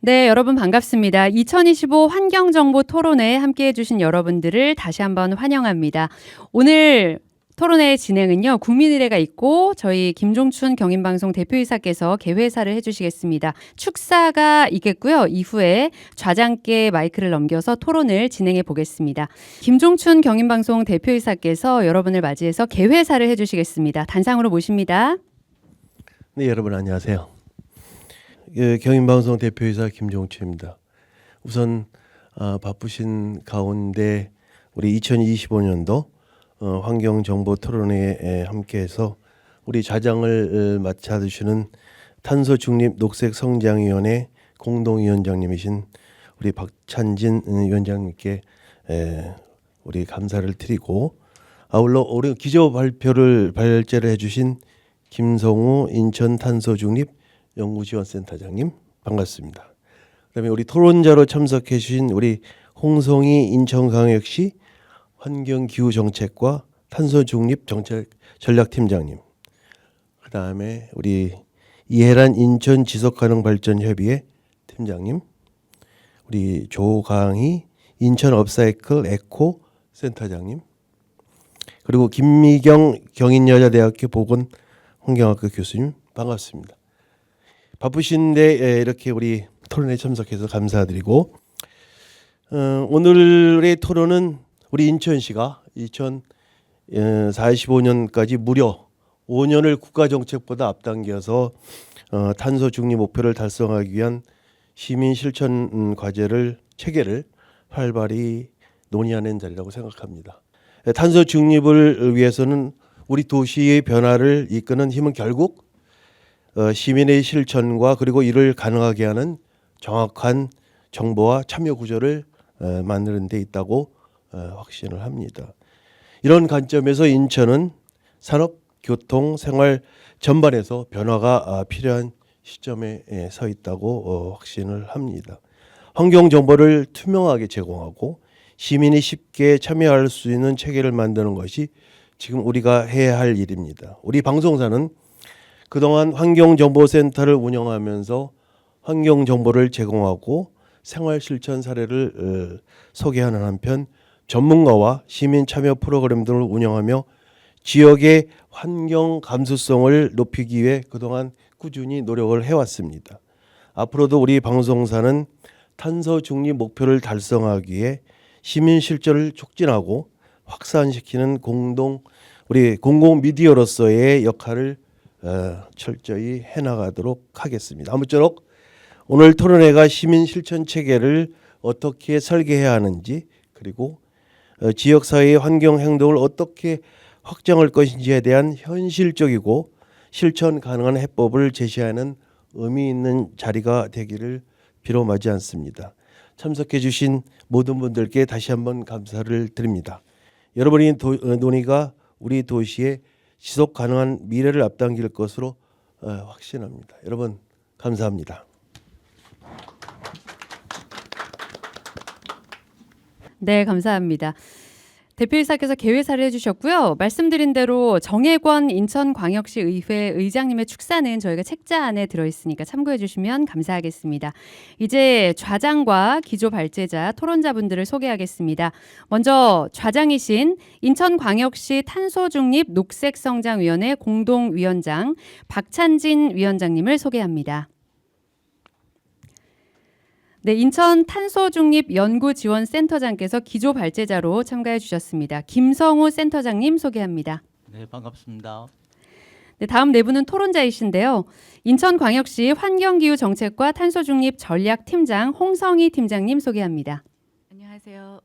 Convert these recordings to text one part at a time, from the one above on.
네, 여러분 반갑습니다. 2025 환경정보 토론회에 함께해 주신 여러분들을 다시 한번 환영합니다. 오늘 토론회 진행은요, 국민의례가 있고 저희 김종춘 경인방송 대표이사께서 개회사를 해주시겠습니다. 축사가 있겠고요. 이후에 좌장께 마이크를 넘겨서 토론을 진행해 보겠습니다. 김종춘 경인방송 대표이사께서 여러분을 맞이해서 개회사를 해주시겠습니다. 단상으로 모십니다. 네, 여러분 안녕하세요. 경인방송 대표이사 김종춘입니다. 우선 바쁘신 가운데 우리 2025년도 환경정보 토론회에 함께해서 우리 좌장을 맡아주시는 탄소중립 녹색성장위원회 공동위원장님이신 우리 박찬진 위원장님께 우리 감사를 드리고, 아울러 올해 기조 발제를 해주신 김성우 인천탄소중립 연구지원센터장님 반갑습니다. 그다음에 우리 토론자로 참석해 주신 우리 홍성희 인천광역시 환경기후정책과 탄소중립 정책 전략팀장님, 그다음에 우리 이해란 인천 지속가능발전협의회 팀장님, 우리 조강희 인천 업사이클 에코 센터장님, 그리고 김미경 경인여자대학교 보건환경학과 교수님 반갑습니다. 바쁘신데 이렇게 우리 토론에 참석해서 감사드리고, 오늘의 토론은 우리 인천시가 2045년까지 무려 5년을 국가정책보다 앞당겨서 탄소 중립 목표를 달성하기 위한 시민 실천 과제를 체계를 활발히 논의하는 자리라고 생각합니다. 탄소 중립을 위해서는 우리 도시의 변화를 이끄는 힘은 결국 시민의 실천과 그리고 이를 가능하게 하는 정확한 정보와 참여 구조를 만드는 데 있다고 확신을 합니다. 이런 관점에서 인천은 산업, 교통, 생활 전반에서 변화가 필요한 시점에 서 있다고 확신을 합니다. 환경 정보를 투명하게 제공하고 시민이 쉽게 참여할 수 있는 체계를 만드는 것이 지금 우리가 해야 할 일입니다. 우리 방송사는 그동안 환경정보센터를 운영하면서 환경정보를 제공하고 생활 실천 사례를 소개하는 한편 전문가와 시민 참여 프로그램 등을 운영하며 지역의 환경 감수성을 높이기 위해 그동안 꾸준히 노력을 해왔습니다. 앞으로도 우리 방송사는 탄소 중립 목표를 달성하기 위해 시민 실천을 촉진하고 확산시키는 우리 공공 미디어로서의 역할을 철저히 해나가도록 하겠습니다. 아무쪼록 오늘 토론회가 시민 실천 체계를 어떻게 설계해야 하는지, 그리고 지역사회의 환경 행동을 어떻게 확장할 것인지에 대한 현실적이고 실천 가능한 해법을 제시하는 의미 있는 자리가 되기를 비로 맞지 않습니다. 참석해 주신 모든 분들께 다시 한번 감사를 드립니다. 여러분의 논의가 우리 도시의 지속 가능한 미래를 앞당길 것으로 확신합니다. 여러분 감사합니다. 네, 감사합니다. 대표이사께서 개회사를 해주셨고요. 말씀드린 대로 정혜권 인천광역시 의회 의장님의 축사는 저희가 책자 안에 들어있으니까 참고해 주시면 감사하겠습니다. 이제 좌장과 기조 발제자 토론자분들을 소개하겠습니다. 먼저 좌장이신 인천광역시 탄소중립 녹색성장위원회 공동위원장 박찬진 위원장님을 소개합니다. 네, 인천 탄소중립연구지원센터장께서 기조 발제자로 참가해 주셨습니다. 김성우 센터장님 소개합니다. 네, 반갑습니다. 네, 다음 네 분은 토론자이신데요. 인천광역시 환경기후정책과 탄소중립 전략팀장 홍성희 팀장님 소개합니다. 안녕하세요.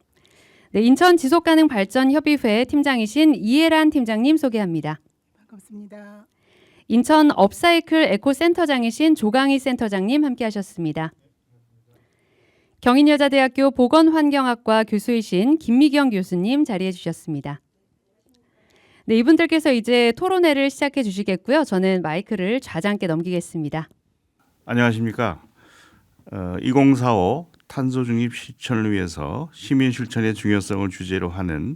네, 인천 지속가능발전협의회 팀장이신 이해란 팀장님 소개합니다. 반갑습니다. 인천 업사이클 에코센터장이신 조강희 센터장님 함께하셨습니다. 경인여자대학교 보건환경학과 교수이신 김미경 교수님 자리해 주셨습니다. 네, 이분들께서 이제 토론회를 시작해 주시겠고요. 저는 마이크를 좌장께 넘기겠습니다. 안녕하십니까. 2045 탄소중립 실천을 위해서 시민 실천의 중요성을 주제로 하는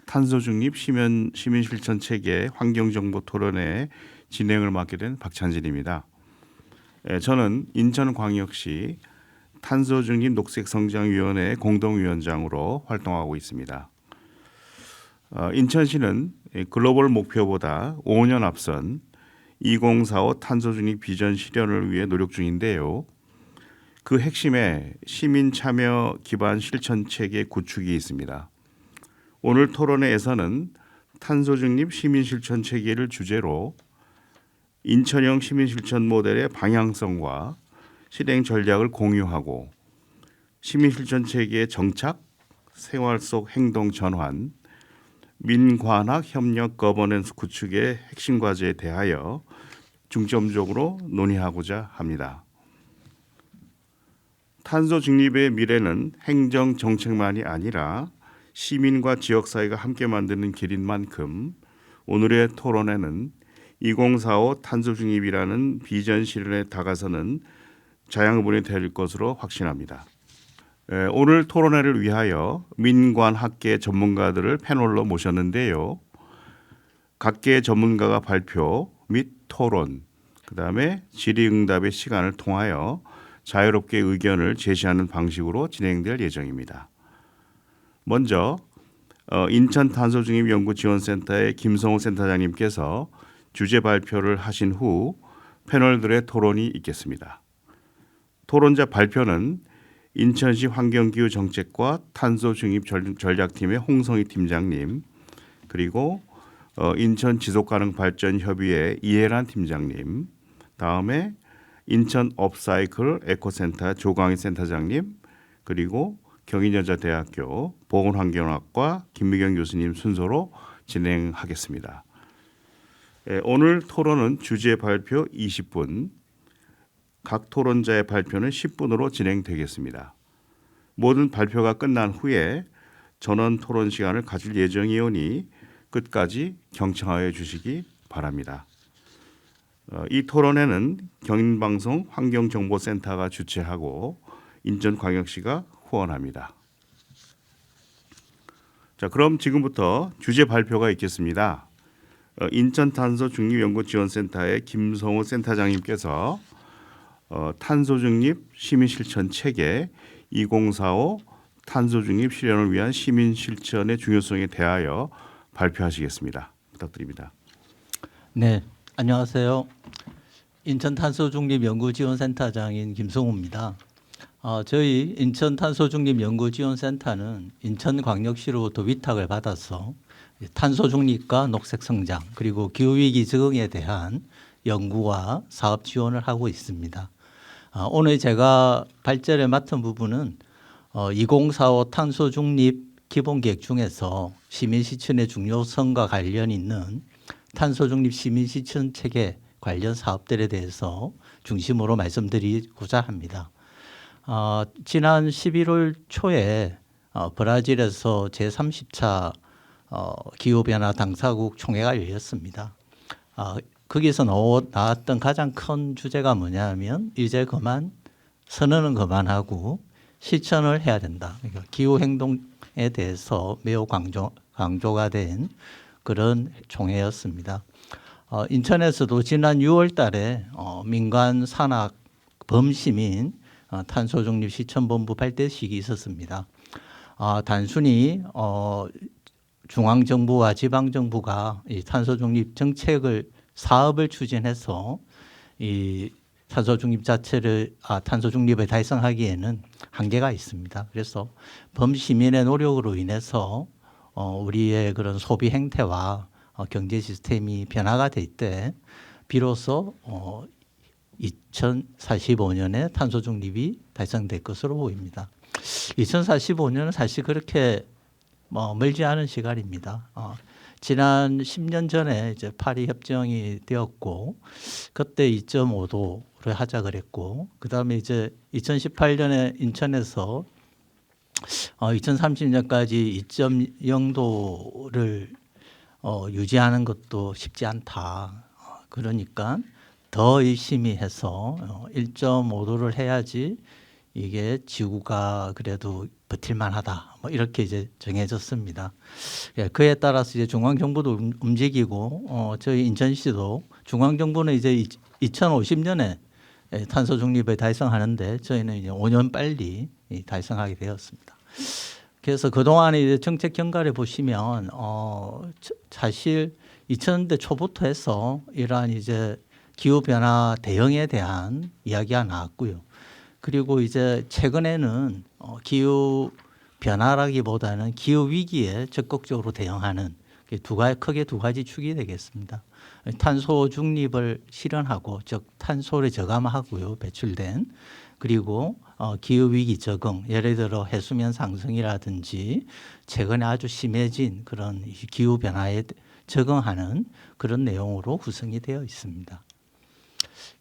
탄소중립 시민 실천 체계 환경정보 토론회 진행을 맡게 된 박찬진입니다. 저는 인천광역시 탄소중립 녹색성장위원회 공동위원장으로 활동하고 있습니다. 인천시는 글로벌 목표보다 5년 앞선 2045 탄소중립 비전 실현을 위해 노력 중인데요. 그 핵심에 시민 참여 기반 실천 체계 구축이 있습니다. 오늘 토론회에서는 탄소중립 시민 실천 체계를 주제로 인천형 시민 실천 모델의 방향성과 실행 전략을 공유하고 시민 실천 체계의 정착, 생활 속 행동 전환, 민관학 협력 거버넌스 구축의 핵심 과제에 대하여 중점적으로 논의하고자 합니다. 탄소 중립의 미래는 행정 정책만이 아니라 시민과 지역사회가 함께 만드는 길인 만큼 오늘의 토론회는 2045 탄소 중립이라는 비전 실현에 다가서는 자양분이 될 것으로 확신합니다. 오늘 토론회를 위하여 민관학계 전문가들을 패널로 모셨는데요. 각계 전문가가 발표 및 토론, 그다음에 질의응답의 시간을 통하여 자유롭게 의견을 제시하는 방식으로 진행될 예정입니다. 먼저 인천 탄소중립연구지원센터의 김성호 센터장님께서 주제 발표를 하신 후 패널들의 토론이 있겠습니다. 토론자 발표는 인천시 환경기후 정책과 탄소중립 전략팀의 홍성희 팀장님, 그리고 인천 지속가능발전협의회 이해란 팀장님, 다음에 인천 업사이클 에코센터 조광희 센터장님, 그리고 경인여자대학교 보건환경학과 김미경 교수님 순서로 진행하겠습니다. 오늘 토론은 주제 발표 20분, 각 토론자의 발표는 10분으로 진행되겠습니다. 모든 발표가 끝난 후에 전원 토론 시간을 가질 예정이오니 끝까지 경청하여 주시기 바랍니다. 이 토론회는 경인방송 환경정보센터가 주최하고 인천광역시가 후원합니다. 자, 그럼 지금부터 주제 발표가 있겠습니다. 인천탄소중립연구지원센터의 김성호 센터장님께서 탄소중립 시민실천 체계 2045 탄소중립 실현을 위한 시민실천의 중요성에 대하여 발표하시겠습니다. 부탁드립니다. 네, 안녕하세요. 인천탄소중립연구지원센터장인 김성호입니다. 저희 인천탄소중립연구지원센터는 인천광역시로부터 위탁을 받아서 탄소중립과 녹색성장 그리고 기후위기 적응에 대한 연구와 사업 지원을 하고 있습니다. 오늘 제가 발제를 맡은 부분은 2045 탄소중립 기본계획 중에서 시민실천의 중요성과 관련 있는 탄소중립 시민실천 체계 관련 사업들에 대해서 중심으로 말씀드리고자 합니다. 지난 11월 초에 브라질에서 제30차 기후변화 당사국 총회가 열렸습니다. 거기서 나왔던 가장 큰 주제가 뭐냐면 이제 그만 선언은 그만하고 실천을 해야 된다. 그러니까 기후행동에 대해서 매우 강조가 된 그런 총회였습니다. 인천에서도 지난 6월 달에 민간 산악 범시민 탄소중립 실천본부 발대식이 있었습니다. 단순히 중앙정부와 지방정부가 이 탄소중립 정책을 사업을 추진해서 이 탄소중립 자체를 탄소중립을 달성하기에는 한계가 있습니다. 그래서 범시민의 노력으로 인해서 우리의 그런 소비 행태와 경제 시스템이 변화가 될 때 비로소 2045년에 탄소중립이 달성될 것으로 보입니다. 2045년은 사실 그렇게 멀지 않은 시간입니다. 지난 10년 전에 이제 파리 협정이 되었고 그때 2.5도를 하자 그랬고 그다음에 이제 2018년에 인천에서 2030년까지 2.0도를 유지하는 것도 쉽지 않다. 그러니까 더 열심히 해서 1.5도를 해야지 이게 지구가 그래도 버틸만하다. 뭐 이렇게 이제 정해졌습니다. 예, 그에 따라서 이제 중앙정부도 움직이고 저희 인천시도 중앙정부는 이제 2050년에 탄소 중립을 달성하는데 저희는 이제 5년 빨리 달성하게 되었습니다. 그래서 그동안에 이제 정책 경과를 보시면 사실 2000년대 초부터 해서 이러한 이제 기후 변화 대응에 대한 이야기가 나왔고요. 그리고 이제 최근에는 기후 변화라기보다는 기후 위기에 적극적으로 대응하는 크게 두 가지 축이 되겠습니다. 탄소 중립을 실현하고, 즉 탄소를 저감하고요, 배출된. 그리고 기후 위기 적응, 예를 들어 해수면 상승이라든지 최근에 아주 심해진 그런 기후 변화에 적응하는 그런 내용으로 구성이 되어 있습니다.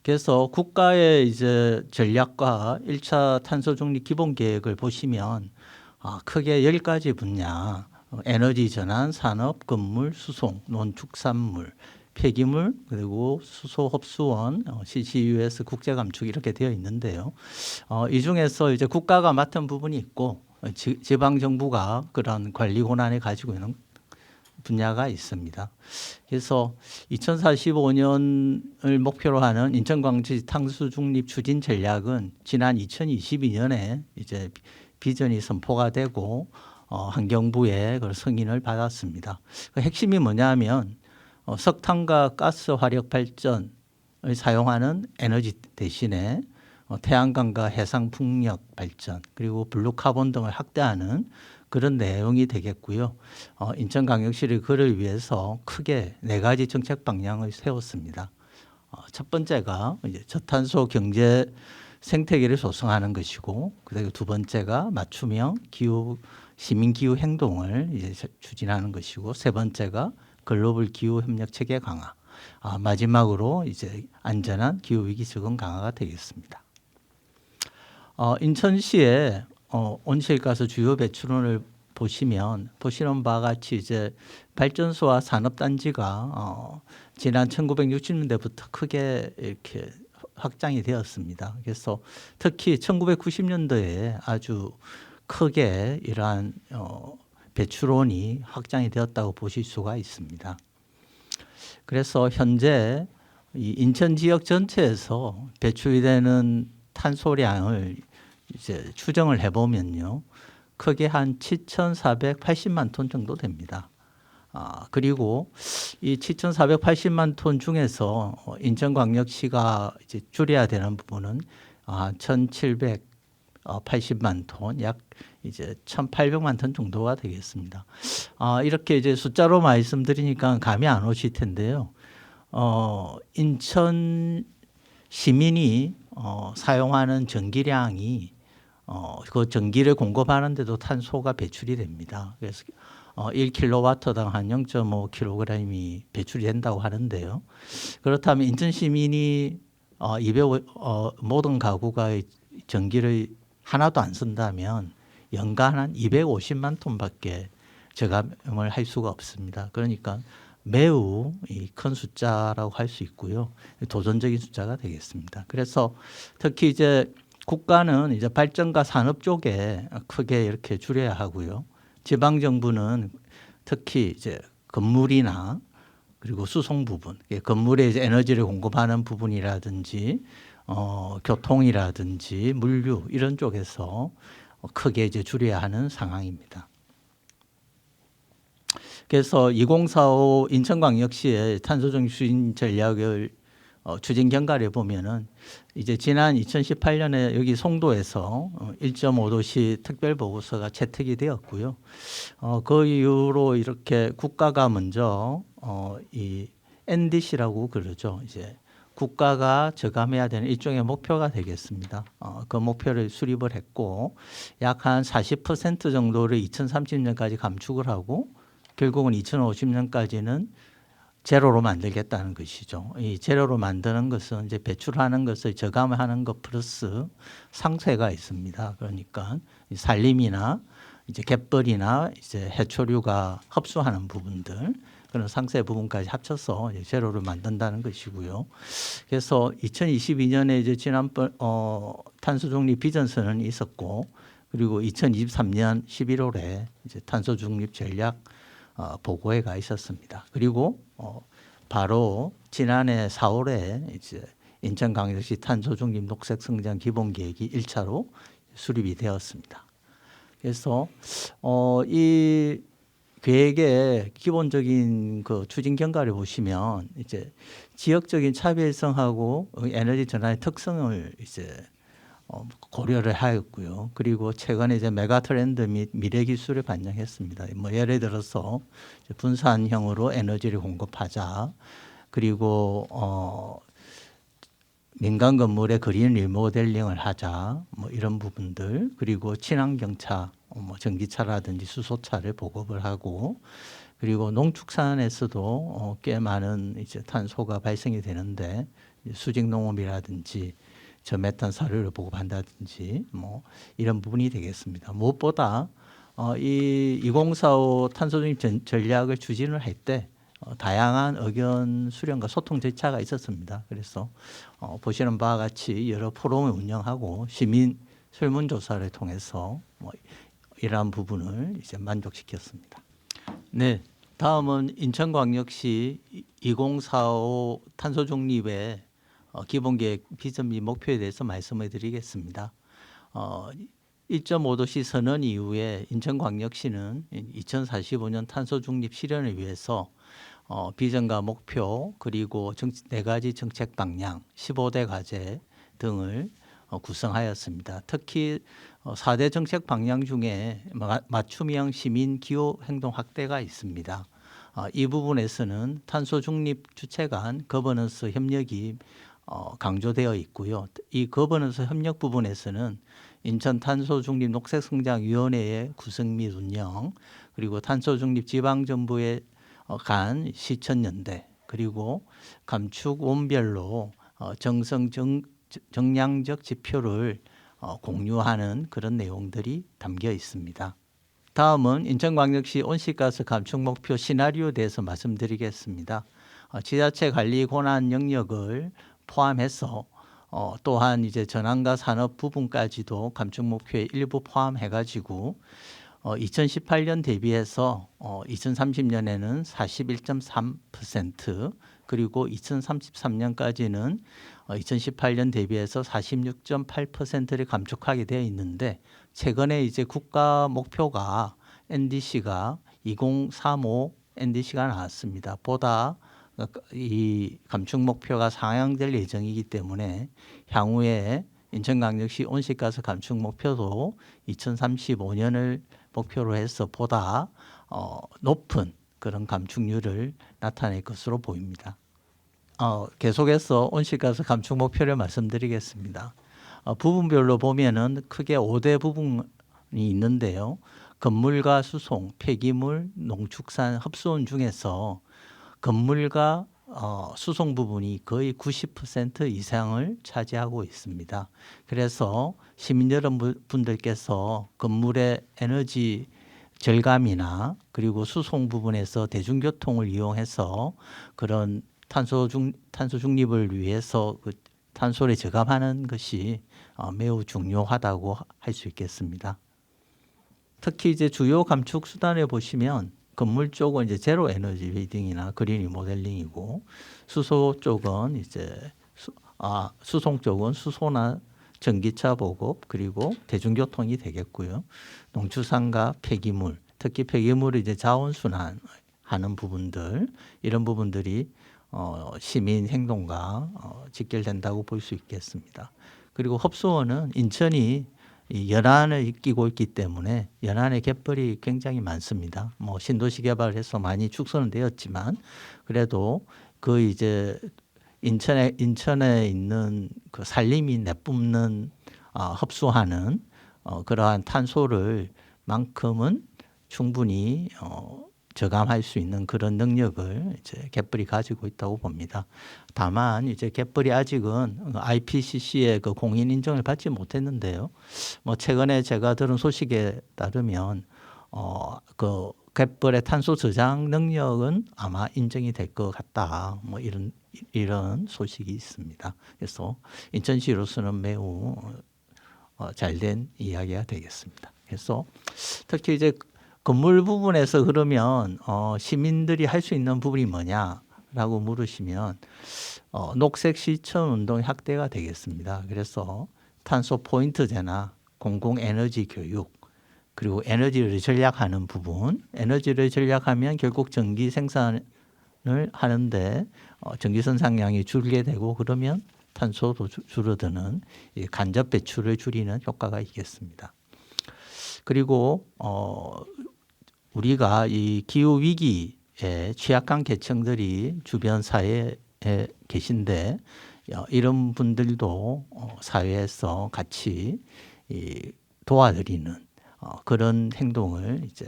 그래서 국가의 이제 전략과 1차 탄소 중립 기본 계획을 보시면 크게 10가지 분야, 에너지 전환, 산업, 건물, 수송, 농축산물, 폐기물, 그리고 수소 흡수원, CCUS 국제 감축 이렇게 되어 있는데요. 이 중에서 이제 국가가 맡은 부분이 있고 지방 정부가 그런 관리 권한을 가지고 있는 분야가 있습니다. 그래서 2045년을 목표로 하는 인천광역시 탄소 중립 추진 전략은 지난 2022년에 이제 비전이 선포가 되고 환경부의 그 승인을 받았습니다. 그 핵심이 뭐냐면 석탄과 가스 화력 발전을 사용하는 에너지 대신에 태양광과 해상 풍력 발전, 그리고 블루 카본 등을 확대하는 그런 내용이 되겠고요. 인천광역시를 그를 위해서 크게 4가지 정책 방향을 세웠습니다. 첫 번째가 이제 저탄소 경제 생태계를 조성하는 것이고, 그리고 두 번째가 맞춤형 시민 기후 행동을 이제 추진하는 것이고, 세 번째가 글로벌 기후 협력 체계 강화, 마지막으로 이제 안전한 기후 위기 적응 강화가 되겠습니다. 인천시의 온실가스 주요 배출원을 보시는 바와 같이 이제 발전소와 산업단지가 지난 1960년대부터 크게 이렇게 확장이 되었습니다. 그래서 특히 1990년도에 아주 크게 이러한 배출원이 확장이 되었다고 보실 수가 있습니다. 그래서 현재 이 인천 지역 전체에서 배출이 되는 탄소량을 이제 추정을 해보면요, 크게 한 7,480만 톤 정도 됩니다. 그리고 이 7,480만 톤 중에서 인천광역시가 이제 줄여야 되는 부분은 1,780만 톤, 약 이제 1,800만 톤 정도가 되겠습니다. 이렇게 이제 숫자로 말씀드리니까 감이 안 오실 텐데요. 인천 시민이 사용하는 전기량이 그 전기를 공급하는데도 탄소가 배출이 됩니다. 그래서 1kW당 한 0.5kg이 배출이 된다고 하는데요. 그렇다면 인천 시민이 모든 가구가 전기를 하나도 안 쓴다면 연간 한 250만 톤밖에 저감을 할 수가 없습니다. 그러니까 매우 큰 숫자라고 할 수 있고요. 도전적인 숫자가 되겠습니다. 그래서 특히 이제 국가는 이제 발전과 산업 쪽에 크게 이렇게 줄여야 하고요. 지방 정부는 특히 이제 건물이나 그리고 수송 부분, 건물에 이제 에너지를 공급하는 부분이라든지 교통이라든지 물류 이런 쪽에서 크게 이제 줄여야 하는 상황입니다. 그래서 2045 인천광역시의 탄소중립 추진 전략을 추진 경과를 보면은 이제 지난 2018년에 여기 송도에서 1.5도시 특별보고서가 채택이 되었고요. 그 이후로 이렇게 국가가 먼저 이 NDC라고 그러죠. 이제 국가가 저감해야 되는 일종의 목표가 되겠습니다. 그 목표를 수립을 했고 약 한 40% 정도를 2030년까지 감축을 하고 결국은 2050년까지는 제로로 만들겠다는 것이죠. 이 제로로 만드는 것은 이제 배출하는 것을 저감하는 것 플러스 상쇄가 있습니다. 그러니까 산림이나 이제 갯벌이나 이제 해초류가 흡수하는 부분들 그런 상쇄 부분까지 합쳐서 이제 제로를 만든다는 것이고요. 그래서 2022년에 이제 지난번 탄소 중립 비전 선언이 있었고 그리고 2023년 11월에 이제 탄소 중립 전략 보고회가 있었습니다. 그리고 바로 지난해 4월에 이제 인천광역시 탄소중립 녹색성장 기본계획이 1차로 수립이 되었습니다. 그래서 이 계획의 기본적인 그 추진 경과를 보시면 이제 지역적인 차별성하고 에너지 전환의 특성을 이제 고려를 하였고요. 그리고 최근에 이제 메가 트렌드 및 미래 기술을 반영했습니다. 뭐 예를 들어서 이제 분산형으로 에너지를 공급하자. 그리고 민간 건물의 그린 리모델링을 하자. 뭐 이런 부분들. 그리고 친환경차, 뭐 전기차라든지 수소차를 보급을 하고, 그리고 농축산에서도 꽤 많은 이제 탄소가 발생이 되는데 수직 농업이라든지 저메탄 사료를 보급한다든지 뭐 이런 부분이 되겠습니다. 무엇보다 이 2045 탄소중립 전략을 추진을 할 때 다양한 의견 수렴과 소통 절차가 있었습니다. 그래서 보시는 바와 같이 여러 포럼을 운영하고 시민 설문조사를 통해서 뭐 이러한 부분을 이제 만족시켰습니다. 네, 다음은 인천광역시 2045 탄소중립의 기본계획 비전 및 목표에 대해서 말씀을 드리겠습니다. 1.5도시 선언 이후에 인천광역시는 2045년 탄소중립 실현을 위해서 비전과 목표 그리고 4가지 정책 방향, 15대 과제 등을 구성하였습니다. 특히 4대 정책 방향 중에 맞춤형 시민 기호 행동 확대가 있습니다. 이 부분에서는 탄소 중립 주체 간 거버넌스 협력이 강조되어 있고요. 이 거버넌스 협력 부분에서는 인천 탄소중립 녹색성장위원회의 구성 및 운영, 그리고 탄소중립 지방정부의 간 시천연대, 그리고 감축 원별로 정량적 지표를 공유하는 그런 내용들이 담겨 있습니다. 다음은 인천광역시 온실가스 감축 목표 시나리오에 대해서 말씀드리겠습니다. 지자체 관리 권한 영역을 포함해서 또한 이제 전환과 산업 부분까지도 감축 목표에 일부 포함해가지고 2018년 대비해서 2030년에는 41.3% 그리고 2033년까지는 2018년 대비해서 46.8%를 감축하게 되어 있는데 최근에 이제 국가 목표가 NDC가 2035 NDC가 나왔습니다. 보다 이 감축 목표가 상향될 예정이기 때문에 향후에 인천광역시 온실가스 감축 목표도 2035년을 목표로 해서 보다 높은 그런 감축률을 나타낼 것으로 보입니다. 계속해서 온실가스 감축 목표를 말씀드리겠습니다. 부분별로 보면은 크게 5대 부분이 있는데요. 건물과 수송, 폐기물, 농축산, 흡수원 중에서 건물과 수송 부분이 거의 90% 이상을 차지하고 있습니다. 그래서 시민 여러분들께서 건물의 에너지 절감이나 그리고 수송 부분에서 대중교통을 이용해서 그런 탄소 중립을 위해서 그 탄소를 저감하는 것이 매우 중요하다고 할 수 있겠습니다. 특히 이제 주요 감축 수단을 보시면 건물 쪽은 이제 제로 에너지 리딩이나 그린 리모델링이고 수소 쪽은 이제 수송 쪽은 수소나 전기차 보급 그리고 대중교통이 되겠고요. 농축산과 폐기물, 특히 폐기물을 이제 자원순환 하는 부분들 이런 부분들이 시민 행동과 직결된다고 볼 수 있겠습니다. 그리고 흡수원은 인천이 이 연안을 끼고 있기 때문에 연안의 갯벌이 굉장히 많습니다. 뭐 신도시 개발을 해서 많이 축소는 되었지만 그래도 그 이제 인천에 있는 그 산림이 내뿜는 흡수하는 그러한 탄소를 만큼은 충분히 저감할 수 있는 그런 능력을 이제 갯벌이 가지고 있다고 봅니다. 다만 이제 갯벌이 아직은 IPCC의 그 공인 인정을 받지 못했는데요. 뭐 최근에 제가 들은 소식에 따르면 그 갯벌의 탄소 저장 능력은 아마 인정이 될 것 같다. 뭐 이런 소식이 있습니다. 그래서 인천시로서는 매우 잘된 이야기가 되겠습니다. 그래서 특히 이제 건물 부분에서 그러면 시민들이 할 수 있는 부분이 뭐냐라고 물으시면 녹색 실천 운동 확대가 되겠습니다. 그래서 탄소 포인트제나 공공 에너지 교육 그리고 에너지를 절약하는 부분, 에너지를 절약하면 결국 전기 생산을 하는데 전기 생산량이 줄게 되고 그러면 탄소도 줄어드는 이 간접 배출을 줄이는 효과가 있겠습니다. 그리고 우리가 이 기후 위기에 취약한 계층들이 주변 사회에 계신데 이런 분들도 사회에서 같이 도와드리는 그런 행동을 이제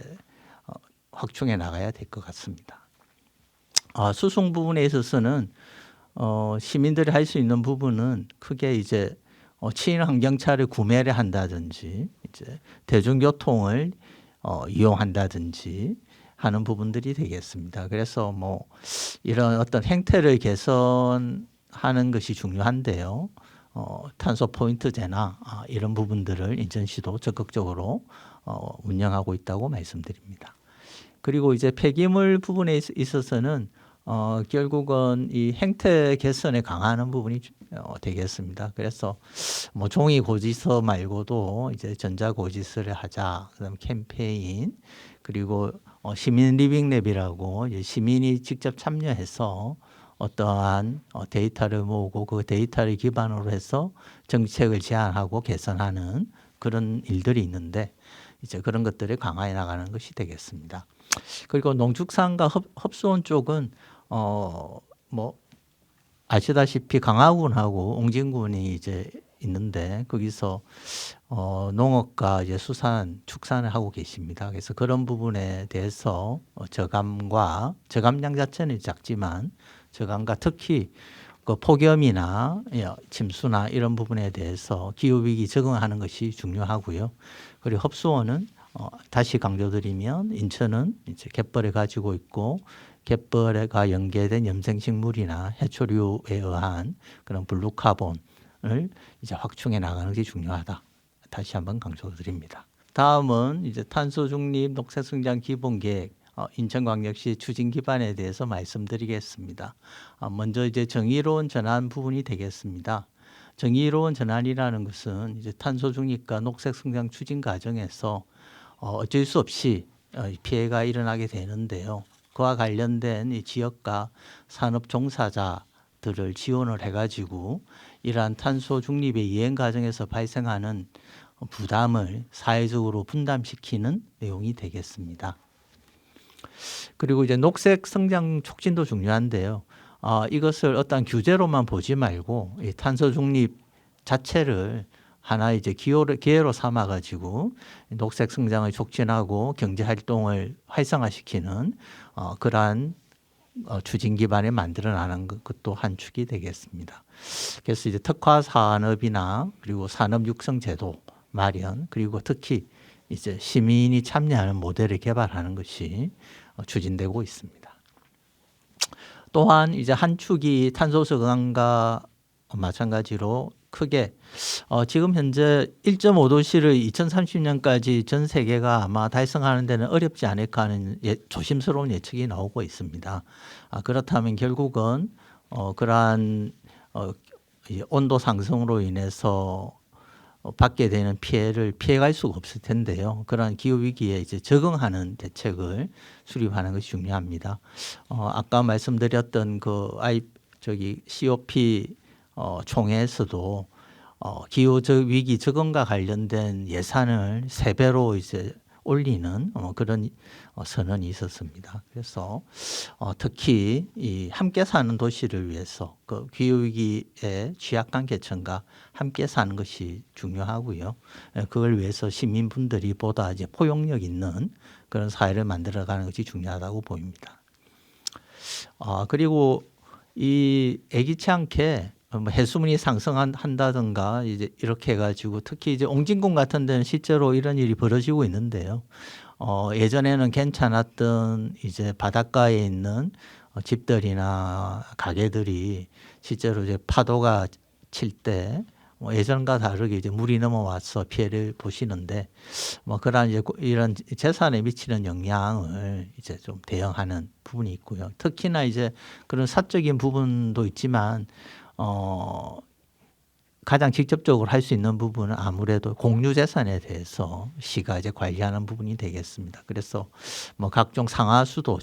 확충해 나가야 될 것 같습니다. 수송 부분에 있어서는 시민들이 할 수 있는 부분은 크게 이제 친환경차를 구매를 한다든지 이제 대중교통을 이용한다든지 하는 부분들이 되겠습니다. 그래서 뭐 이런 어떤 행태를 개선하는 것이 중요한데요. 탄소 포인트제나 이런 부분들을 인천시도 적극적으로 운영하고 있다고 말씀드립니다. 그리고 이제 폐기물 부분에 있어서는 결국은 이 행태 개선에 강화하는 부분이 되겠습니다. 그래서 뭐 종이 고지서 말고도 이제 전자 고지서를 하자. 그다음 캠페인 그리고 시민 리빙랩이라고 이제 시민이 직접 참여해서 어떠한 데이터를 모으고 그 데이터를 기반으로 해서 정책을 제안하고 개선하는 그런 일들이 있는데 이제 그런 것들을 강화해 나가는 것이 되겠습니다. 그리고 농축산과 흡수원 쪽은 뭐 아시다시피 강화군하고 옹진군이 이제 있는데 거기서 농업과 이제 수산, 축산을 하고 계십니다. 그래서 그런 부분에 대해서 저감량 자체는 작지만 저감과 특히 그 폭염이나 침수나 이런 부분에 대해서 기후 위기 적응하는 것이 중요하고요. 그리고 흡수원은 다시 강조드리면 인천은 이제 갯벌을 가지고 있고 갯벌과 연계된 염생식물이나 해초류에 의한 그런 블루카본을 이제 확충해 나가는 게 중요하다. 다시 한번 강조드립니다. 다음은 이제 탄소 중립 녹색 성장 기본 계획 인천광역시 추진 기반에 대해서 말씀드리겠습니다. 먼저 이제 정의로운 전환 부분이 되겠습니다. 정의로운 전환이라는 것은 이제 탄소 중립과 녹색 성장 추진 과정에서 어쩔 수 없이 피해가 일어나게 되는데요. 그와 관련된 이 지역과 산업 종사자들을 지원을 해가지고 이러한 탄소 중립의 이행 과정에서 발생하는 부담을 사회적으로 분담시키는 내용이 되겠습니다. 그리고 이제 녹색 성장 촉진도 중요한데요. 이것을 어떤 규제로만 보지 말고 이 탄소 중립 자체를 하나의 이제 기회로 삼아가지고 녹색 성장을 촉진하고 경제 활동을 활성화시키는 그러한 추진 기반을 만들어나가는 것도 한 축이 되겠습니다. 그래서 이제 특화 산업이나 그리고 산업 육성 제도 마련 그리고 특히 이제 시민이 참여하는 모델을 개발하는 것이 추진되고 있습니다. 또한 이제 한 축이 탄소 저감과 마찬가지로 크게 지금 현재 1.5도씨를 2030년까지 전 세계가 아마 달성하는 데는 어렵지 않을까 하는 조심스러운 예측이 나오고 있습니다. 그렇다면 결국은 그러한 온도 상승으로 인해서 받게 되는 피해를 피해갈 수가 없을 텐데요. 그러한 기후 위기에 이제 적응하는 대책을 수립하는 것이 중요합니다. 아까 말씀드렸던 그 COP 총회에서도 기후 위기 적응과 관련된 예산을 3배로 이제 올리는 그런 선언이 있었습니다. 그래서 특히 이 함께 사는 도시를 위해서 그 기후 위기에 취약한 계층과 함께 사는 것이 중요하고요. 그걸 위해서 시민분들이 보다 이제 포용력 있는 그런 사회를 만들어가는 것이 중요하다고 보입니다. 그리고 이 애기치 않게 해수면이 상승한다든가 이제 이렇게 해가지고 특히 이제 옹진군 같은 데는 실제로 이런 일이 벌어지고 있는데요. 예전에는 괜찮았던 이제 바닷가에 있는 집들이나 가게들이 실제로 이제 파도가 칠 때 뭐 예전과 다르게 이제 물이 넘어와서 피해를 보시는데 뭐 그러한 이제 이런 재산에 미치는 영향을 이제 좀 대응하는 부분이 있고요. 특히나 이제 그런 사적인 부분도 있지만 가장 직접적으로 할 수 있는 부분은 아무래도 공유 재산에 대해서 시가 이제 관리하는 부분이 되겠습니다. 그래서 뭐 각종 상하수도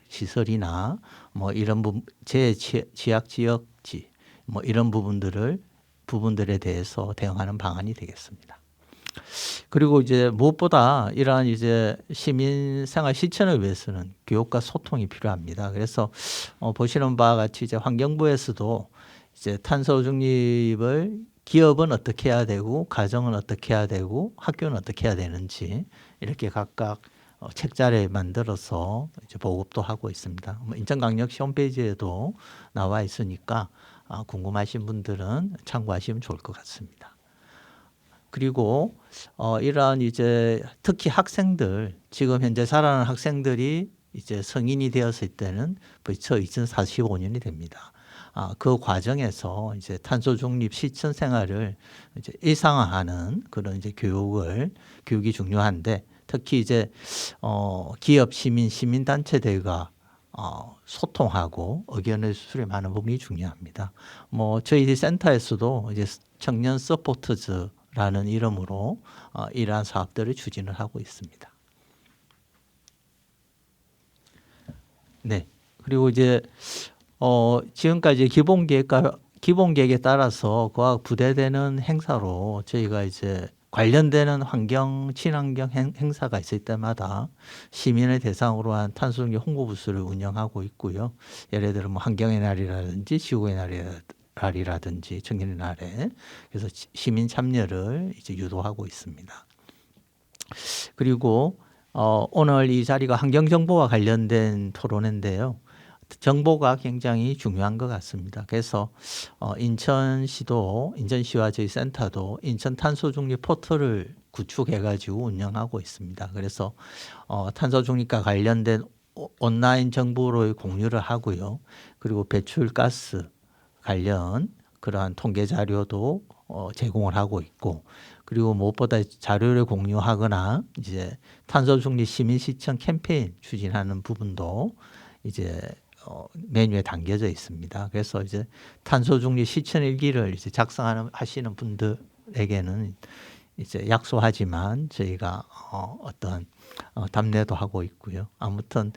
시설이나 뭐 이런 취약 지역지 뭐 이런 부분들에 대해서 대응하는 방안이 되겠습니다. 그리고 이제 무엇보다 이러한 이제 시민 생활 실천을 위해서는 교육과 소통이 필요합니다. 그래서 보시는 바와 같이 이제 환경부에서도 이제 탄소 중립을 기업은 어떻게 해야 되고 가정은 어떻게 해야 되고 학교는 어떻게 해야 되는지 이렇게 각각 책자를 만들어서 이제 보급도 하고 있습니다. 뭐 인천광역시 홈페이지에도 나와 있으니까 궁금하신 분들은 참고하시면 좋을 것 같습니다. 그리고 이러한 이제 특히 학생들 지금 현재 자라는 학생들이 이제 성인이 되었을 때는 벌써 2045년이 됩니다. 그 과정에서 이제 탄소 중립 실천 생활을 이제 일상화하는 그런 이제 교육이 중요한데 특히 이제 기업 시민 단체들과 소통하고 의견을 수렴하는 부분이 중요합니다. 뭐 저희 센터에서도 이제 청년 서포터즈라는 이름으로 이러한 사업들을 추진을 하고 있습니다. 네. 그리고 이제 지금까지 기본 계획에 따라서 그와 부대되는 행사로 저희가 이제 관련되는 친환경 행사가 있을 때마다 시민을 대상으로 한 탄소 중립 홍보 부스를 운영하고 있고요. 예를 들어 뭐 환경의 날이라든지 지구의 날이라든지 청년의 날에 그래서 시민 참여를 이제 유도하고 있습니다. 그리고 오늘 이 자리가 환경 정보와 관련된 토론인데요. 정보가 굉장히 중요한 것 같습니다. 그래서 인천시와 저희 센터도 인천 탄소 중립 포털을 구축해가지고 운영하고 있습니다. 그래서 탄소 중립과 관련된 온라인 정보를 공유를 하고요. 그리고 배출가스 관련 그러한 통계 자료도 제공을 하고 있고, 그리고 무엇보다 자료를 공유하거나 이제 탄소 중립 시민 실천 캠페인 추진하는 부분도 이제 메뉴에 담겨져 있습니다. 그래서 이제 탄소 중립 실천 일기를 이제 하시는 분들에게는 이제 약소하지만 저희가 어떤 답례도 하고 있고요. 아무튼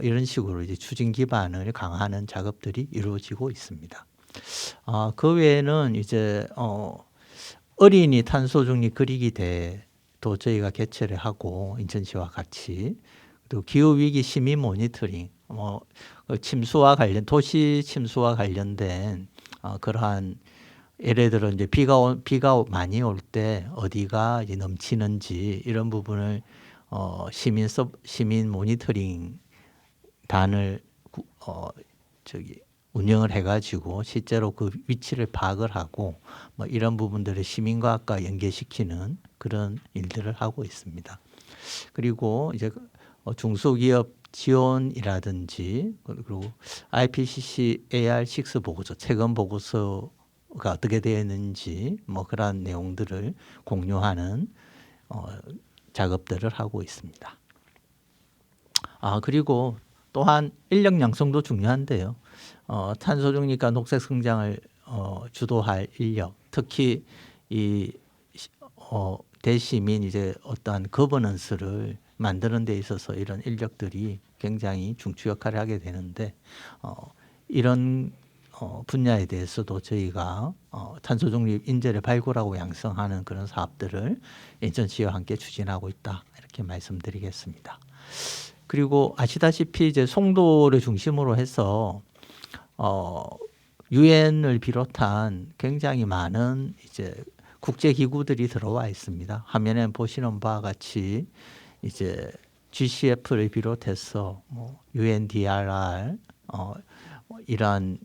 이런 식으로 이제 추진 기반을 강화하는 작업들이 이루어지고 있습니다. 그 외에는 이제 어린이 탄소 중립 그리기 대회도 저희가 개최를 하고 인천시와 같이, 또 기후 위기 시민 모니터링, 도시 침수와 관련된 그러한 예를 들어 이제 비가 많이 올 때 어디가 이제 넘치는지 이런 부분을 시민 모니터링 단을 운영을 해가지고 실제로 그 위치를 파악을 하고 뭐 이런 부분들을 시민과학과 연계시키는 그런 일들을 하고 있습니다. 그리고 이제 중소기업 지원이라든지 그리고 IPCC AR6 보고서, 최근 보고서가 어떻게 되어 있는지 뭐 그런 내용들을 공유하는 작업들을 하고 있습니다. 그리고 또한 인력 양성도 중요한데요. 탄소 중립과 녹색 성장을 주도할 인력, 특히 이 대시민 이제 어떠한 거버넌스를 만드는 데 있어서 이런 인력들이 굉장히 중추 역할을 하게 되는데 이런 분야에 대해서도 저희가 탄소 중립 인재를 발굴하고 양성하는 그런 사업들을 인천시와 함께 추진하고 있다, 이렇게 말씀드리겠습니다. 그리고 아시다시피 이제 송도를 중심으로 해서 유엔을 비롯한 굉장히 많은 이제 국제 기구들이 들어와 있습니다. 화면에 보시는 바와 같이 이제 GCF를 비롯해서 뭐 UNDRR 이런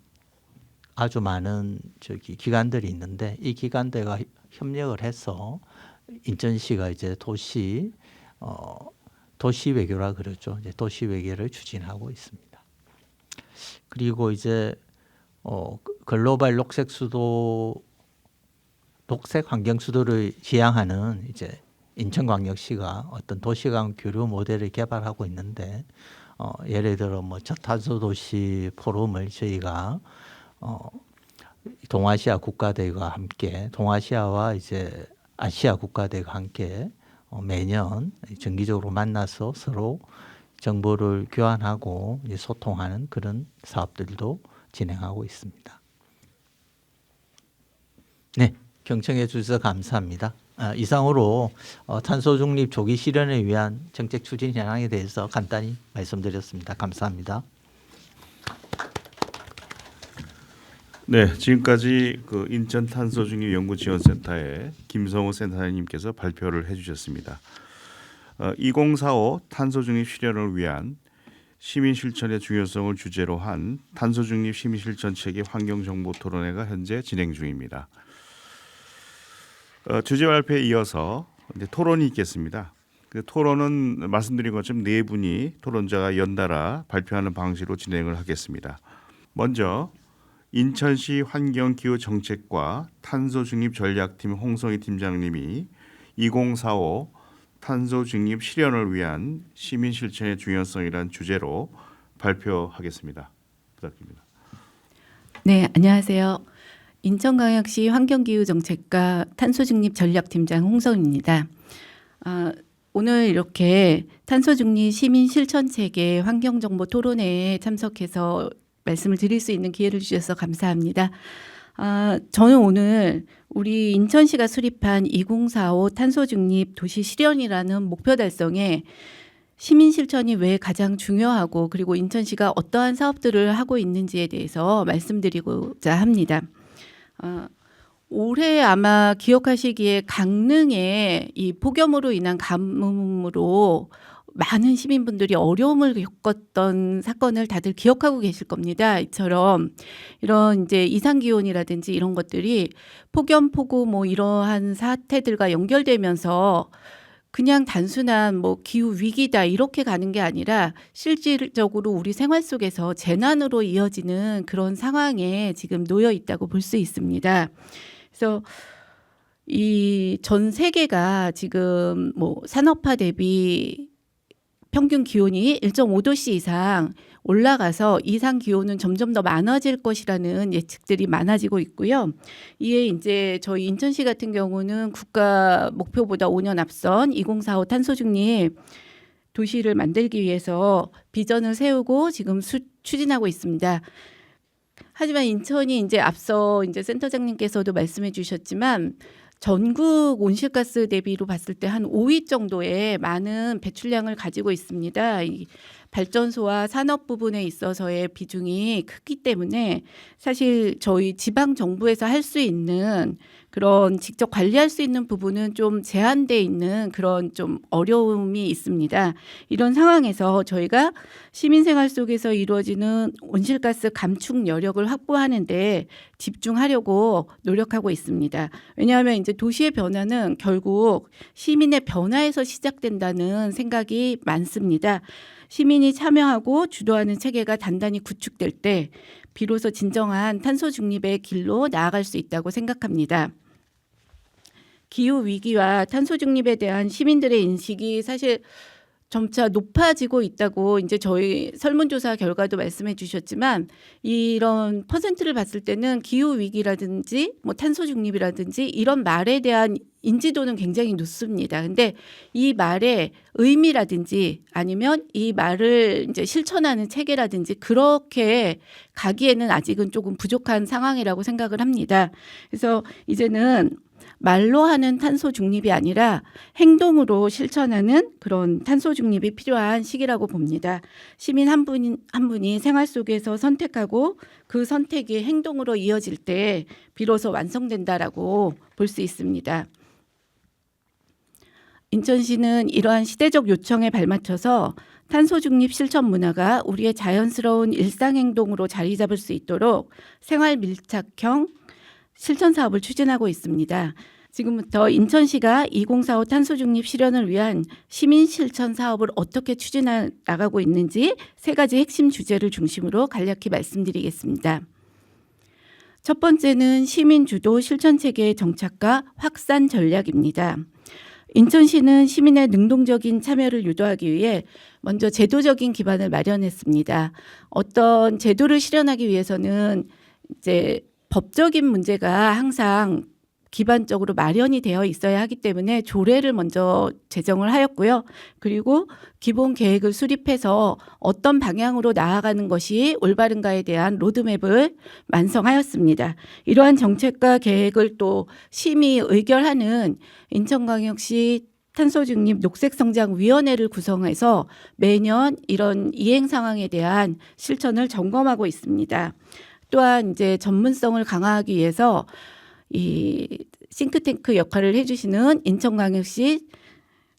아주 많은 기관들이 있는데, 이 기관들과 협력을 해서 인천시가 이제 도시 외교라 그러죠. 이제 도시 외교를 추진하고 있습니다. 그리고 이제 글로벌 녹색 수도도 녹색 환경 수도를 지향하는 이제 인천광역시가 어떤 도시간 교류 모델을 개발하고 있는데 예를 들어 뭐 저탄소 도시 포럼을 저희가 동아시아 국가들과 함께 동아시아와 이제 아시아 국가들과 함께 매년 정기적으로 만나서 서로 정보를 교환하고 소통하는 그런 사업들도 진행하고 있습니다. 네, 경청해 주셔서 감사합니다. 이상으로 탄소 중립 조기 실현을 위한 정책 추진 현황에 대해서 간단히 말씀드렸습니다. 감사합니다. 네, 지금까지 그 인천 탄소 중립 연구 지원센터의 김성우 센터장님께서 발표를 해주셨습니다. 2045 탄소 중립 실현을 위한 시민 실천의 중요성을 주제로 한 탄소 중립 시민 실천 체계 환경 정보 토론회가 현재 진행 중입니다. 주제 발표에 이어서 이제 토론이 있겠습니다. 그 토론은 말씀드린 것처럼 네 분이 토론자가 연달아 발표하는 방식으로 진행을 하겠습니다. 먼저 인천시 환경기후정책과 탄소중립전략팀 홍성희 팀장님이 2045 탄소중립 실현을 위한 시민실천의 중요성이란 주제로 발표하겠습니다. 부탁드립니다. 네, 안녕하세요. 인천광역시 환경기후정책과 탄소중립전략팀장 홍성입니다. 오늘 이렇게 탄소중립 시민실천체계 환경정보 토론회에 참석해서 말씀을 드릴 수 있는 기회를 주셔서 감사합니다. 저는 오늘 우리 인천시가 수립한 2045 탄소중립 도시 실현이라는 목표 달성에 시민 실천이 왜 가장 중요하고 그리고 인천시가 어떠한 사업들을 하고 있는지에 대해서 말씀드리고자 합니다. 올해 아마 기억하시기에 강릉에 이 폭염으로 인한 가뭄으로 많은 시민분들이 어려움을 겪었던 사건을 다들 기억하고 계실 겁니다. 이처럼 이런 이제 이상 기온이라든지 이런 것들이 폭염, 폭우 뭐 이러한 사태들과 연결되면서 그냥 단순한 뭐 기후 위기다 이렇게 가는 게 아니라 실질적으로 우리 생활 속에서 재난으로 이어지는 그런 상황에 지금 놓여 있다고 볼 수 있습니다. 그래서 이 전 세계가 지금 뭐 산업화 대비 평균 기온이 1.5도씨 이상 올라가서 이상 기온은 점점 더 많아질 것이라는 예측들이 많아지고 있고요. 이에 이제 저희 인천시 같은 경우는 국가 목표보다 5년 앞선 2045 탄소 중립 도시를 만들기 위해서 비전을 세우고 지금 추진하고 있습니다. 하지만 인천이 이제 앞서 이제 센터장님께서도 말씀해 주셨지만 전국 온실가스 대비로 봤을 때 한 5위 정도의 많은 배출량을 가지고 있습니다. 이 발전소와 산업 부분에 있어서의 비중이 크기 때문에 사실 저희 지방 정부에서 할 수 있는 그런 직접 관리할 수 있는 부분은 좀 제한돼 있는 그런 좀 어려움이 있습니다. 이런 상황에서 저희가 시민생활 속에서 이루어지는 온실가스 감축 여력을 확보하는 데 집중하려고 노력하고 있습니다. 왜냐하면 이제 도시의 변화는 결국 시민의 변화에서 시작된다는 생각이 많습니다. 시민이 참여하고 주도하는 체계가 단단히 구축될 때 비로소 진정한 탄소 중립의 길로 나아갈 수 있다고 생각합니다. 기후 위기와 탄소 중립에 대한 시민들의 인식이 사실 점차 높아지고 있다고 이제 저희 설문조사 결과도 말씀해 주셨지만 이런 퍼센트를 봤을 때는 기후 위기라든지 뭐 탄소 중립이라든지 이런 말에 대한 인지도는 굉장히 높습니다. 근데 이 말의 의미라든지 아니면 이 말을 이제 실천하는 체계라든지 그렇게 가기에는 아직은 조금 부족한 상황이라고 생각을 합니다. 그래서 이제는 말로 하는 탄소 중립이 아니라 행동으로 실천하는 그런 탄소 중립이 필요한 시기라고 봅니다. 시민 한 분이 생활 속에서 선택하고 그 선택이 행동으로 이어질 때 비로소 완성된다라고 볼 수 있습니다. 인천시는 이러한 시대적 요청에 발맞춰서 탄소 중립 실천 문화가 우리의 자연스러운 일상 행동으로 자리 잡을 수 있도록 생활 밀착형 실천 사업을 추진하고 있습니다. 지금부터 인천시가 2045 탄소 중립 실현을 위한 시민 실천 사업을 어떻게 추진해 나가고 있는지 세 가지 핵심 주제를 중심으로 간략히 말씀드리겠습니다. 첫 번째는 시민주도 실천체계 정착과 확산 전략입니다. 인천시는 시민의 능동적인 참여를 유도하기 위해 먼저 제도적인 기반을 마련했습니다. 어떤 제도를 실현하기 위해서는 이제 법적인 문제가 항상 기반적으로 마련이 되어 있어야 하기 때문에 조례를 먼저 제정을 하였고요. 그리고 기본 계획을 수립해서 어떤 방향으로 나아가는 것이 올바른가에 대한 로드맵을 완성하였습니다. 이러한 정책과 계획을 또 심의 의결하는 인천광역시 탄소중립 녹색성장위원회를 구성해서 매년 이런 이행 상황에 대한 실천을 점검하고 있습니다. 또한 이제 전문성을 강화하기 위해서 이 싱크탱크 역할을 해주시는 인천광역시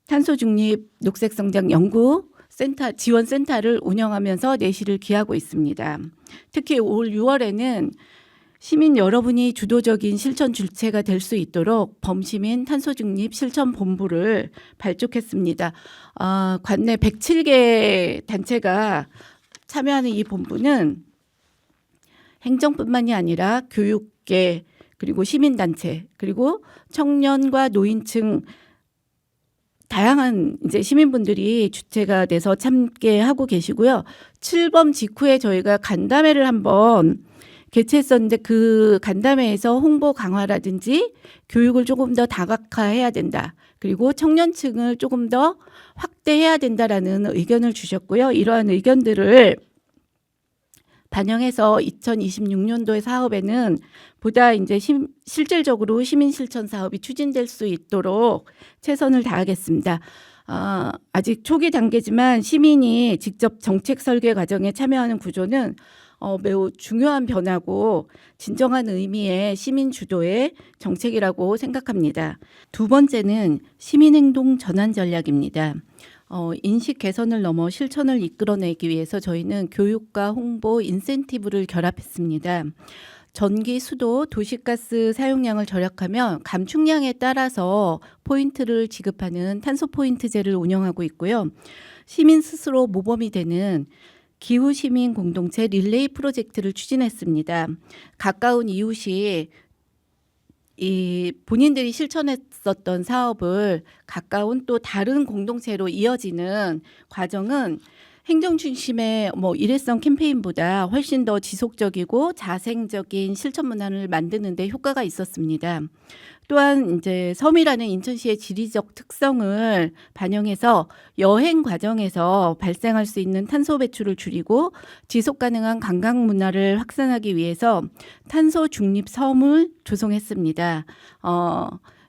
탄소중립 녹색성장연구센터 지원센터를 운영하면서 내실을 기하고 있습니다. 특히 올 6월에는 시민 여러분이 주도적인 실천 주체가 될 수 있도록 범시민 탄소중립 실천본부를 발족했습니다. 관내 107개 단체가 참여하는 이 본부는 행정뿐만이 아니라 교육계 그리고 시민단체 그리고 청년과 노인층 다양한 이제 시민분들이 주체가 돼서 참여하고 계시고요. 7범 직후에 저희가 간담회를 한번 개최했었는데 그 간담회에서 홍보 강화라든지 교육을 조금 더 다각화해야 된다. 그리고 청년층을 조금 더 확대해야 된다라는 의견을 주셨고요. 이러한 의견들을 반영해서 2026년도의 사업에는 보다 이제 실질적으로 시민 실천 사업이 추진될 수 있도록 최선을 다하겠습니다. 아직 초기 단계지만 시민이 직접 정책 설계 과정에 참여하는 구조는 매우 중요한 변화고 진정한 의미의 시민 주도의 정책이라고 생각합니다. 두 번째는 시민행동 전환 전략입니다. 인식 개선을 넘어 실천을 이끌어내기 위해서 저희는 교육과 홍보, 인센티브를 결합했습니다. 전기, 수도, 도시가스 사용량을 절약하며 감축량에 따라서 포인트를 지급하는 탄소 포인트제를 운영하고 있고요. 시민 스스로 모범이 되는 기후 시민 공동체 릴레이 프로젝트를 추진했습니다. 가까운 이웃이 이 본인들이 실천했었던 사업을 가까운 또 다른 공동체로 이어지는 과정은 행정 중심의 일회성 캠페인보다 훨씬 더 지속적이고 자생적인 실천 문화를 만드는 데 효과가 있었습니다. 또한 이제 섬이라는 인천시의 지리적 특성을 반영해서 여행 과정에서 발생할 수 있는 탄소 배출을 줄이고 지속 가능한 관광 문화를 확산하기 위해서 탄소 중립 섬을 조성했습니다.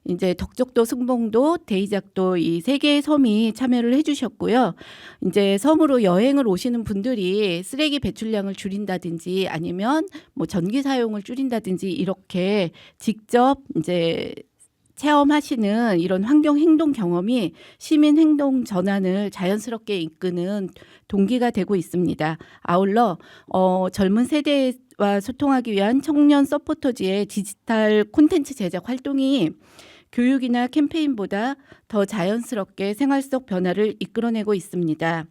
이제 덕적도, 승봉도, 대이작도 이 세 개의 섬이 참여를 해주셨고요. 이제 섬으로 여행을 오시는 분들이 쓰레기 배출량을 줄인다든지 아니면 전기 사용을 줄인다든지 이렇게 직접 이제 체험하시는 이런 환경 행동 경험이 시민 행동 전환을 자연스럽게 이끄는 동기가 되고 있습니다. 아울러 젊은 세대와 소통하기 위한 청년 서포터즈의 디지털 콘텐츠 제작 활동이 교육이나 캠페인보다 더 자연스럽게 생활 속 변화를 이끌어내고 있습니다.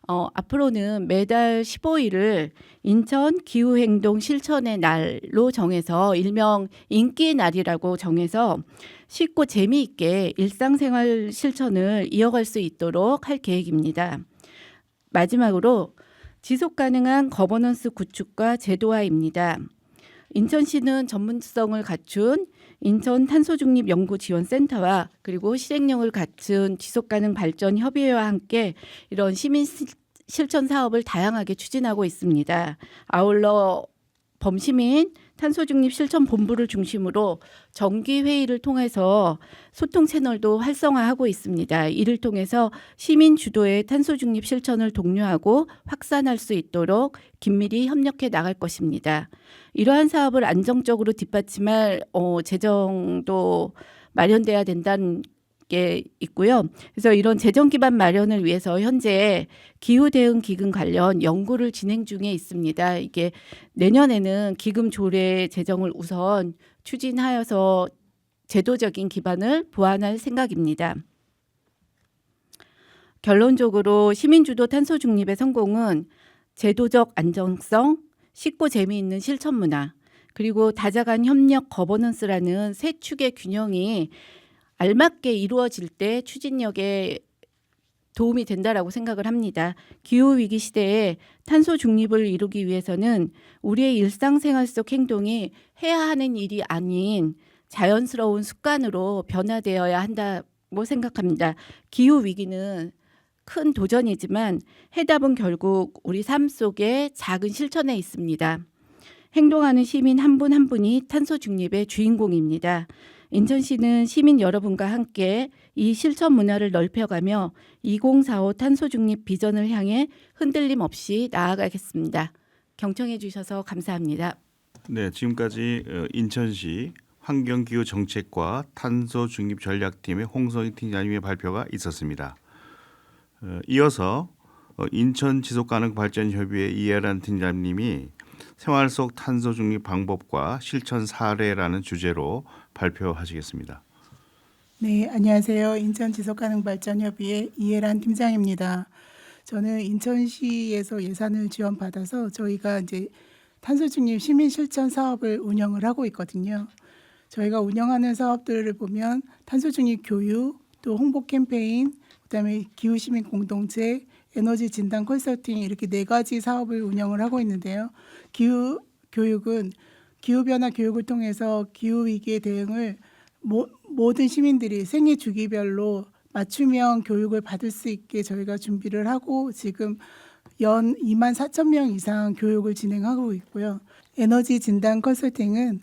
앞으로는 매달 15일을 인천 기후행동 실천의 날로 정해서 일명 인기의 날이라고 정해서 쉽고 재미있게 일상생활 실천을 이어갈 수 있도록 할 계획입니다. 마지막으로 지속가능한 거버넌스 구축과 제도화입니다. 인천시는 전문성을 갖춘 인천 탄소중립연구지원센터와 그리고 실행력을 갖춘 지속가능 발전 협의회와 함께 이런 시민 실천 사업을 다양하게 추진하고 있습니다. 아울러 범시민 탄소중립 실천본부를 중심으로 정기회의를 통해서 소통 채널도 활성화하고 있습니다. 이를 통해서 시민 주도의 탄소중립 실천을 독려하고 확산할 수 있도록 긴밀히 협력해 나갈 것입니다. 이러한 사업을 안정적으로 뒷받침할 재정도 마련돼야 된다는 게 있고요. 그래서 이런 재정 기반 마련을 위해서 현재 기후 대응 기금 관련 연구를 진행 중에 있습니다. 이게 내년에는 기금 조례 제정을 우선 추진하여서 제도적인 기반을 보완할 생각입니다. 결론적으로 시민주도 탄소 중립의 성공은 제도적 안정성, 쉽고 재미있는 실천 문화, 그리고 다자간 협력 거버넌스라는 세 축의 균형이 알맞게 이루어질 때 추진력에 도움이 된다라고 생각을 합니다. 기후위기 시대에 탄소 중립을 이루기 위해서는 우리의 일상생활 속 행동이 해야 하는 일이 아닌 자연스러운 습관으로 변화되어야 한다고 생각합니다. 기후위기는 큰 도전이지만 해답은 결국 우리 삶 속의 작은 실천에 있습니다. 행동하는 시민 한 분 한 분이 탄소 중립의 주인공입니다. 인천시는 시민 여러분과 함께 이 실천 문화를 넓혀가며 2045 탄소 중립 비전을 향해 흔들림 없이 나아가겠습니다. 경청해 주셔서 감사합니다. 네, 지금까지 인천시 환경기후정책과 탄소중립전략팀의 홍성희 팀장님의 발표가 있었습니다. 이어서 인천지속가능발전협의회 이해란 팀장님이 생활 속 탄소중립 방법과 실천 사례라는 주제로 발표하시겠습니다. 네, 안녕하세요. 인천지속가능발전협의회 이해란 팀장입니다. 저는 인천시에서 예산을 지원받아서 저희가 이제 탄소중립 시민 실천 사업을 운영을 하고 있거든요. 저희가 운영하는 사업들을 보면 탄소중립 교육, 또 홍보 캠페인, 그다음에 기후시민 공동체, 에너지 진단 컨설팅 이렇게 4가지 사업을 운영을 하고 있는데요. 기후 교육은 기후변화 교육을 통해서 기후위기에 대응을 모든 시민들이 생애 주기별로 맞춤형 교육을 받을 수 있게 저희가 준비를 하고 지금 연 24,000명 이상 교육을 진행하고 있고요. 에너지 진단 컨설팅은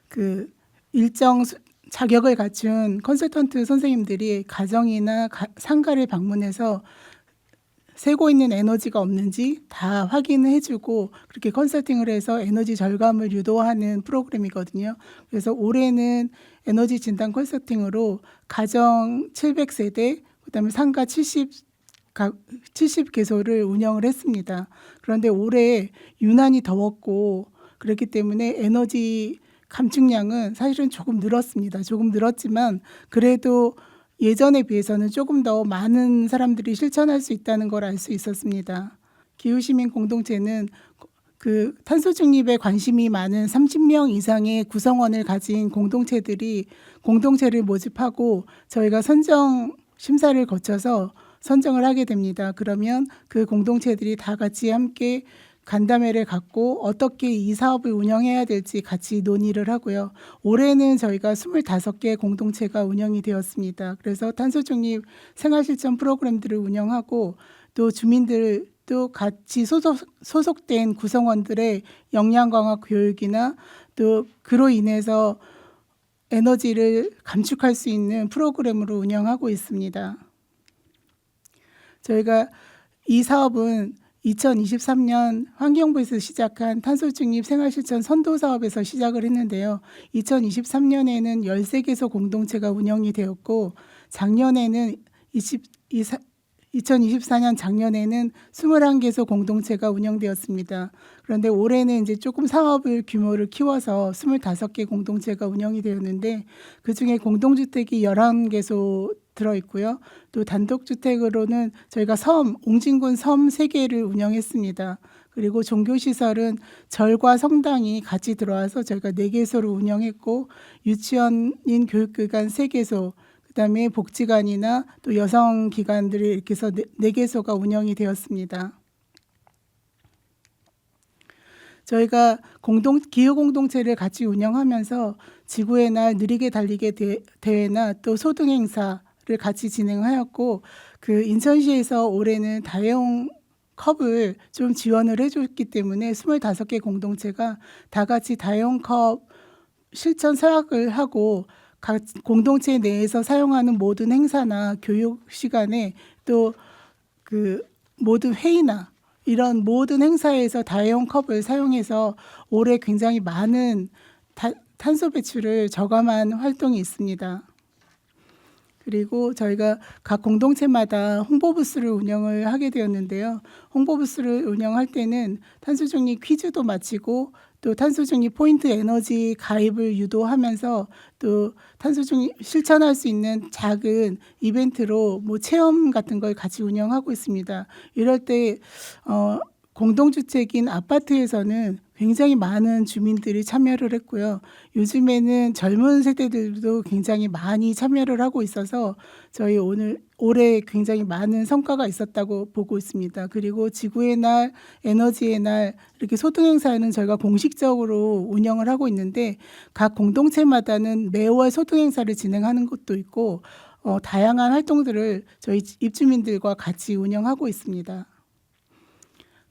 그 일정 자격을 갖춘 컨설턴트 선생님들이 가정이나 상가를 방문해서 새고 있는 에너지가 없는지 다 확인해주고 그렇게 컨설팅을 해서 에너지 절감을 유도하는 프로그램이거든요. 그래서 올해는 에너지 진단 컨설팅으로 가정 700세대, 그다음에 상가 70개소를 운영을 했습니다. 그런데 올해 유난히 더웠고 그렇기 때문에 에너지 감축량은 사실은 조금 늘었습니다. 조금 늘었지만 그래도 예전에 비해서는 조금 더 많은 사람들이 실천할 수 있다는 걸 알 수 있었습니다. 기후시민 공동체는 그 탄소 중립에 관심이 많은 30명 이상의 구성원을 가진 공동체들이 공동체를 모집하고 저희가 선정 심사를 거쳐서 선정을 하게 됩니다. 그러면 그 공동체들이 다 같이 함께 간담회를 갖고 어떻게 이 사업을 운영해야 될지 같이 논의를 하고요. 올해는 저희가 25개 공동체가 운영이 되었습니다. 그래서 탄소중립 생활실천 프로그램들을 운영하고 또 주민들도 같이 소속된 구성원들의 역량강화 교육이나 또 그로 인해서 에너지를 감축할 수 있는 프로그램으로 운영하고 있습니다. 저희가 이 사업은 2023년 환경부에서 시작한 탄소중립 생활실천 선도사업에서 시작을 했는데요. 2023년에는 13개소 공동체가 운영이 되었고 작년에는 2024년 작년에는 21개소 공동체가 운영되었습니다. 그런데 올해는 이제 조금 사업을 규모를 키워서 25개 공동체가 운영이 되었는데 그중에 공동주택이 11개소 들어있고요. 또 단독주택으로는 저희가 옹진군 섬 3개를 운영했습니다. 그리고 종교시설은 절과 성당이 같이 들어와서 저희가 4개소를 운영했고 유치원인 교육기관 3개소, 그다음에 복지관이나 또 여성기관들이 이렇게 해서 4개소가 운영이 되었습니다. 저희가 기후공동체를 같이 운영하면서 지구의 날 느리게 달리게 대회나 또 소등행사 를 같이 진행하였고 그 인천시에서 올해는 다회용 컵을 좀 지원을 해줬기 때문에 25개 공동체가 다 같이 다회용 컵 실천 서약을 하고 각 공동체 내에서 사용하는 모든 행사나 교육 시간에 또 그 모든 회의나 이런 모든 행사에서 다회용 컵을 사용해서 올해 굉장히 많은 탄소 배출을 저감한 활동이 있습니다. 그리고 저희가 각 공동체마다 홍보부스를 운영을 하게 되었는데요. 홍보부스를 운영할 때는 탄소중립 퀴즈도 마치고 또 탄소중립 포인트 에너지 가입을 유도하면서 또 탄소중립 실천할 수 있는 작은 이벤트로 뭐 체험 같은 걸 같이 운영하고 있습니다. 이럴 때 공동주택인 아파트에서는 굉장히 많은 주민들이 참여를 했고요. 요즘에는 젊은 세대들도 굉장히 많이 참여를 하고 있어서 저희 올해 굉장히 많은 성과가 있었다고 보고 있습니다. 그리고 지구의 날, 에너지의 날 이렇게 소통 행사는 저희가 공식적으로 운영을 하고 있는데 각 공동체마다는 매월 소통 행사를 진행하는 것도 있고 다양한 활동들을 저희 입주민들과 같이 운영하고 있습니다.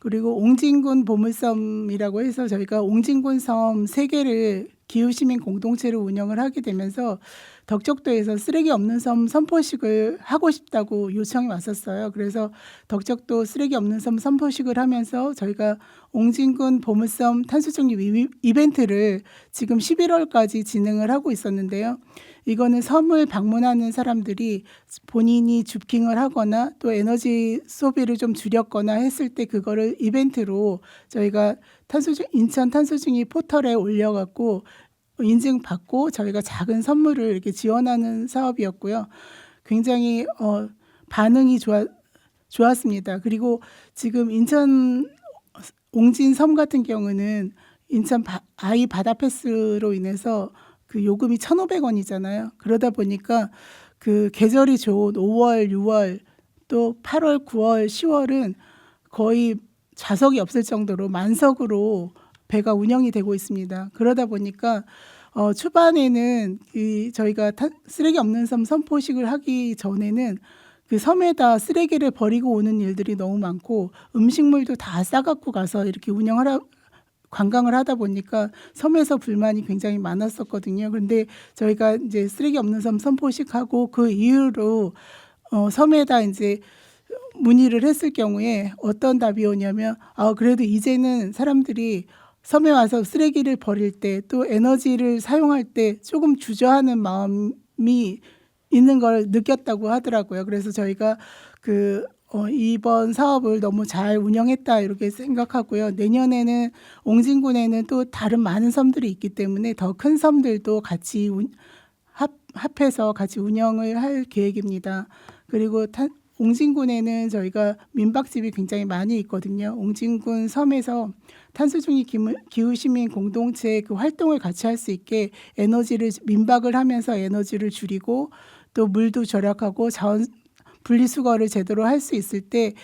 그리고 옹진군 보물섬이라고 해서 저희가 옹진군 섬 3개를 기후시민 공동체로 운영을 하게 되면서 덕적도에서 쓰레기 없는 섬 선포식을 하고 싶다고 요청이 왔었어요. 그래서 덕적도 쓰레기 없는 섬 선포식을 하면서 저희가 옹진군 보물섬 탄소중립 이벤트를 지금 11월까지 진행을 하고 있었는데요. 이거는 섬을 방문하는 사람들이 본인이 주킹을 하거나 또 에너지 소비를 좀 줄였거나 했을 때 그거를 이벤트로 저희가 인천 탄소중립 포털에 올려갖고 인증받고 저희가 작은 선물을 이렇게 지원하는 사업이었고요. 굉장히 반응이 좋았습니다. 그리고 지금 인천 옹진섬 같은 경우는 인천 아이 바다 패스로 인해서 그 요금이 1,500원이잖아요. 그러다 보니까 그 계절이 좋은 5월, 6월, 또 8월, 9월, 10월은 거의 좌석이 없을 정도로 만석으로 배가 운영이 되고 있습니다. 그러다 보니까 초반에는 저희가 쓰레기 없는 섬 선포식을 하기 전에는 그 섬에다 쓰레기를 버리고 오는 일들이 너무 많고 음식물도 다 싸갖고 가서 이렇게 관광을 하다 보니까 섬에서 불만이 굉장히 많았었거든요. 그런데 저희가 이제 쓰레기 없는 섬 선포식하고 그 이후로 섬에다 이제 문의를 했을 경우에 어떤 답이 오냐면 그래도 이제는 사람들이 섬에 와서 쓰레기를 버릴 때 또 에너지를 사용할 때 조금 주저하는 마음이 있는 걸 느꼈다고 하더라고요. 그래서 저희가 이번 사업을 너무 잘 운영했다 이렇게 생각하고요. 내년에는 옹진군에는 또 다른 많은 섬들이 있기 때문에 더 큰 섬들도 같이 합해서 같이 운영을 할 계획입니다. 그리고 옹진군에는 저희가 민박집이 굉장히 많이 있거든요. 옹진군 섬에서 탄소중립 기후시민 공동체 그 활동을 같이 할 수 있게 민박을 하면서 에너지를 줄이고 또 물도 절약하고 분리수거를 제대로 할 수 있을 때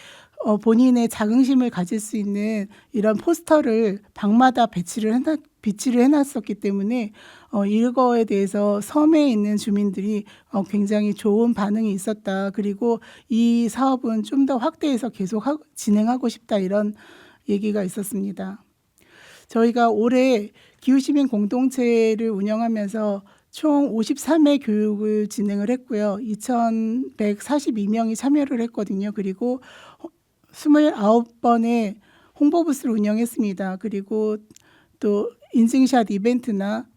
본인의 자긍심을 가질 수 있는 이런 포스터를 방마다 비치를 해놨었기 때문에 이거에 대해서 섬에 있는 주민들이 굉장히 좋은 반응이 있었다. 그리고 이 사업은 좀 더 확대해서 계속 진행하고 싶다 이런 얘기가 있었습니다. 저희가 올해 기후시민 공동체를 운영하면서 총 53회 교육을 진행을 했고요. 2,142명이 참여를 했거든요. 그리고 29번의 홍보부스를 운영했습니다. 그리고 또 인증샷 이벤트나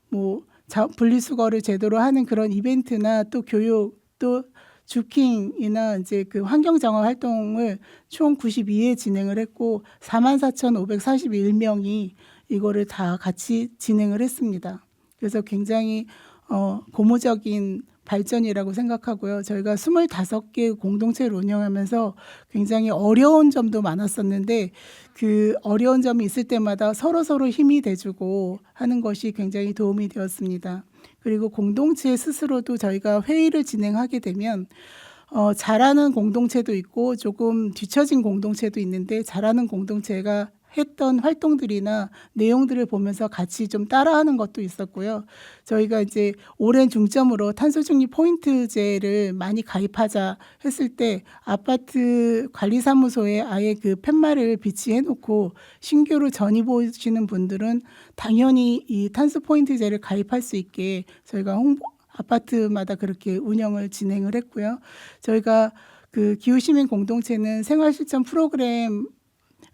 분리수거를 제대로 하는 그런 이벤트나 또 교육 또 주킹이나 이제 그 환경정화 활동을 총 92회 진행을 했고 44,541명이 이거를 다 같이 진행을 했습니다. 그래서 굉장히 고무적인 발전이라고 생각하고요. 저희가 25개 공동체를 운영하면서 굉장히 어려운 점도 많았었는데 그 어려운 점이 있을 때마다 서로 힘이 돼주고 하는 것이 굉장히 도움이 되었습니다. 그리고 공동체 스스로도 저희가 회의를 진행하게 되면 잘하는 공동체도 있고 조금 뒤처진 공동체도 있는데 잘하는 공동체가 했던 활동들이나 내용들을 보면서 같이 좀 따라하는 것도 있었고요. 저희가 이제 오랜 중점으로 탄소중립 포인트제를 많이 가입하자 했을 때 아파트 관리사무소에 아예 그 팻말을 비치해 놓고 신규로 전입 오시는 분들은 당연히 이 탄소 포인트제를 가입할 수 있게 저희가 아파트마다 그렇게 운영을 진행을 했고요. 저희가 그 기후시민 공동체는 생활실천 프로그램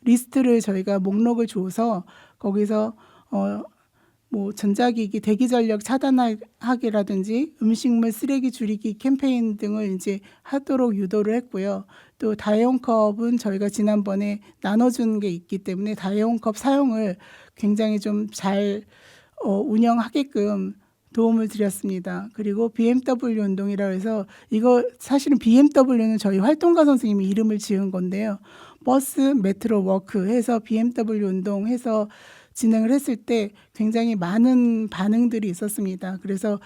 리스트를 저희가 목록을 줘서 거기서 전자기기 대기전력 차단하기라든지 음식물 쓰레기 줄이기 캠페인 등을 이제 하도록 유도를 했고요. 또 다회용컵은 저희가 지난번에 나눠준 게 있기 때문에 다회용컵 사용을 굉장히 좀 잘 운영하게끔 도움을 드렸습니다. 그리고 BMW 운동이라고 해서 이거 사실은 BMW는 저희 활동가 선생님이 이름을 지은 건데요. 버스 메트로 워크 해서 BMW 운동 해서 진행을 했을 때 굉장히 많은 반응들이 있었습니다. 그래서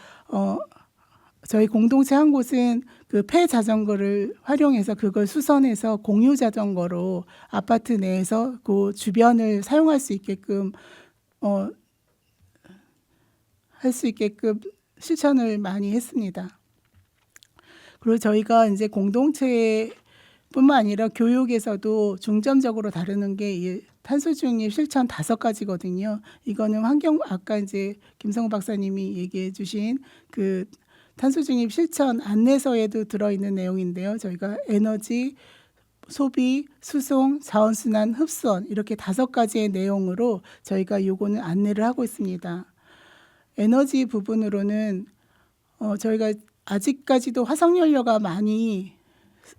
저희 공동체 한 곳은 그 폐 자전거를 활용해서 그걸 수선해서 공유 자전거로 아파트 내에서 그 주변을 사용할 수 있게끔 할 수 있게끔 실천을 많이 했습니다. 그리고 저희가 이제 공동체뿐만 아니라 교육에서도 중점적으로 다루는 게 이 탄소 중립 실천 5가지거든요. 이거는 아까 이제 김성우 박사님이 얘기해 주신 그 탄소 중립 실천 안내서에도 들어있는 내용인데요. 저희가 에너지, 소비, 수송, 자원순환, 흡수원 이렇게 5가지의 내용으로 저희가 요거는 안내를 하고 있습니다. 에너지 부분으로는 저희가 아직까지도 화석연료가 많이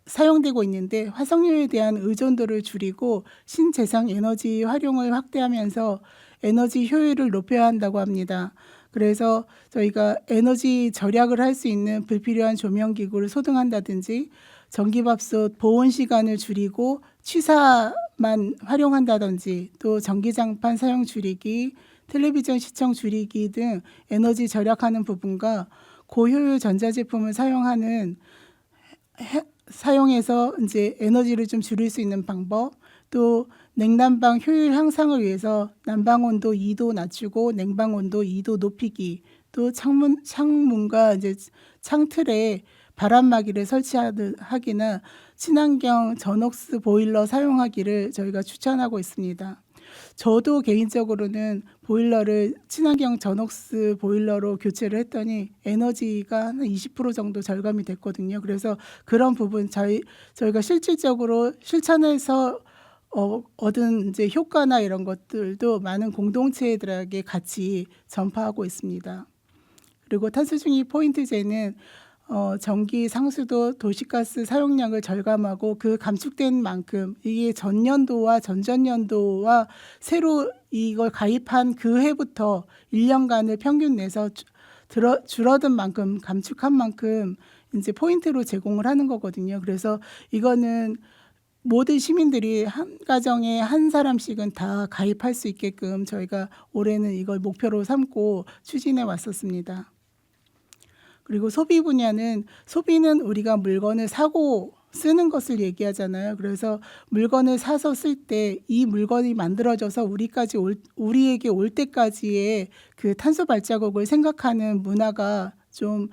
사용되고 있는데 화석연료에 대한 의존도를 줄이고 신재생 에너지 활용을 확대하면서 에너지 효율을 높여야 한다고 합니다. 그래서 저희가 에너지 절약을 할 수 있는 불필요한 조명기구를 소등한다든지 전기밥솥 보온 시간을 줄이고 취사만 활용한다든지 또 전기장판 사용 줄이기, 텔레비전 시청 줄이기 등 에너지 절약하는 부분과 고효율 전자제품을 사용해서 이제 에너지를 좀 줄일 수 있는 방법, 또 냉난방 효율 향상을 위해서 난방 온도 2도 낮추고 냉방 온도 2도 높이기, 또 창문과 이제 창틀에 바람막이를 설치하기나 친환경 전옥스 보일러 사용하기를 저희가 추천하고 있습니다. 저도 개인적으로는 보일러를 친환경 전옥스 보일러로 교체를 했더니 에너지가 한 20% 정도 절감이 됐거든요. 그래서 그런 부분 저희가 실질적으로 실천해서 얻은 이제 효과나 이런 것들도 많은 공동체들에게 같이 전파하고 있습니다. 그리고 탄소중립 포인트제는 전기 상수도 도시가스 사용량을 절감하고 그 감축된 만큼 이게 전년도와 전전년도와 새로 이걸 가입한 그 해부터 1년간을 평균 내서 줄어든 만큼 감축한 만큼 이제 포인트로 제공을 하는 거거든요. 그래서 이거는 모든 시민들이 한 가정에 한 사람씩은 다 가입할 수 있게끔 저희가 올해는 이걸 목표로 삼고 추진해 왔었습니다. 그리고 소비 분야는 소비는 우리가 물건을 사고 쓰는 것을 얘기하잖아요. 그래서 물건을 사서 쓸 때 이 물건이 만들어져서 우리에게 올 때까지의 그 탄소 발자국을 생각하는 문화가 좀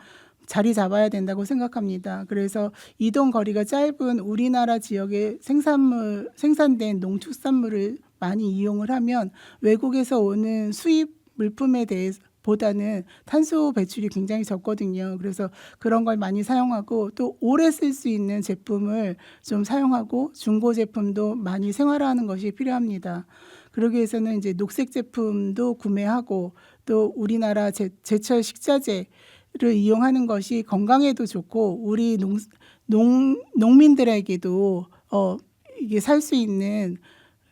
자리 잡아야 된다고 생각합니다. 그래서 이동 거리가 짧은 우리나라 지역의 생산된 농축산물을 많이 이용을 하면 외국에서 오는 수입 물품에 대해서 보다는 탄소 배출이 굉장히 적거든요. 그래서 그런 걸 많이 사용하고 또 오래 쓸 수 있는 제품을 좀 사용하고 중고 제품도 많이 생활화하는 것이 필요합니다. 그러기 위해서는 이제 녹색 제품도 구매하고 또 우리나라 제철 식자재를 이용하는 것이 건강에도 좋고 우리 농민들에게도 이게 살 수 있는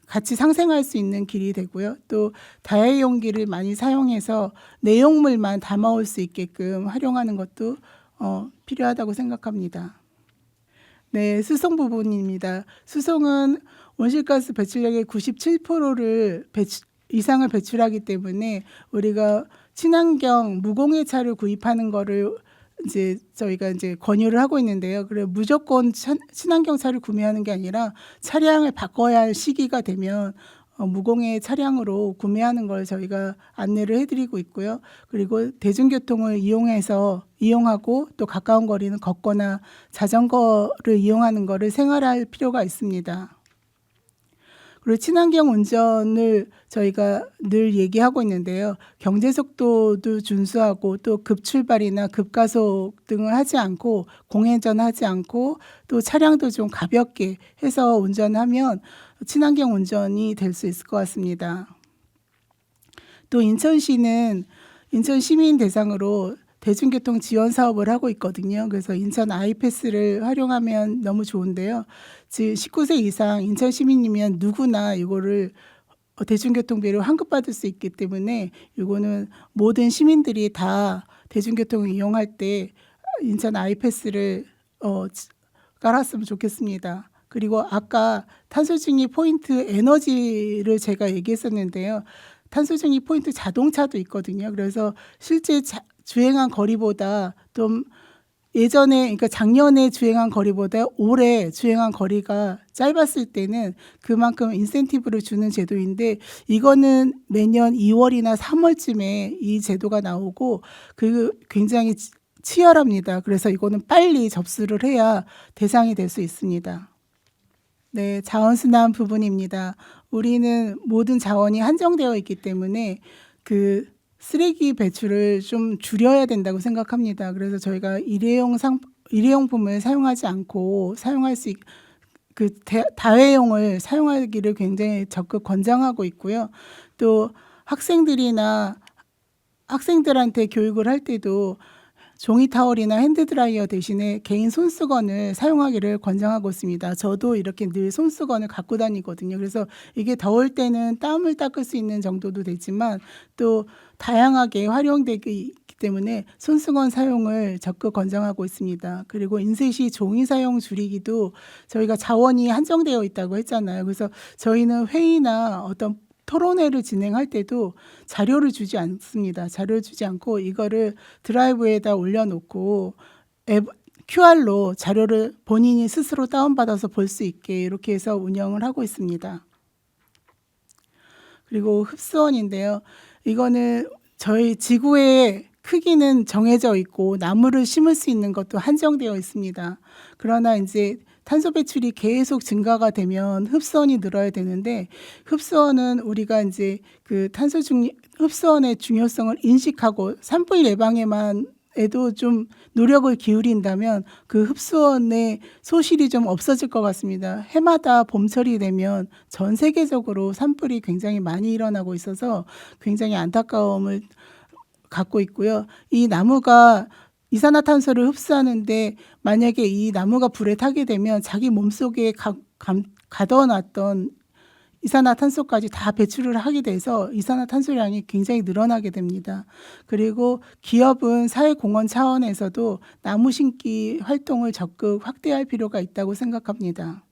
같이 상생할 수 있는 길이 되고요. 또 다회용기를 많이 사용해서 내용물만 담아올 수 있게끔 활용하는 것도 필요하다고 생각합니다. 네, 수송 부분입니다. 수송은 온실가스 배출량의 97%를 이상을 배출하기 때문에 우리가 친환경 무공해 차를 구입하는 거를 이제 저희가 이제 권유를 하고 있는데요. 그래 무조건 친환경 차를 구매하는 게 아니라 차량을 바꿔야 할 시기가 되면 무공해 차량으로 구매하는 걸 저희가 안내를 해드리고 있고요. 그리고 대중교통을 이용하고 또 가까운 거리는 걷거나 자전거를 이용하는 거를 생활할 필요가 있습니다. 그리고 친환경 운전을 저희가 늘 얘기하고 있는데요. 경제 속도도 준수하고 또 급출발이나 급가속 등을 하지 않고 공회전하지 않고 또 차량도 좀 가볍게 해서 운전하면 친환경 운전이 될 수 있을 것 같습니다. 또 인천시는 인천 시민 대상으로 대중교통 지원 사업을 하고 있거든요. 그래서 인천 아이패스를 활용하면 너무 좋은데요. 즉 19세 이상 인천 시민이면 누구나 이거를 대중교통비를 환급받을 수 있기 때문에 이거는 모든 시민들이 다 대중교통을 이용할 때 인천 아이패스를 깔았으면 좋겠습니다. 그리고 아까 탄소중립 포인트 에너지를 제가 얘기했었는데요. 탄소 중립 포인트 자동차도 있거든요. 그래서 실제 주행한 거리보다 좀 예전에, 그러니까 작년에 주행한 거리보다 올해 주행한 거리가 짧았을 때는 그만큼 인센티브를 주는 제도인데, 이거는 매년 2월이나 3월쯤에 이 제도가 나오고 굉장히 치열합니다. 그래서 이거는 빨리 접수를 해야 대상이 될 수 있습니다. 네, 자원순환 부분입니다. 우리는 모든 자원이 한정되어 있기 때문에 그 쓰레기 배출을 좀 줄여야 된다고 생각합니다. 그래서 저희가 일회용품을 사용하지 않고 사용할 수 다회용을 사용하기를 굉장히 적극 권장하고 있고요. 또 학생들한테 교육을 할 때도 종이 타월이나 핸드드라이어 대신에 개인 손수건을 사용하기를 권장하고 있습니다. 저도 이렇게 늘 손수건을 갖고 다니거든요. 그래서 이게 더울 때는 땀을 닦을 수 있는 정도도 되지만 또 다양하게 활용되기 때문에 손수건 사용을 적극 권장하고 있습니다. 그리고 인쇄시 종이 사용 줄이기도 저희가 자원이 한정되어 있다고 했잖아요. 그래서 저희는 회의나 어떤 토론회를 진행할 때도 자료를 주지 않습니다. 자료를 주지 않고 이거를 드라이브에다 올려놓고 QR로 자료를 본인이 스스로 다운받아서 볼 수 있게 이렇게 해서 운영을 하고 있습니다. 그리고 흡수원인데요. 이거는 저희 지구의 크기는 정해져 있고 나무를 심을 수 있는 것도 한정되어 있습니다. 그러나 이제 탄소 배출이 계속 증가가 되면 흡수원이 늘어야 되는데, 흡수원은 우리가 이제 그 흡수원의 중요성을 인식하고 산불 예방에만 에도 좀 노력을 기울인다면 그 흡수원의 소실이 좀 없어질 것 같습니다. 해마다 봄철이 되면 전 세계적으로 산불이 굉장히 많이 일어나고 있어서 굉장히 안타까움을 갖고 있고요. 이 나무가 이산화탄소를 흡수하는데 만약에 이 나무가 불에 타게 되면 자기 몸속에 가둬놨던 이산화탄소까지 다 배출을 하게 돼서 이산화탄소량이 굉장히 늘어나게 됩니다. 그리고 기업은 사회공헌 차원에서도 나무 심기 활동을 적극 확대할 필요가 있다고 생각합니다.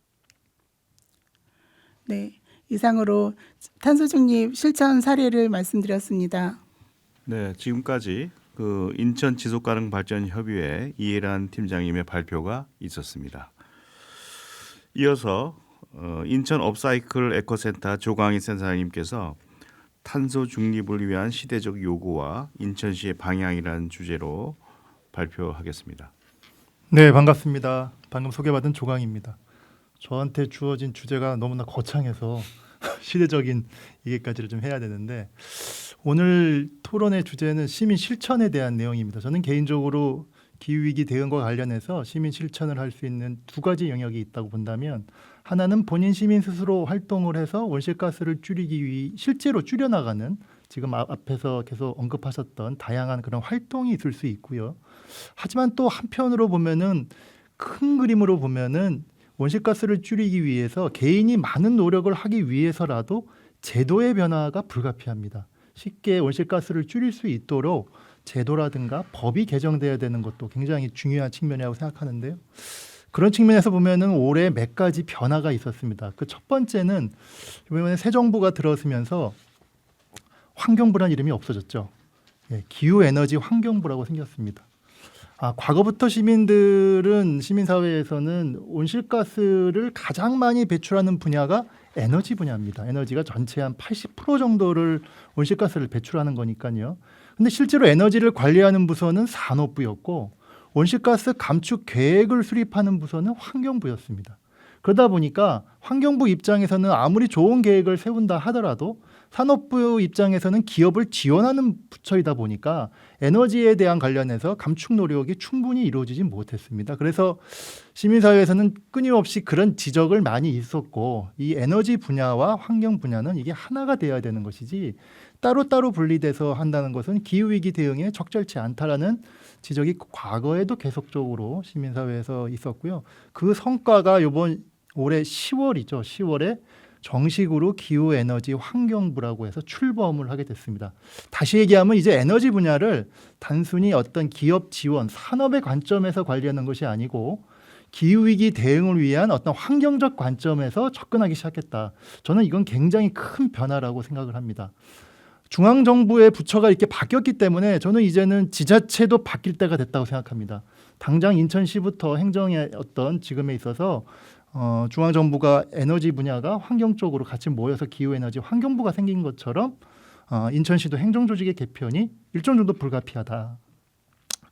네, 이상으로 탄소 중립 실천 사례를 말씀드렸습니다. 네, 지금까지 그 인천 지속가능발전협의회 이해란 팀장님의 발표가 있었습니다. 이어서 인천 업사이클 에코센터 조광희 센터장님께서 탄소 중립을 위한 시대적 요구와 인천시의 방향이라는 주제로 발표하겠습니다. 네, 반갑습니다. 방금 소개받은 조광입니다. 저한테 주어진 주제가 너무나 거창해서 시대적인 얘기까지를 좀 해야 되는데, 오늘 토론의 주제는 시민 실천에 대한 내용입니다. 저는 개인적으로 기후위기 대응과 관련해서 시민 실천을 할 수 있는 두 가지 영역이 있다고 본다면, 하나는 본인 시민 스스로 활동을 해서 온실가스를 줄이기 위해 실제로 줄여나가는, 지금 앞에서 계속 언급하셨던 다양한 그런 활동이 있을 수 있고요. 하지만 또 한편으로 보면은, 큰 그림으로 보면은 온실가스를 줄이기 위해서 개인이 많은 노력을 하기 위해서라도 제도의 변화가 불가피합니다. 쉽게 온실가스를 줄일 수 있도록 제도라든가 법이 개정돼야 되는 것도 굉장히 중요한 측면이라고 생각하는데요. 그런 측면에서 보면은 올해 몇 가지 변화가 있었습니다. 그 첫 번째는 이번에 새 정부가 들어서면서 환경부란 이름이 없어졌죠. 예, 기후에너지 환경부라고 생겼습니다. 과거부터 시민사회에서는 온실가스를 가장 많이 배출하는 분야가 에너지 분야입니다. 에너지가 전체 한 80% 정도를 온실가스를 배출하는 거니까요. 근데 실제로 에너지를 관리하는 부서는 산업부였고, 온실가스 감축 계획을 수립하는 부서는 환경부였습니다. 그러다 보니까 환경부 입장에서는 아무리 좋은 계획을 세운다 하더라도 산업부 입장에서는 기업을 지원하는 부처이다 보니까 에너지에 대한 관련해서 감축 노력이 충분히 이루어지지 못했습니다. 그래서 시민사회에서는 끊임없이 그런 지적을 많이 있었고, 이 에너지 분야와 환경 분야는 이게 하나가 돼야 되는 것이지 따로따로 분리돼서 한다는 것은 기후위기 대응에 적절치 않다라는 지적이 과거에도 계속적으로 시민사회에서 있었고요. 그 성과가 이번 올해 10월이죠. 10월에 정식으로 기후에너지 환경부라고 해서 출범을 하게 됐습니다. 다시 얘기하면 이제 에너지 분야를 단순히 어떤 기업 지원, 산업의 관점에서 관리하는 것이 아니고 기후위기 대응을 위한 어떤 환경적 관점에서 접근하기 시작했다. 저는 이건 굉장히 큰 변화라고 생각을 합니다. 중앙 정부의 부처가 이렇게 바뀌었기 때문에 저는 이제는 지자체도 바뀔 때가 됐다고 생각합니다. 당장 인천시부터 행정의 어떤 지금에 있어서 중앙 정부가 에너지 분야가 환경 쪽으로 같이 모여서 기후 에너지 환경부가 생긴 것처럼 인천시도 행정 조직의 개편이 일정 정도 불가피하다.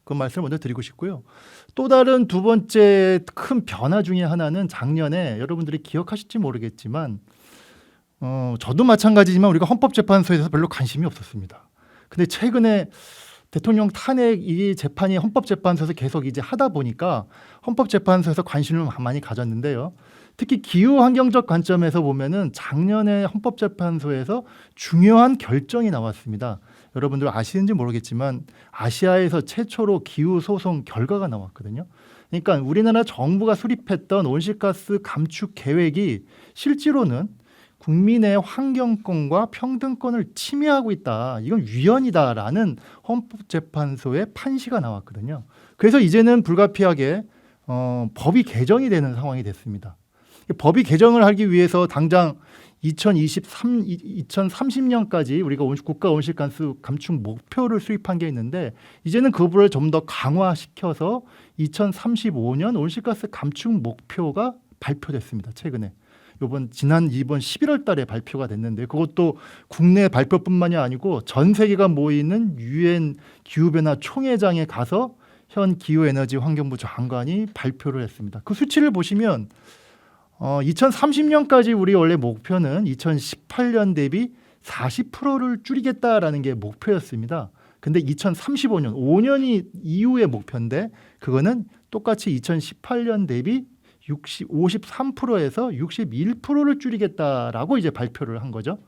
그 말씀을 먼저 드리고 싶고요. 또 다른 두 번째 큰 변화 중에 하나는 작년에 여러분들이 기억하실지 모르겠지만 저도 마찬가지지만 우리가 헌법재판소에서 별로 관심이 없었습니다. 근데 최근에 대통령 탄핵 이 재판이 헌법재판소에서 계속 이제 하다 보니까 헌법재판소에서 관심을 많이 가졌는데요. 특히 기후 환경적 관점에서 보면은 작년에 헌법재판소에서 중요한 결정이 나왔습니다. 여러분들 아시는지 모르겠지만 아시아에서 최초로 기후 소송 결과가 나왔거든요. 그러니까 우리나라 정부가 수립했던 온실가스 감축 계획이 실제로는 국민의 환경권과 평등권을 침해하고 있다. 이건 위헌이다라는 헌법재판소의 판시가 나왔거든요. 그래서 이제는 불가피하게 법이 개정이 되는 상황이 됐습니다. 법이 개정을 하기 위해서 당장 2030년까지 우리가 국가 온실가스 감축 목표를 수립한 게 있는데 이제는 그거를 좀 더 강화시켜서 2035년 온실가스 감축 목표가 발표됐습니다. 최근에. 이번 11월 달에 발표가 됐는데 그것도 국내 발표뿐만이 아니고 전 세계가 모이는 UN 기후변화 총회장에 가서 현 기후에너지 환경부 장관이 발표를 했습니다. 그 수치를 보시면 2030년까지 우리 원래 목표는 2018년 대비 40%를 줄이겠다라는 게 목표였습니다. 근데 2035년 5년이 이후의 목표인데 그거는 똑같이 2018년 대비 53%에서 61%를 줄이겠다라고 이제 발표를 한 거죠.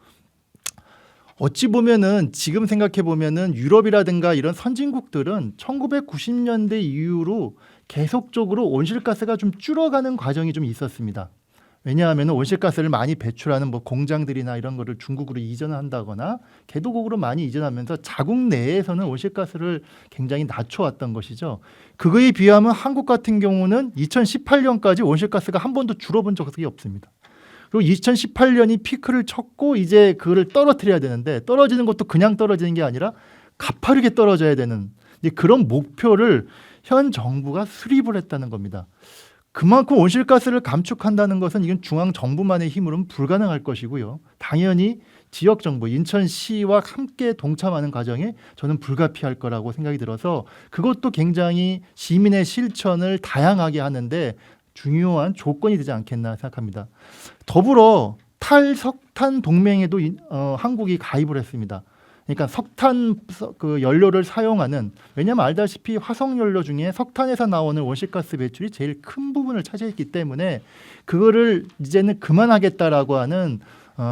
어찌 보면은 지금 생각해 보면은 유럽이라든가 이런 선진국들은 1990년대 이후로 계속적으로 온실가스가 좀 줄어가는 과정이 좀 있었습니다. 왜냐하면 온실가스를 많이 배출하는 뭐 공장들이나 이런 거를 중국으로 이전한다거나 개도국으로 많이 이전하면서 자국 내에서는 온실가스를 굉장히 낮춰왔던 것이죠. 그거에 비하면 한국 같은 경우는 2018년까지 온실가스가 한 번도 줄어본 적이 없습니다. 그리고 2018년이 피크를 쳤고 이제 그거를 떨어뜨려야 되는데 떨어지는 것도 그냥 떨어지는 게 아니라 가파르게 떨어져야 되는 그런 목표를 현 정부가 수립을 했다는 겁니다. 그만큼 온실가스를 감축한다는 것은 이건 중앙 정부만의 힘으로는 불가능할 것이고요. 당연히 지역 정부, 인천시와 함께 동참하는 과정에 저는 불가피할 거라고 생각이 들어서 그것도 굉장히 시민의 실천을 다양하게 하는데 중요한 조건이 되지 않겠나 생각합니다. 더불어 탈석탄 동맹에도 한국이 가입을 했습니다. 그러니까 석탄 그 연료를 사용하는 왜냐하면 알다시피 화석 연료 중에 석탄에서 나오는 온실가스 배출이 제일 큰 부분을 차지했기 때문에 그거를 이제는 그만하겠다라고 하는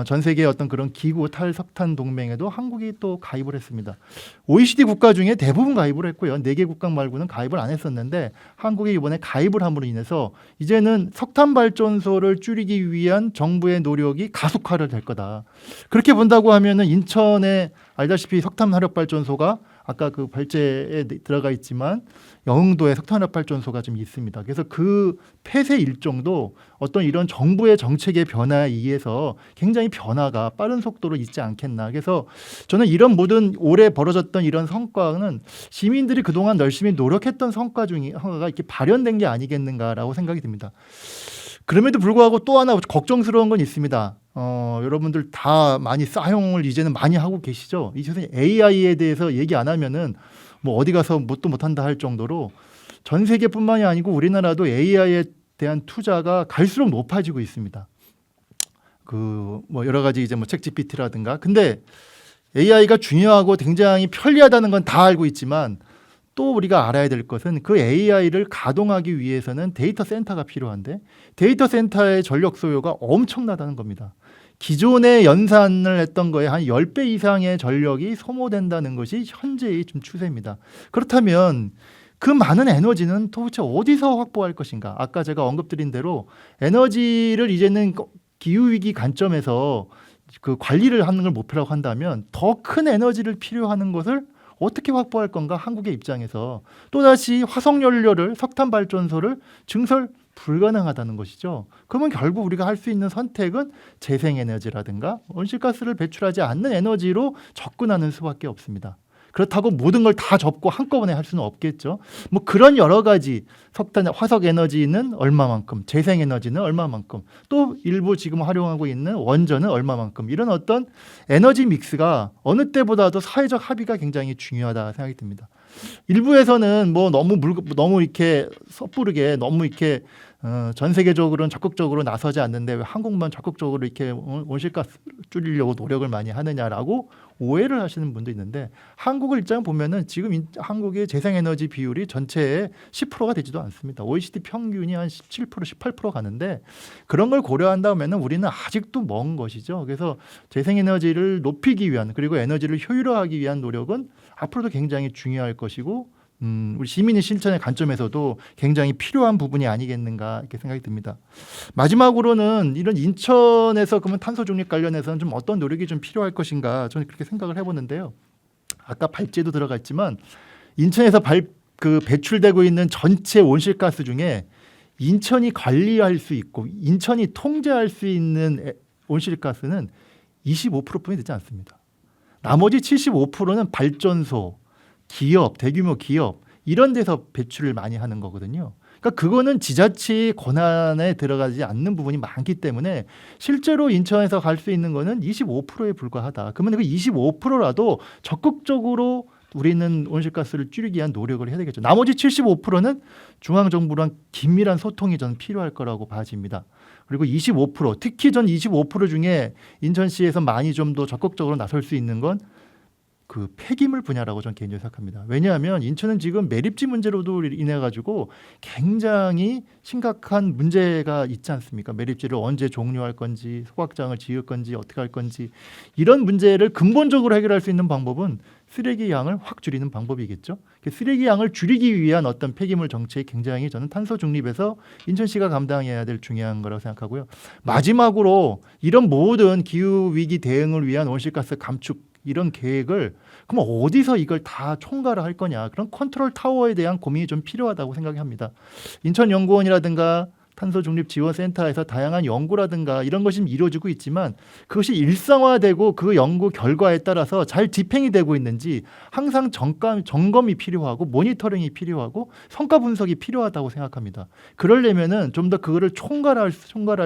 전 세계의 어떤 그런 기구 탈석탄 동맹에도 한국이 또 가입을 했습니다. OECD 국가 중에 대부분 가입을 했고요. 4개 국가 말고는 가입을 안 했었는데 한국이 이번에 가입을 함으로 인해서 이제는 석탄 발전소를 줄이기 위한 정부의 노력이 가속화를 될 거다. 그렇게 본다고 하면은 인천에 알다시피 석탄 화력 발전소가 아까 그 발제에 들어가 있지만 영흥도에 석탄화력 발전소가 좀 있습니다. 그래서 그 폐쇄 일정도 어떤 이런 정부의 정책의 변화에 의해서 굉장히 변화가 빠른 속도로 있지 않겠나. 그래서 저는 이런 모든 올해 벌어졌던 이런 성과는 시민들이 그동안 열심히 노력했던 성과 중에 하나가 이렇게 발현된 게 아니겠는가라고 생각이 듭니다. 그럼에도 불구하고 또 하나 걱정스러운 건 있습니다. 여러분들 다 많이 사용을 이제는 많이 하고 계시죠. 이제 AI에 대해서 얘기 안 하면은 뭐 어디 가서 뭣도 못한다 할 정도로 전 세계뿐만이 아니고 우리나라도 AI에 대한 투자가 갈수록 높아지고 있습니다. 그 뭐 여러 가지 이제 뭐 챗GPT라든가 근데 AI가 중요하고 굉장히 편리하다는 건 다 알고 있지만 또 우리가 알아야 될 것은 그 AI를 가동하기 위해서는 데이터 센터가 필요한데 데이터 센터의 전력 소요가 엄청나다는 겁니다. 기존에 연산을 했던 거에 한 10배 이상의 전력이 소모된다는 것이 현재의 좀 추세입니다. 그렇다면 그 많은 에너지는 도대체 어디서 확보할 것인가? 아까 제가 언급드린 대로 에너지를 이제는 기후위기 관점에서 그 관리를 하는 걸 목표라고 한다면 더 큰 에너지를 필요하는 것을 어떻게 확보할 건가? 한국의 입장에서 또다시 화석연료를 석탄 발전소를 증설 불가능하다는 것이죠. 그러면 결국 우리가 할 수 있는 선택은 재생에너지라든가 온실가스를 배출하지 않는 에너지로 접근하는 수밖에 없습니다. 그렇다고 모든 걸 다 접고 한꺼번에 할 수는 없겠죠. 뭐 그런 여러 가지 석탄, 화석 에너지는 얼마만큼, 재생 에너지는 얼마만큼, 또 일부 지금 활용하고 있는 원전은 얼마만큼, 이런 어떤 에너지 믹스가 어느 때보다도 사회적 합의가 굉장히 중요하다 생각이 듭니다. 일부에서는 뭐 너무 이렇게 섣부르게 너무 이렇게 전 세계적으로는 적극적으로 나서지 않는데 왜 한국만 적극적으로 이렇게 온실가스 줄이려고 노력을 많이 하느냐라고 오해를 하시는 분도 있는데, 한국을 입장 보면은 지금 한국의 재생에너지 비율이 전체의 10%가 되지도 않습니다. OECD 평균이 한 17%, 18% 가는데, 그런 걸 고려한다면은 우리는 아직도 먼 것이죠. 그래서 재생에너지를 높이기 위한, 그리고 에너지를 효율화하기 위한 노력은 앞으로도 굉장히 중요할 것이고, 우리 시민의 실천의 관점에서도 굉장히 필요한 부분이 아니겠는가 이렇게 생각이 듭니다. 마지막으로는 이런 인천에서 그러면 탄소 중립 관련해서는 좀 어떤 노력이 좀 필요할 것인가, 저는 그렇게 생각을 해보는데요. 아까 발제도 들어가 있지만 인천에서 배출되고 있는 전체 온실가스 중에 인천이 관리할 수 있고 인천이 통제할 수 있는 온실가스는 25%뿐이 되지 않습니다. 나머지 75%는 발전소, 기업, 대규모 기업 이런 데서 배출을 많이 하는 거거든요. 그러니까 그거는 지자체의 권한에 들어가지 않는 부분이 많기 때문에 실제로 인천에서 갈 수 있는 거는 25%에 불과하다. 그러면 그 25%라도 적극적으로 우리는 온실가스를 줄이기 위한 노력을 해야 되겠죠. 나머지 75%는 중앙정부랑 긴밀한 소통이 저는 필요할 거라고 봐집니다. 그리고 25%, 특히 전 25% 중에 인천시에서 많이 좀 더 적극적으로 나설 수 있는 건 그 폐기물 분야라고 저는 개인적으로 생각합니다. 왜냐하면 인천은 지금 매립지 문제로도 인해 가지고 굉장히 심각한 문제가 있지 않습니까? 매립지를 언제 종료할 건지, 소각장을 지을 건지, 어떻게 할 건지, 이런 문제를 근본적으로 해결할 수 있는 방법은 쓰레기 양을 확 줄이는 방법이겠죠. 쓰레기 양을 줄이기 위한 어떤 폐기물 정책이 굉장히 저는 탄소 중립에서 인천시가 감당해야 될 중요한 거라고 생각하고요. 마지막으로 이런 모든 기후 위기 대응을 위한 온실가스 감축 이런 계획을 그럼 어디서 이걸 다 총괄을 할 거냐, 그런 컨트롤 타워에 대한 고민이 좀 필요하다고 생각합니다. 인천연구원이라든가 탄소중립지원센터에서 다양한 연구라든가 이런 것이 이루어지고 있지만 그것이 일상화되고 그 연구 결과에 따라서 잘 집행이 되고 있는지 항상 점검이 필요하고 모니터링이 필요하고 성과 분석이 필요하다고 생각합니다. 그러려면은 좀 더 그거를 총괄할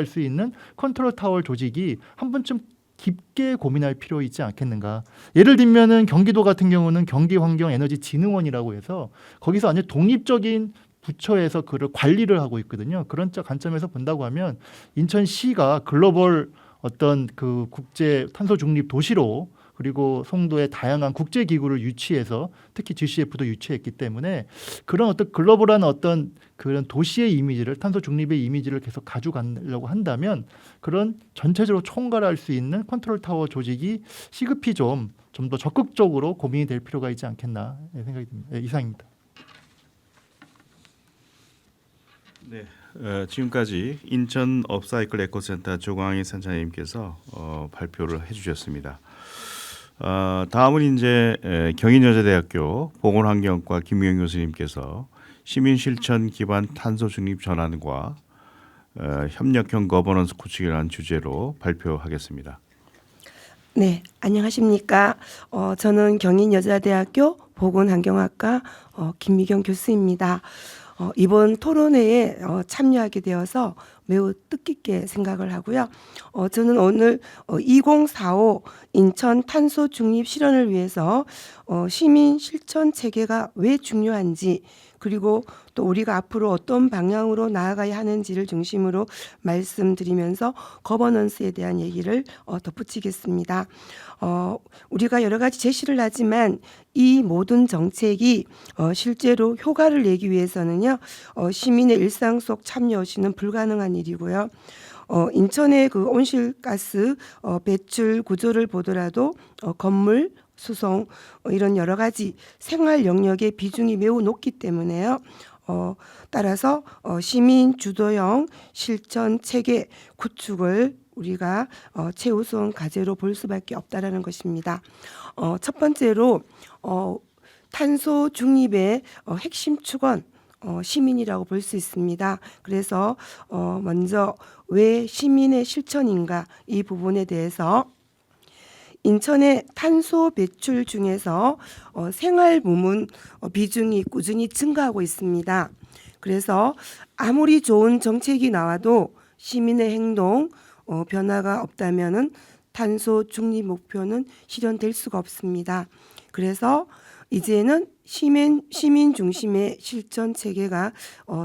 수 있는 컨트롤 타워 조직이 한 번쯤 깊게 고민할 필요 있지 않겠는가. 예를 들면은 경기도 같은 경우는 경기환경에너지진흥원이라고 해서 거기서 완전 독립적인 부처에서 그를 관리를 하고 있거든요. 그런 관점에서 본다고 하면 인천시가 글로벌 어떤 그 국제 탄소 중립 도시로, 그리고 송도에 다양한 국제 기구를 유치해서 특히 GCF도 유치했기 때문에 그런 어떤 글로벌한 어떤 그런 도시의 이미지를, 탄소 중립의 이미지를 계속 가져가려고 한다면 그런 전체적으로 총괄할 수 있는 컨트롤 타워 조직이 시급히 좀 더 적극적으로 고민이 될 필요가 있지 않겠나 생각이 듭니다. 이상입니다. 네, 지금까지 인천 업사이클 에코센터 조광희 센터장님께서 발표를 해주셨습니다. 다음은 이제 경인여자대학교 보건환경과 김유영 교수님께서 시민실천 기반 탄소 중립 전환과 협력형 거버넌스 구축이라는 주제로 발표하겠습니다. 네, 안녕하십니까. 저는 경인여자대학교 보건환경학과 김미경 교수입니다. 이번 토론회에 참여하게 되어서 매우 뜻깊게 생각을 하고요. 저는 오늘 2045 인천 탄소 중립 실현을 위해서 시민 실천 체계가 왜 중요한지, 그리고 또 우리가 앞으로 어떤 방향으로 나아가야 하는지를 중심으로 말씀드리면서 거버넌스에 대한 얘기를 덧붙이겠습니다. 우리가 여러 가지 제시를 하지만 이 모든 정책이 실제로 효과를 내기 위해서는요, 시민의 일상 속 참여 없이는 불가능한 일이고요. 인천의 그 온실가스 배출 구조를 보더라도 건물, 수송 이런 여러 가지 생활 영역의 비중이 매우 높기 때문에요. 따라서 시민 주도형 실천 체계 구축을 우리가 최우선 과제로 볼 수밖에 없다라는 것입니다. 첫 번째로 탄소 중립의 핵심 축은 시민이라고 볼 수 있습니다. 그래서 먼저 왜 시민의 실천인가 이 부분에 대해서 인천의 탄소 배출 중에서 생활 부문 비중이 꾸준히 증가하고 있습니다. 그래서 아무리 좋은 정책이 나와도 시민의 행동 변화가 없다면은 탄소 중립 목표는 실현될 수가 없습니다. 그래서 이제는 시민 중심의 실천 체계가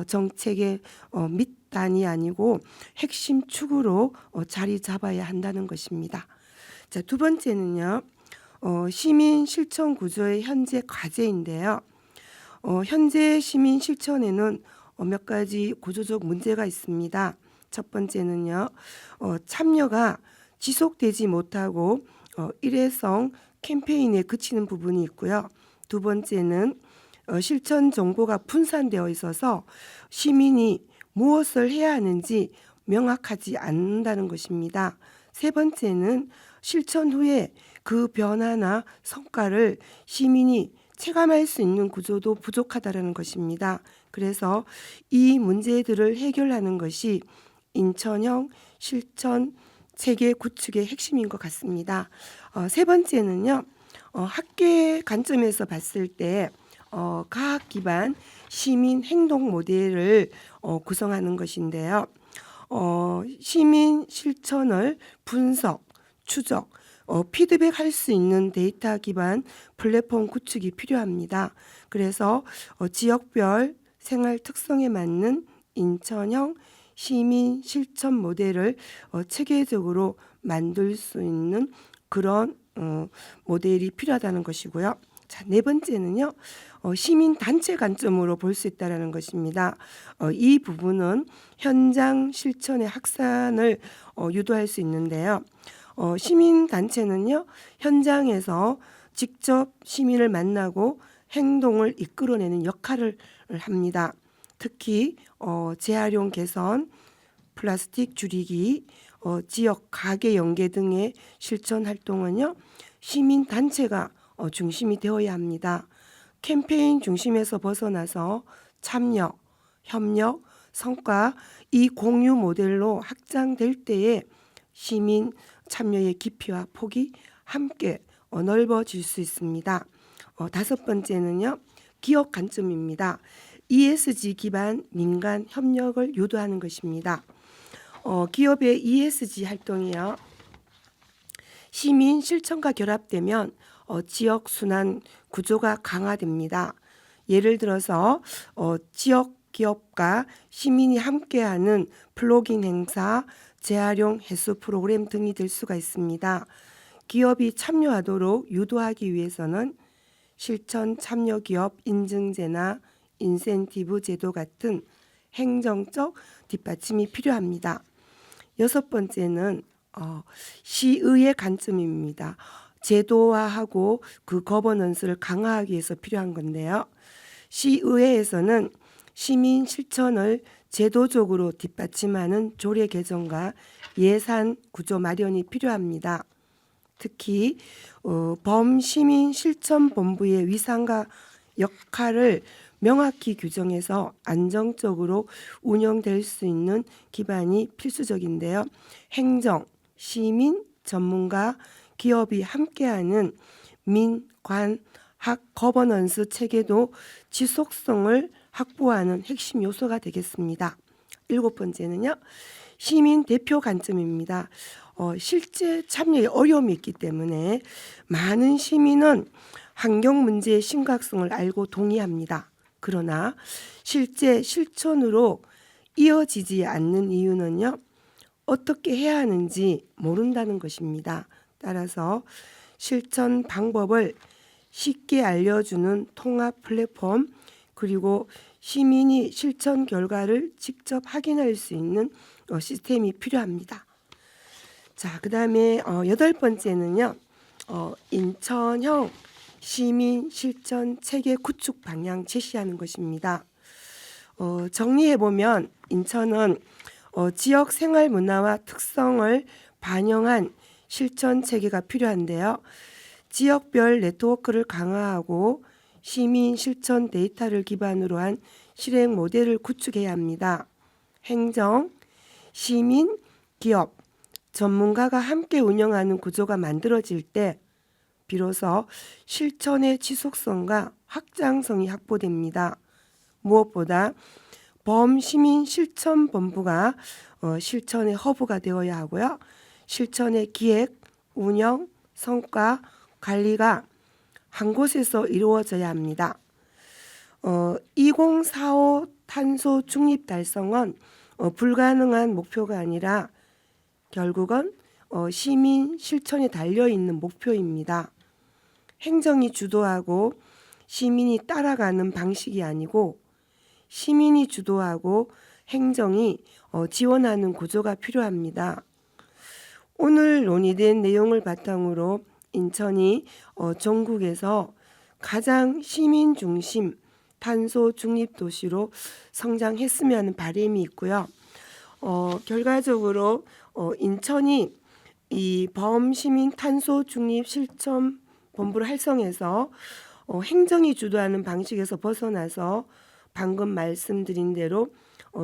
정책의 밑단이 아니고 핵심 축으로 자리 잡아야 한다는 것입니다. 자, 두 번째는요. 시민 실천 구조의 현재 과제인데요. 현재 시민 실천에는 몇 가지 구조적 문제가 있습니다. 첫 번째는요. 참여가 지속되지 못하고 일회성 캠페인에 그치는 부분이 있고요. 두 번째는 실천 정보가 분산되어 있어서 시민이 무엇을 해야 하는지 명확하지 않는다는 것입니다. 세 번째는 실천 후에 그 변화나 성과를 시민이 체감할 수 있는 구조도 부족하다는 것입니다. 그래서 이 문제들을 해결하는 것이 인천형 실천 체계 구축의 핵심인 것 같습니다. 세 번째는요. 학계 관점에서 봤을 때 과학 기반 시민 행동 모델을 구성하는 것인데요. 시민 실천을 분석, 추적, 피드백할 수 있는 데이터 기반 플랫폼 구축이 필요합니다. 그래서 지역별 생활 특성에 맞는 인천형 시민 실천 모델을 체계적으로 만들 수 있는 그런 모델이 필요하다는 것이고요. 자, 네 번째는요. 시민 단체 관점으로 볼 수 있다는 것입니다. 이 부분은 현장 실천의 확산을 유도할 수 있는데요. 시민 단체는요. 현장에서 직접 시민을 만나고 행동을 이끌어내는 역할을 합니다. 특히 재활용 개선, 플라스틱 줄이기, 지역 가게 연계 등의 실천 활동은요. 시민 단체가 중심이 되어야 합니다. 캠페인 중심에서 벗어나서 참여, 협력, 성과 이 공유 모델로 확장될 때에 시민 참여의 깊이와 폭이 함께 넓어질 수 있습니다. 다섯 번째는요. 기업 관점입니다. ESG 기반 민간 협력을 유도하는 것입니다. 기업의 ESG 활동이요. 시민 실천과 결합되면 지역 순환 구조가 강화됩니다. 예를 들어서 지역 기업과 시민이 함께하는 플로깅 행사, 재활용 해수 프로그램 등이 될 수가 있습니다. 기업이 참여하도록 유도하기 위해서는 실천 참여 기업 인증제나 인센티브 제도 같은 행정적 뒷받침이 필요합니다. 여섯 번째는 시의회 관점입니다. 제도화하고 그 거버넌스를 강화하기 위해서 필요한 건데요. 시의회에서는 시민 실천을 제도적으로 뒷받침하는 조례 개정과 예산 구조 마련이 필요합니다. 특히 범시민 실천 본부의 위상과 역할을 명확히 규정해서 안정적으로 운영될 수 있는 기반이 필수적인데요. 행정, 시민, 전문가, 기업이 함께하는 민관 학 거버넌스 체계도 지속성을 확보하는 핵심 요소가 되겠습니다. 일곱 번째는요. 시민 대표 관점입니다. 실제 참여에 어려움이 있기 때문에 많은 시민은 환경 문제의 심각성을 알고 동의합니다. 그러나 실제 실천으로 이어지지 않는 이유는요. 어떻게 해야 하는지 모른다는 것입니다. 따라서 실천 방법을 쉽게 알려주는 통합 플랫폼 그리고 시민이 실천 결과를 직접 확인할 수 있는 시스템이 필요합니다. 자, 그다음에 여덟 번째는요. 인천형 시민 실천 체계 구축 방향 제시하는 것입니다. 정리해 보면 인천은 지역 생활 문화와 특성을 반영한 실천 체계가 필요한데요. 지역별 네트워크를 강화하고 시민 실천 데이터를 기반으로 한 실행 모델을 구축해야 합니다. 행정, 시민, 기업, 전문가가 함께 운영하는 구조가 만들어질 때 비로소 실천의 지속성과 확장성이 확보됩니다. 무엇보다 범시민 실천본부가 실천의 허브가 되어야 하고요. 실천의 기획, 운영, 성과, 관리가 한 곳에서 이루어져야 합니다. 2045 탄소 중립 달성은 불가능한 목표가 아니라 결국은 시민 실천에 달려있는 목표입니다. 행정이 주도하고 시민이 따라가는 방식이 아니고 시민이 주도하고 행정이 지원하는 구조가 필요합니다. 오늘 논의된 내용을 바탕으로 인천이 전국에서 가장 시민 중심 탄소 중립 도시로 성장했으면 하는 바람이 있고요. 결과적으로 인천이 이 범시민 탄소 중립 실천 본부를 활성해서 행정이 주도하는 방식에서 벗어나서 방금 말씀드린 대로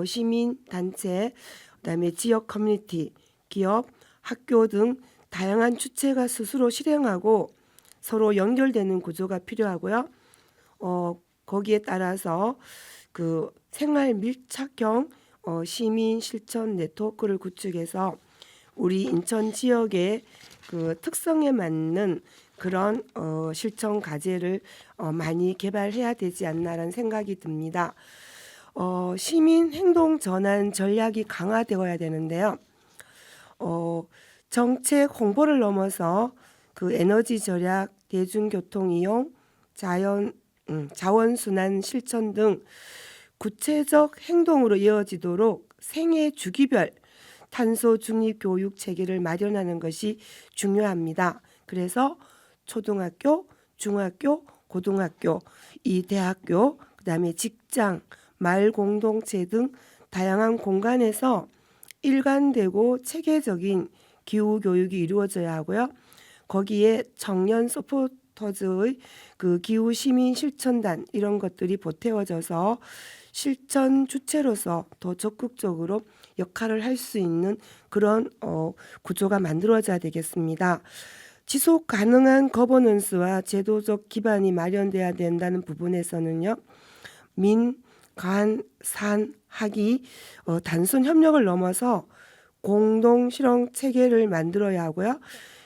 시민 단체, 그다음에 지역 커뮤니티, 기업, 학교 등 다양한 주체가 스스로 실행하고 서로 연결되는 구조가 필요하고요. 거기에 따라서 그 생활 밀착형 시민 실천 네트워크를 구축해서 우리 인천 지역의 그 특성에 맞는 그런 실천 과제를 많이 개발해야 되지 않나라는 생각이 듭니다. 시민 행동 전환 전략이 강화되어야 되는데요. 정책 홍보를 넘어서 그 에너지 절약, 대중교통 이용, 자원순환 실천 등 구체적 행동으로 이어지도록 생애 주기별 탄소 중립 교육 체계를 마련하는 것이 중요합니다. 그래서 초등학교, 중학교, 고등학교, 이 대학교, 그다음에 직장, 마을 공동체 등 다양한 공간에서 일관되고 체계적인 기후 교육이 이루어져야 하고요. 거기에 청년 서포터즈의 그 기후 시민 실천단 이런 것들이 보태워져서 실천 주체로서 더 적극적으로 역할을 할 수 있는 그런 구조가 만들어져야 되겠습니다. 지속 가능한 거버넌스와 제도적 기반이 마련돼야 된다는 부분에서는요. 민, 간, 산, 학이 단순 협력을 넘어서 공동 실행 체계를 만들어야 하고요.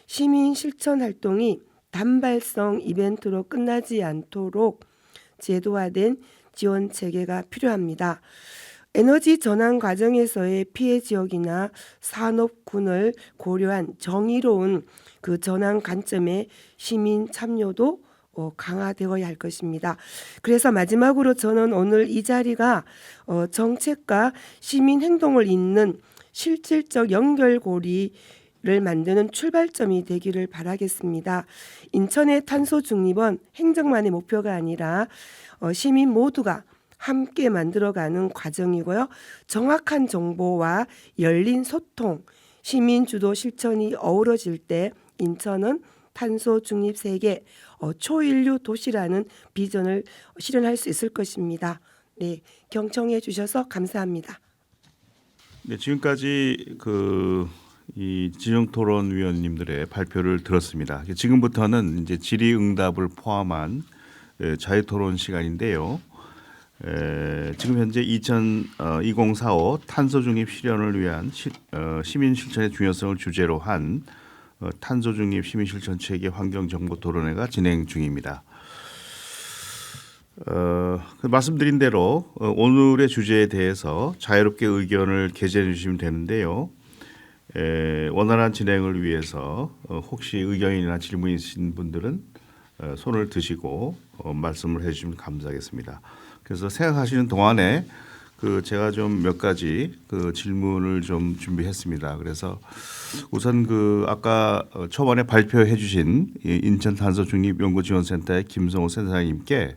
시민 실천 활동이 단발성 이벤트로 끝나지 않도록 제도화된 지원 체계가 필요합니다. 에너지 전환 과정에서의 피해 지역이나 산업군을 고려한 정의로운 그 전환 관점의 시민 참여도 강화되어야 할 것입니다. 그래서 마지막으로 저는 오늘 이 자리가 정책과 시민 행동을 잇는 실질적 연결고리를 만드는 출발점이 되기를 바라겠습니다. 인천의 탄소 중립은 행정만의 목표가 아니라 시민 모두가 함께 만들어가는 과정이고요. 정확한 정보와 열린 소통, 시민 주도 실천이 어우러질 때 인천은 탄소 중립 세계 초인류 도시라는 비전을 실현할 수 있을 것입니다. 네, 경청해 주셔서 감사합니다. 네, 지금까지 이 지정토론위원님들의 발표를 들었습니다. 지금부터는 이제 질의응답을 포함한 자유토론 시간인데요. 지금 현재 2045 탄소중립 실현을 위한 시민 실천의 중요성을 주제로 한 탄소중립 시민실천 체계 환경정보토론회가 진행 중입니다. 말씀드린 대로 오늘의 주제에 대해서 자유롭게 의견을 게재해 주시면 되는데요. 원활한 진행을 위해서 혹시 의견이나 질문이 있으신 분들은 손을 드시고 말씀을 해주시면 감사하겠습니다. 그래서 생각하시는 동안에 제가 좀 몇 가지 질문을 좀 준비했습니다. 그래서 우선 아까 초반에 발표해 주신 인천 탄소중립연구지원센터의 김성호 센터장님께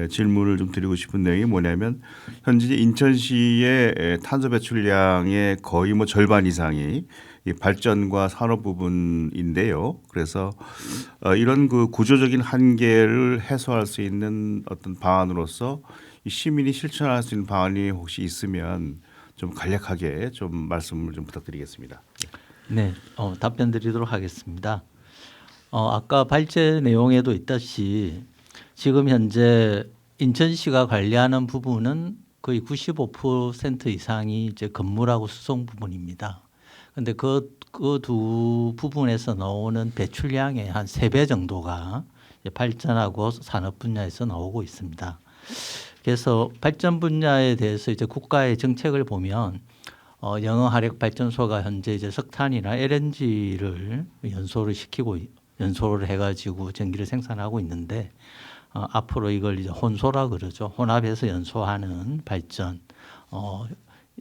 질문을 좀 드리고 싶은 내용이 뭐냐면 현재 인천시의 탄소 배출량의 거의 절반 이상이 이 발전과 산업 부분인데요. 그래서 이런 그 구조적인 한계를 해소할 수 있는 어떤 방안으로서 이 시민이 실천할 수 있는 방안이 혹시 있으면 좀 간략하게 좀 말씀을 좀 부탁드리겠습니다. 네, 답변 드리도록 하겠습니다. 아까 발제 내용에도 있듯이 지금 현재 인천시가 관리하는 부분은 거의 95% 이상이 이제 건물하고 수송 부분입니다. 근데 그 두 부분에서 나오는 배출량의 한 3배 정도가 이제 발전하고 산업 분야에서 나오고 있습니다. 그래서 발전 분야에 대해서 이제 국가의 정책을 보면 영어화력 발전소가 현재 이제 석탄이나 LNG를 연소를 해가지고 전기를 생산하고 있는데 앞으로 이걸 이제 혼소라 그러죠. 혼합해서 연소하는 발전.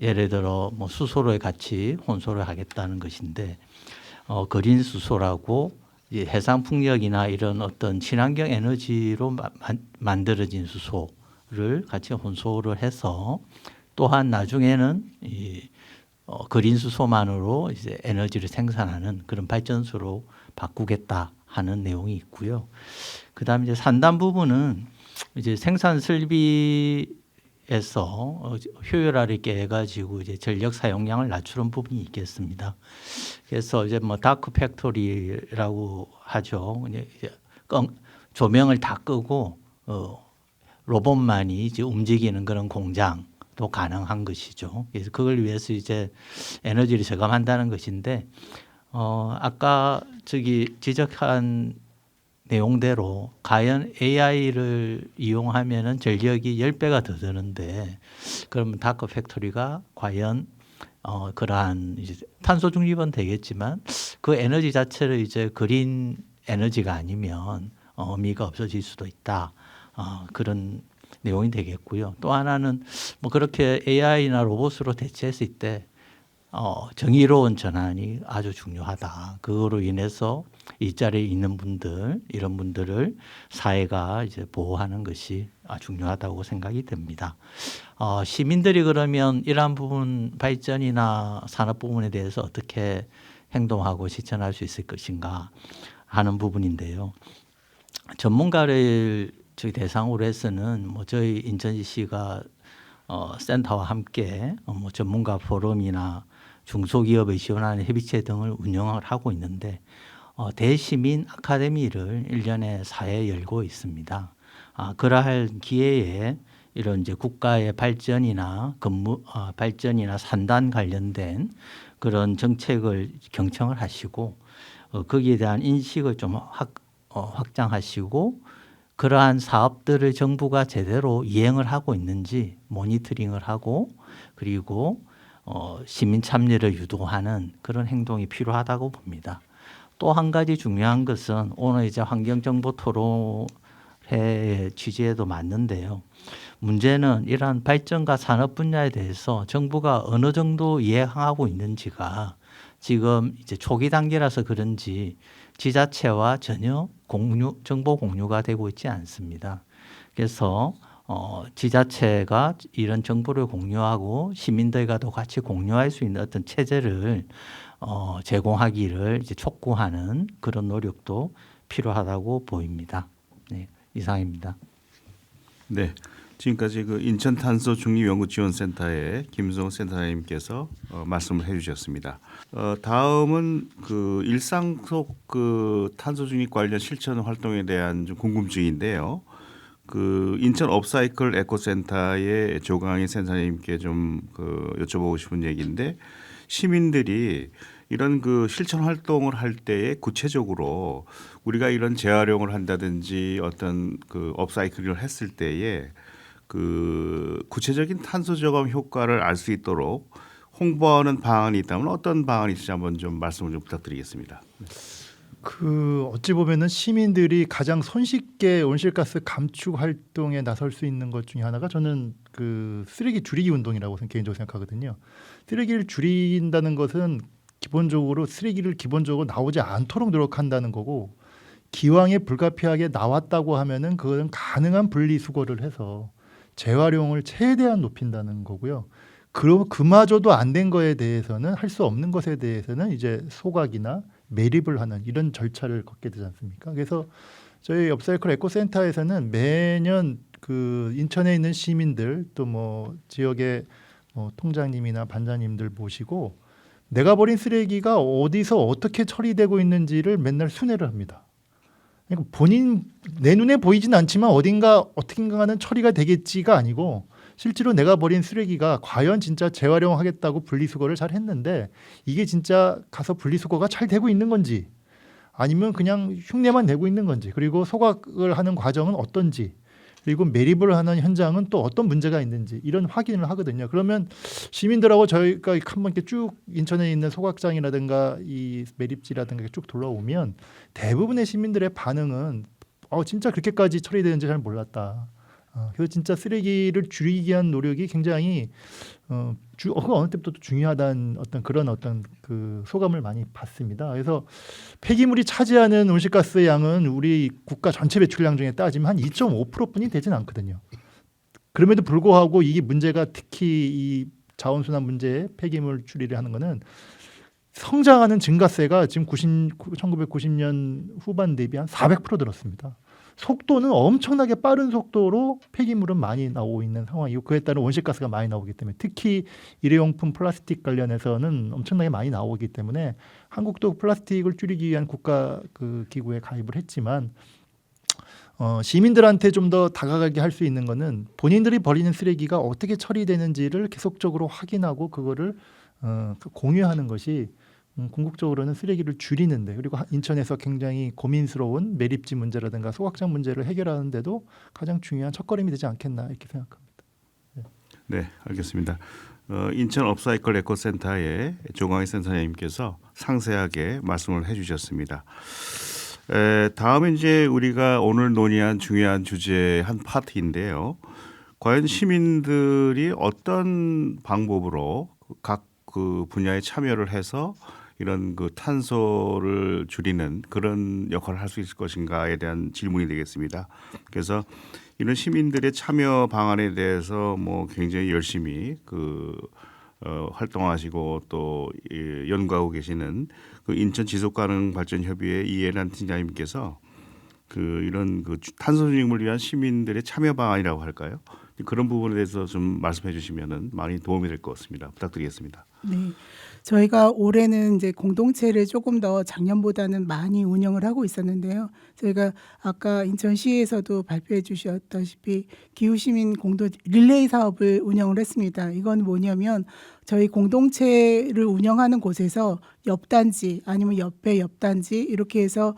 예를 들어 뭐 수소를 같이 혼소를 하겠다는 것인데 그린 수소라고 이제 해상 풍력이나 이런 어떤 친환경 에너지로 만들어진 수소를 같이 혼소를 해서 또한 나중에는 그린 수소만으로 이제 에너지를 생산하는 그런 발전소로 바꾸겠다 하는 내용이 있고요. 그다음에 이제 산단 부분은 이제 생산 설비에서 효율화를 있게 해가지고 이제 전력 사용량을 낮추는 부분이 있겠습니다. 그래서 이제 뭐 다크 팩토리라고 하죠. 이제 조명을 다 끄고 로봇만이 이제 움직이는 그런 공장도 가능한 것이죠. 그래서 그걸 위해서 이제 에너지를 절감한다는 것인데 아까 지적한 내용대로 과연 AI를 이용하면은 전력이 10배가 더 드는데 그러면 다크 팩토리가 과연 그러한 이제 탄소 중립은 되겠지만 그 에너지 자체를 이제 그린 에너지가 아니면 의미가 없어질 수도 있다. 그런 내용이 되겠고요. 또 하나는 뭐 그렇게 AI나 로봇으로 대체했을 때 정의로운 전환이 아주 중요하다. 그거로 인해서 일자리에 있는 분들, 이런 분들을 사회가 이제 보호하는 것이 중요하다고 생각이 됩니다. 시민들이 그러면 이러한 부분 발전이나 산업 부분에 대해서 어떻게 행동하고 실천할 수 있을 것인가 하는 부분인데요. 전문가를 저희 대상으로 해서는 뭐 저희 인천시가 센터와 함께 뭐 전문가 포럼이나 중소기업을 지원하는 협의체 등을 운영을 하고 있는데 대시민 아카데미를 1년에 4회 열고 있습니다. 그러할 기회에 이런 이제 국가의 발전이나 발전이나 산단 관련된 그런 정책을 경청을 하시고 거기에 대한 인식을 좀 확장하시고 그러한 사업들을 정부가 제대로 이행을 하고 있는지 모니터링을 하고 그리고 시민 참여를 유도하는 그런 행동이 필요하다고 봅니다. 또 한 가지 중요한 것은 오늘 이제 환경정보 토론회 취지에도 맞는데요. 문제는 이러한 발전과 산업 분야에 대해서 정부가 어느 정도 이행하고 있는지가 지금 이제 초기 단계라서 그런지 지자체와 전혀 정보 공유가 되고 있지 않습니다. 그래서 지자체가 이런 정보를 공유하고 시민들과도 같이 공유할 수 있는 어떤 체제를 제공하기를 이제 촉구하는 그런 노력도 필요하다고 보입니다. 네, 이상입니다. 네, 지금까지 그 인천 탄소 중립 연구 지원센터의 김성호 센터장님께서 말씀을 해주셨습니다. 다음은 그 일상 속 그 탄소 중립 관련 실천 활동에 대한 좀 궁금증인데요. 그 인천 업사이클 에코센터의 조강희 센터장님께 좀 여쭤보고 싶은 얘기인데 시민들이 이런 그 실천 활동을 할 때에 구체적으로 우리가 이런 재활용을 한다든지 어떤 그 업사이클을 했을 때에 그 구체적인 탄소 저감 효과를 알 수 있도록 홍보하는 방안이 있다면 어떤 방안이 있을지 한번 좀 말씀을 좀 부탁드리겠습니다. 어찌 보면은 시민들이 가장 손쉽게 온실가스 감축 활동에 나설 수 있는 것 중에 하나가 저는 그 쓰레기 줄이기 운동이라고 개인적으로 생각하거든요. 쓰레기를 줄인다는 것은 기본적으로 쓰레기를 기본적으로 나오지 않도록 노력한다는 거고 기왕에 불가피하게 나왔다고 하면은 그거는 가능한 분리수거를 해서 재활용을 최대한 높인다는 거고요. 그마저도 안 된 거에 대해서는 할 수 없는 것에 대해서는 이제 소각이나 매립을 하는 이런 절차를 걷게 되지 않습니까? 그래서 저희 업사이클 에코센터에서는 매년 그 인천에 있는 시민들 또 뭐 지역의 통장님이나 반장님들 모시고 내가 버린 쓰레기가 어디서 어떻게 처리되고 있는지를 맨날 순회를 합니다. 그러니까 내 눈에 보이진 않지만 어딘가는 처리가 되겠지가 아니고 실제로 내가 버린 쓰레기가 과연 진짜 재활용하겠다고 분리수거를 잘 했는데 이게 진짜 가서 분리수거가 잘 되고 있는 건지 아니면 그냥 흉내만 내고 있는 건지 그리고 소각을 하는 과정은 어떤지 그리고 매립을 하는 현장은 또 어떤 문제가 있는지 이런 확인을 하거든요. 그러면 시민들하고 저희가 한번 이렇게 쭉 인천에 있는 소각장이라든가 이 매립지라든가 쭉 돌아오면 대부분의 시민들의 반응은 진짜 그렇게까지 처리되는지 잘 몰랐다. 그래서 진짜 쓰레기를 줄이기 위한 노력이 굉장히 어느 때부터 중요하다는 어떤 그 소감을 많이 받습니다. 그래서 폐기물이 차지하는 온실가스의 양은 우리 국가 전체 배출량 중에 따지면 한 2.5%뿐이 되진 않거든요. 그럼에도 불구하고 이게 문제가 특히 이 자원순환 문제에 폐기물处理를 하는 거는 성장하는 증가세가 지금 1990년 후반 대비 한 400% 늘었습니다. 속도는 엄청나게 빠른 속도로 폐기물은 많이 나오고 있는 상황이고 그에 따른 온실가스가 많이 나오기 때문에 특히 일회용품 플라스틱 관련해서는 엄청나게 많이 나오기 때문에 한국도 플라스틱을 줄이기 위한 국가 그 기구에 가입을 했지만 시민들한테 좀 더 다가가게 할 수 있는 거는 본인들이 버리는 쓰레기가 어떻게 처리되는지를 계속적으로 확인하고 그거를 공유하는 것이 궁극적으로는 쓰레기를 줄이는데 그리고 인천에서 굉장히 고민스러운 매립지 문제라든가 소각장 문제를 해결하는 데도 가장 중요한 첫걸음이 되지 않겠나 이렇게 생각합니다. 네, 알겠습니다. 인천 업사이클 에코센터의 조광희 센터장님께서 상세하게 말씀을 해주셨습니다. 다음은 이제 우리가 오늘 논의한 중요한 주제의 한 파트인데요. 과연 시민들이 어떤 방법으로 각 그 분야에 참여를 해서 이런 그 탄소를 줄이는 그런 역할을 할 수 있을 것인가에 대한 질문이 되겠습니다. 그래서 이런 시민들의 참여 방안에 대해서 뭐 굉장히 열심히 활동하시고 또 연구하고 계시는 그 인천 지속가능발전협의회 이해란 팀장님께서 이런 탄소 중립을 위한 시민들의 참여 방안이라고 할까요? 그런 부분에 대해서 좀 말씀해 주시면은 많이 도움이 될 것 같습니다. 부탁드리겠습니다. 네. 저희가 올해는 이제 공동체를 조금 더 작년보다는 많이 운영을 하고 있었는데요. 저희가 아까 인천시에서도 발표해 주셨다시피 기후시민 공동 릴레이 사업을 운영을 했습니다. 이건 뭐냐면 저희 공동체를 운영하는 곳에서 옆단지 아니면 옆에 옆단지 이렇게 해서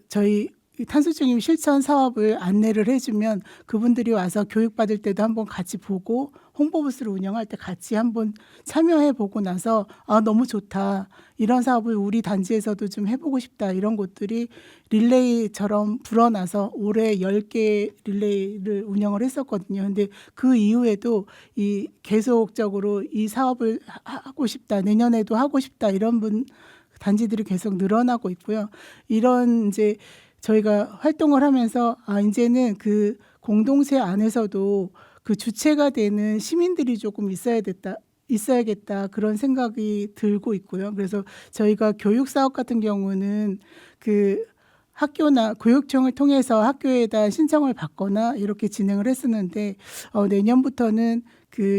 저희 탄소중립 실천 사업을 안내를 해주면 그분들이 와서 교육받을 때도 한번 같이 보고 홍보부스를 운영할 때 같이 한번 참여해보고 나서 너무 좋다. 이런 사업을 우리 단지에서도 좀 해보고 싶다. 이런 곳들이 릴레이처럼 불어나서 올해 10개 릴레이를 운영을 했었거든요. 근데 그 이후에도 계속적으로 이 사업을 하고 싶다. 내년에도 하고 싶다. 이런 단지들이 계속 늘어나고 있고요. 이런 이제 저희가 활동을 하면서 이제는 그 공동체 안에서도 그 주체가 되는 시민들이 조금 있어야겠다 그런 생각이 들고 있고요. 그래서 저희가 교육 사업 같은 경우는 학교나 교육청을 통해서 학교에다 신청을 받거나 이렇게 진행을 했었는데 내년부터는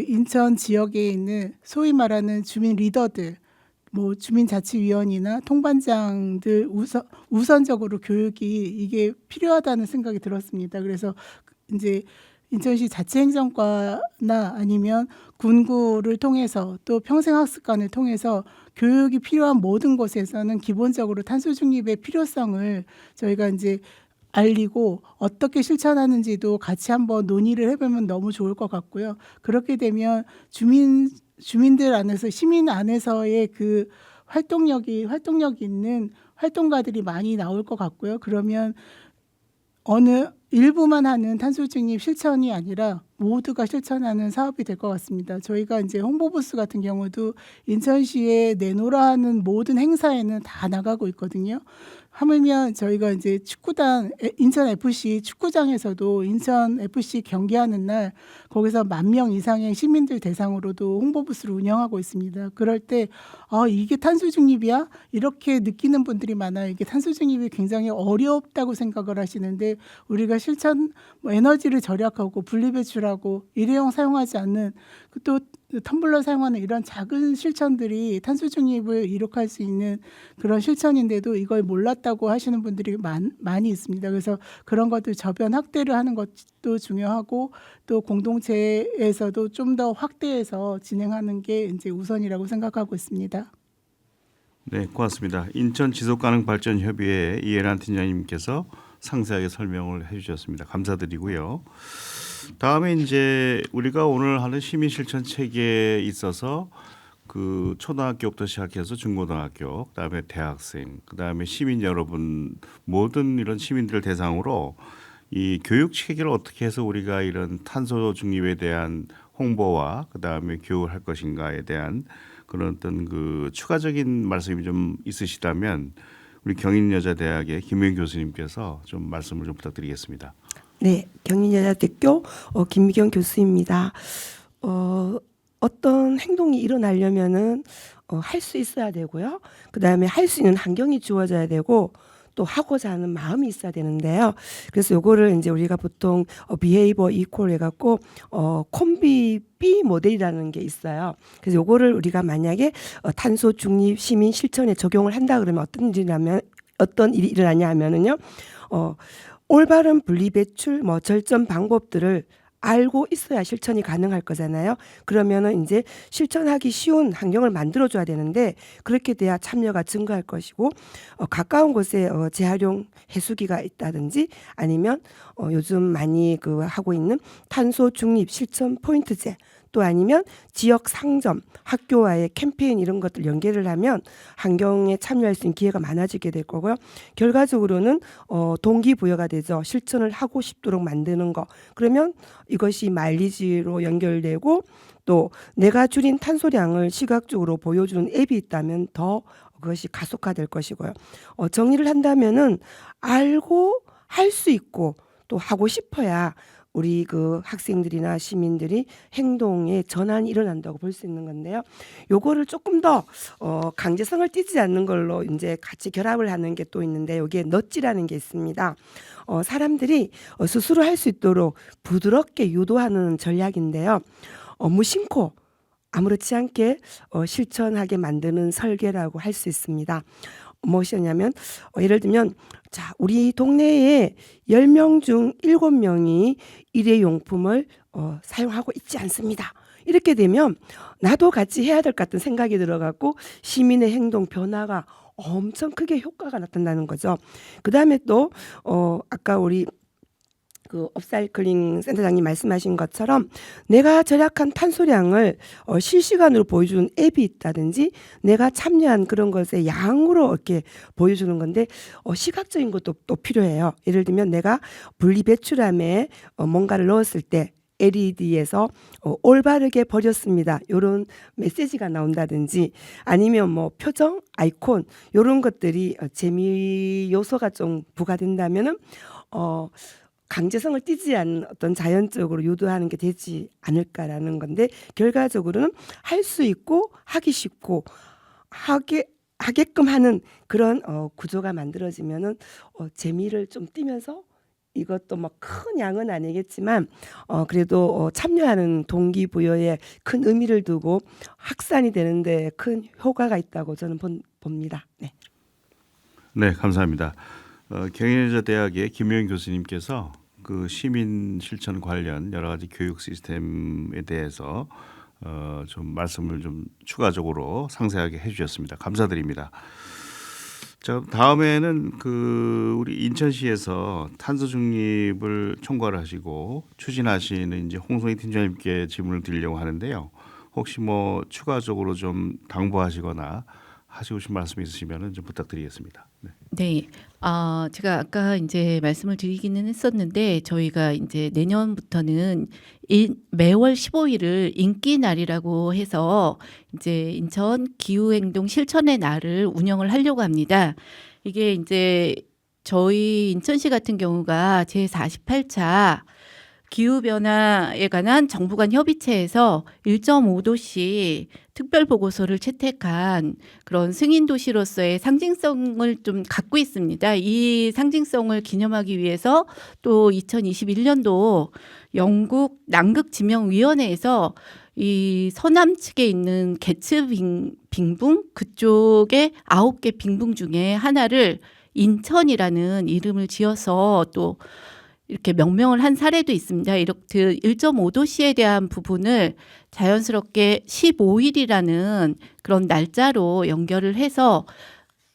인천 지역에 있는 소위 말하는 주민 리더들 주민자치위원이나 통반장들 우선적으로 교육이 이게 필요하다는 생각이 들었습니다. 그래서 이제 인천시 자치행정과나 아니면 군구를 통해서 또 평생학습관을 통해서 교육이 필요한 모든 곳에서는 기본적으로 탄소중립의 필요성을 저희가 이제 알리고 어떻게 실천하는지도 같이 한번 논의를 해보면 너무 좋을 것 같고요. 그렇게 되면 주민들 안에서 시민 안에서의 활동력 있는 활동가들이 많이 나올 것 같고요. 그러면 어느 일부만 하는 탄소중립 실천이 아니라 모두가 실천하는 사업이 될 것 같습니다. 저희가 이제 홍보부스 같은 경우도 인천시에 내노라 하는 모든 행사에는 다 나가고 있거든요. 하물며 저희가 이제 축구단 인천 FC 축구장에서도 인천 FC 경기하는 날 거기서 10,000명 이상의 시민들 대상으로도 홍보부스를 운영하고 있습니다. 그럴 때 이게 탄소 중립이야? 이렇게 느끼는 분들이 많아요. 이게 탄소 중립이 굉장히 어렵다고 생각을 하시는데 우리가 실천 에너지를 절약하고 분리배출하고 일회용 사용하지 않는 또 텀블러 사용하는 이런 작은 실천들이 탄소 중립을 이룩할 수 있는 그런 실천인데도 이걸 몰랐다고 하시는 분들이 많이 있습니다. 그래서 그런 것들 저변 확대를 하는 것도 중요하고 또 공동체에서도 좀 더 확대해서 진행하는 게 이제 우선이라고 생각하고 있습니다. 네, 고맙습니다. 인천 지속가능발전협의회 이해란 팀장님께서 상세하게 설명을 해주셨습니다. 감사드리고요. 다음에 이제 우리가 오늘 하는 시민 실천 체계에 있어서 그 초등학교부터 시작해서 중고등학교, 그다음에 대학생, 그다음에 시민 여러분 모든 이런 시민들을 대상으로 이 교육 체계를 어떻게 해서 우리가 이런 탄소 중립에 대한 홍보와 그다음에 교육을 할 것인가에 대한 그런 어떤 그 추가적인 말씀이 좀 있으시다면 우리 경인여자대학의 김우영 교수님께서 좀 말씀을 좀 부탁드리겠습니다. 네, 경인여자대학교 김미경 교수입니다. 어떤 행동이 일어나려면은 할 수 있어야 되고요. 그다음에 할 수 있는 환경이 주어져야 되고 또 하고자 하는 마음이 있어야 되는데요. 그래서 요거를 이제 우리가 보통 비헤이버 이퀄 해갖고 콤비 B 모델이라는 게 있어요. 그래서 요거를 우리가 만약에 탄소 중립 시민 실천에 적용을 한다 그러면 어떤 일이 일어나냐 하면은요. 올바른 분리배출 절전 방법들을 알고 있어야 실천이 가능할 거잖아요. 그러면은 이제 실천하기 쉬운 환경을 만들어줘야 되는데 그렇게 돼야 참여가 증가할 것이고 가까운 곳에 재활용 해수기가 있다든지 아니면 요즘 많이 하고 있는 탄소 중립 실천 포인트제 또 아니면 지역 상점, 학교와의 캠페인 이런 것들 연계를 하면 환경에 참여할 수 있는 기회가 많아지게 될 거고요. 결과적으로는 동기부여가 되죠. 실천을 하고 싶도록 만드는 거. 그러면 이것이 마일리지로 연결되고 또 내가 줄인 탄소량을 시각적으로 보여주는 앱이 있다면 더 그것이 가속화될 것이고요. 정리를 한다면은 알고 할 수 있고 또 하고 싶어야 우리 학생들이나 시민들이 행동에 전환이 일어난다고 볼 수 있는 건데요. 요거를 조금 더 강제성을 띠지 않는 걸로 이제 같이 결합을 하는 게 또 있는데 여기에 넛지라는 게 있습니다. 사람들이 스스로 할 수 있도록 부드럽게 유도하는 전략인데요. 무심코 아무렇지 않게 실천하게 만드는 설계라고 할 수 있습니다. 무엇이냐면 예를 들면 자 우리 동네에 10명 중 7명이 일회용품을 사용하고 있지 않습니다. 이렇게 되면 나도 같이 해야 될 것 같은 생각이 들어갖고 시민의 행동 변화가 엄청 크게 효과가 나타나는 거죠. 그 다음에 또 아까 우리 업사이클링 센터장님 말씀하신 것처럼 내가 절약한 탄소량을 실시간으로 보여주는 앱이 있다든지 내가 참여한 그런 것의 양으로 이렇게 보여주는 건데 시각적인 것도 또 필요해요. 예를 들면 내가 분리배출함에 뭔가를 넣었을 때 LED에서 올바르게 버렸습니다. 이런 메시지가 나온다든지 아니면 표정, 아이콘 이런 것들이 재미 요소가 좀 부과된다면은 강제성을 띠지 않는 어떤 자연적으로 유도하는 게 되지 않을까라는 건데 결과적으로는 할 수 있고 하기 쉽고 하게끔 하는 그런 구조가 만들어지면은 재미를 좀 띠면서 이것도 큰 양은 아니겠지만 그래도 참여하는 동기부여에 큰 의미를 두고 확산이 되는데 큰 효과가 있다고 저는 봅니다. 네. 네, 감사합니다. 경인여자대학의 김우영 교수님께서 시민 실천 관련 여러 가지 교육 시스템에 대해서 좀 말씀을 좀 추가적으로 상세하게 해주셨습니다. 감사드립니다. 자, 다음에는 우리 인천시에서 탄소 중립을 총괄 하시고 추진하시는 이제 홍성희 팀장님께 질문을 드리려고 하는데요. 혹시 추가적으로 좀 당부하시거나 하시고 싶은 말씀 있으시면 좀 부탁드리겠습니다. 네. 제가 아까 이제 말씀을 드리기는 했었는데 저희가 이제 내년부터는 매월 15일을 인기 날이라고 해서 이제 인천 기후행동 실천의 날을 운영을 하려고 합니다. 이게 이제 저희 인천시 같은 경우가 제48차 기후변화에 관한 정부 간 협의체에서 1.5도씨 특별보고서를 채택한 그런 승인도시로서의 상징성을 좀 갖고 있습니다. 이 상징성을 기념하기 위해서 또 2021년도 영국 남극지명위원회에서 이 서남 측에 있는 게츠 빙붕 그쪽에 9개 빙붕 중에 하나를 인천이라는 이름을 지어서 또 이렇게 명명을 한 사례도 있습니다. 이렇게 1.5도씨에 대한 부분을 자연스럽게 15일이라는 그런 날짜로 연결을 해서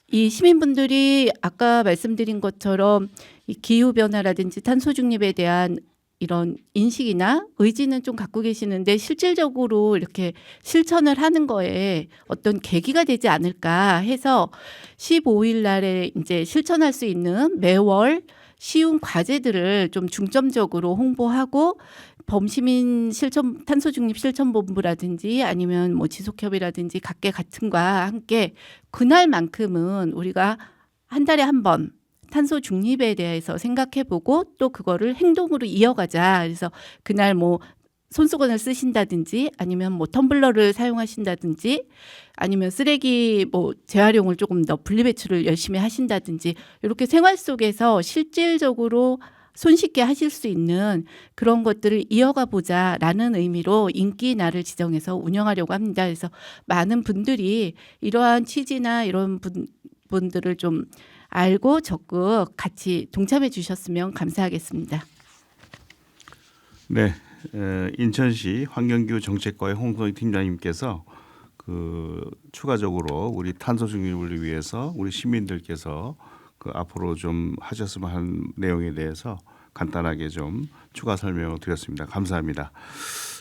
이 시민분들이 아까 말씀드린 것처럼 이 기후변화라든지 탄소 중립에 대한 이런 인식이나 의지는 좀 갖고 계시는데 실질적으로 이렇게 실천을 하는 거에 어떤 계기가 되지 않을까 해서 15일 날에 이제 실천할 수 있는 매월 쉬운 과제들을 좀 중점적으로 홍보하고 범시민 실천 탄소 중립 실천본부라든지 아니면 뭐 지속협의라든지 각계 같은과 함께 그날만큼은 우리가 한 달에 한 번 탄소 중립에 대해서 생각해보고 또 그거를 행동으로 이어가자. 그래서 그날 뭐 손수건을 쓰신다든지 아니면 뭐 텀블러를 사용하신다든지 아니면 쓰레기 뭐 재활용을 조금 더 분리배출을 열심히 하신다든지 이렇게 생활 속에서 실질적으로 손쉽게 하실 수 있는 그런 것들을 이어가 보자라는 의미로 인기 날을 지정해서 운영하려고 합니다. 그래서 많은 분들이 이러한 취지나 이런 분들을 좀 알고 적극 같이 동참해 주셨으면 감사하겠습니다. 네, 인천시 환경기후 정책과의 홍성희 팀장님께서 추가적으로 우리 탄소 중립을 위해서 우리 시민들께서 앞으로 좀 하셨으면 하는 내용에 대해서 간단하게 좀 추가 설명을 드렸습니다. 감사합니다.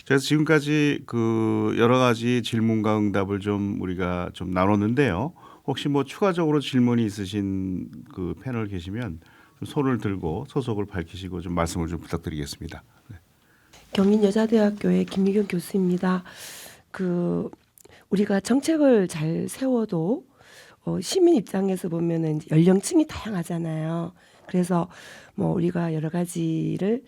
그래서 지금까지 여러 가지 질문과 응답을 좀 우리가 좀 나눴는데요. 혹시 뭐 추가적으로 질문이 있으신 패널 계시면 좀 손을 들고 소속을 밝히시고 좀 말씀을 좀 부탁드리겠습니다. 네. 경인여자대학교의 김미경 교수입니다. 우리가 정책을 잘 세워도 시민 입장에서 보면은 연령층이 다양하잖아요. 그래서 뭐 우리가 여러 가지를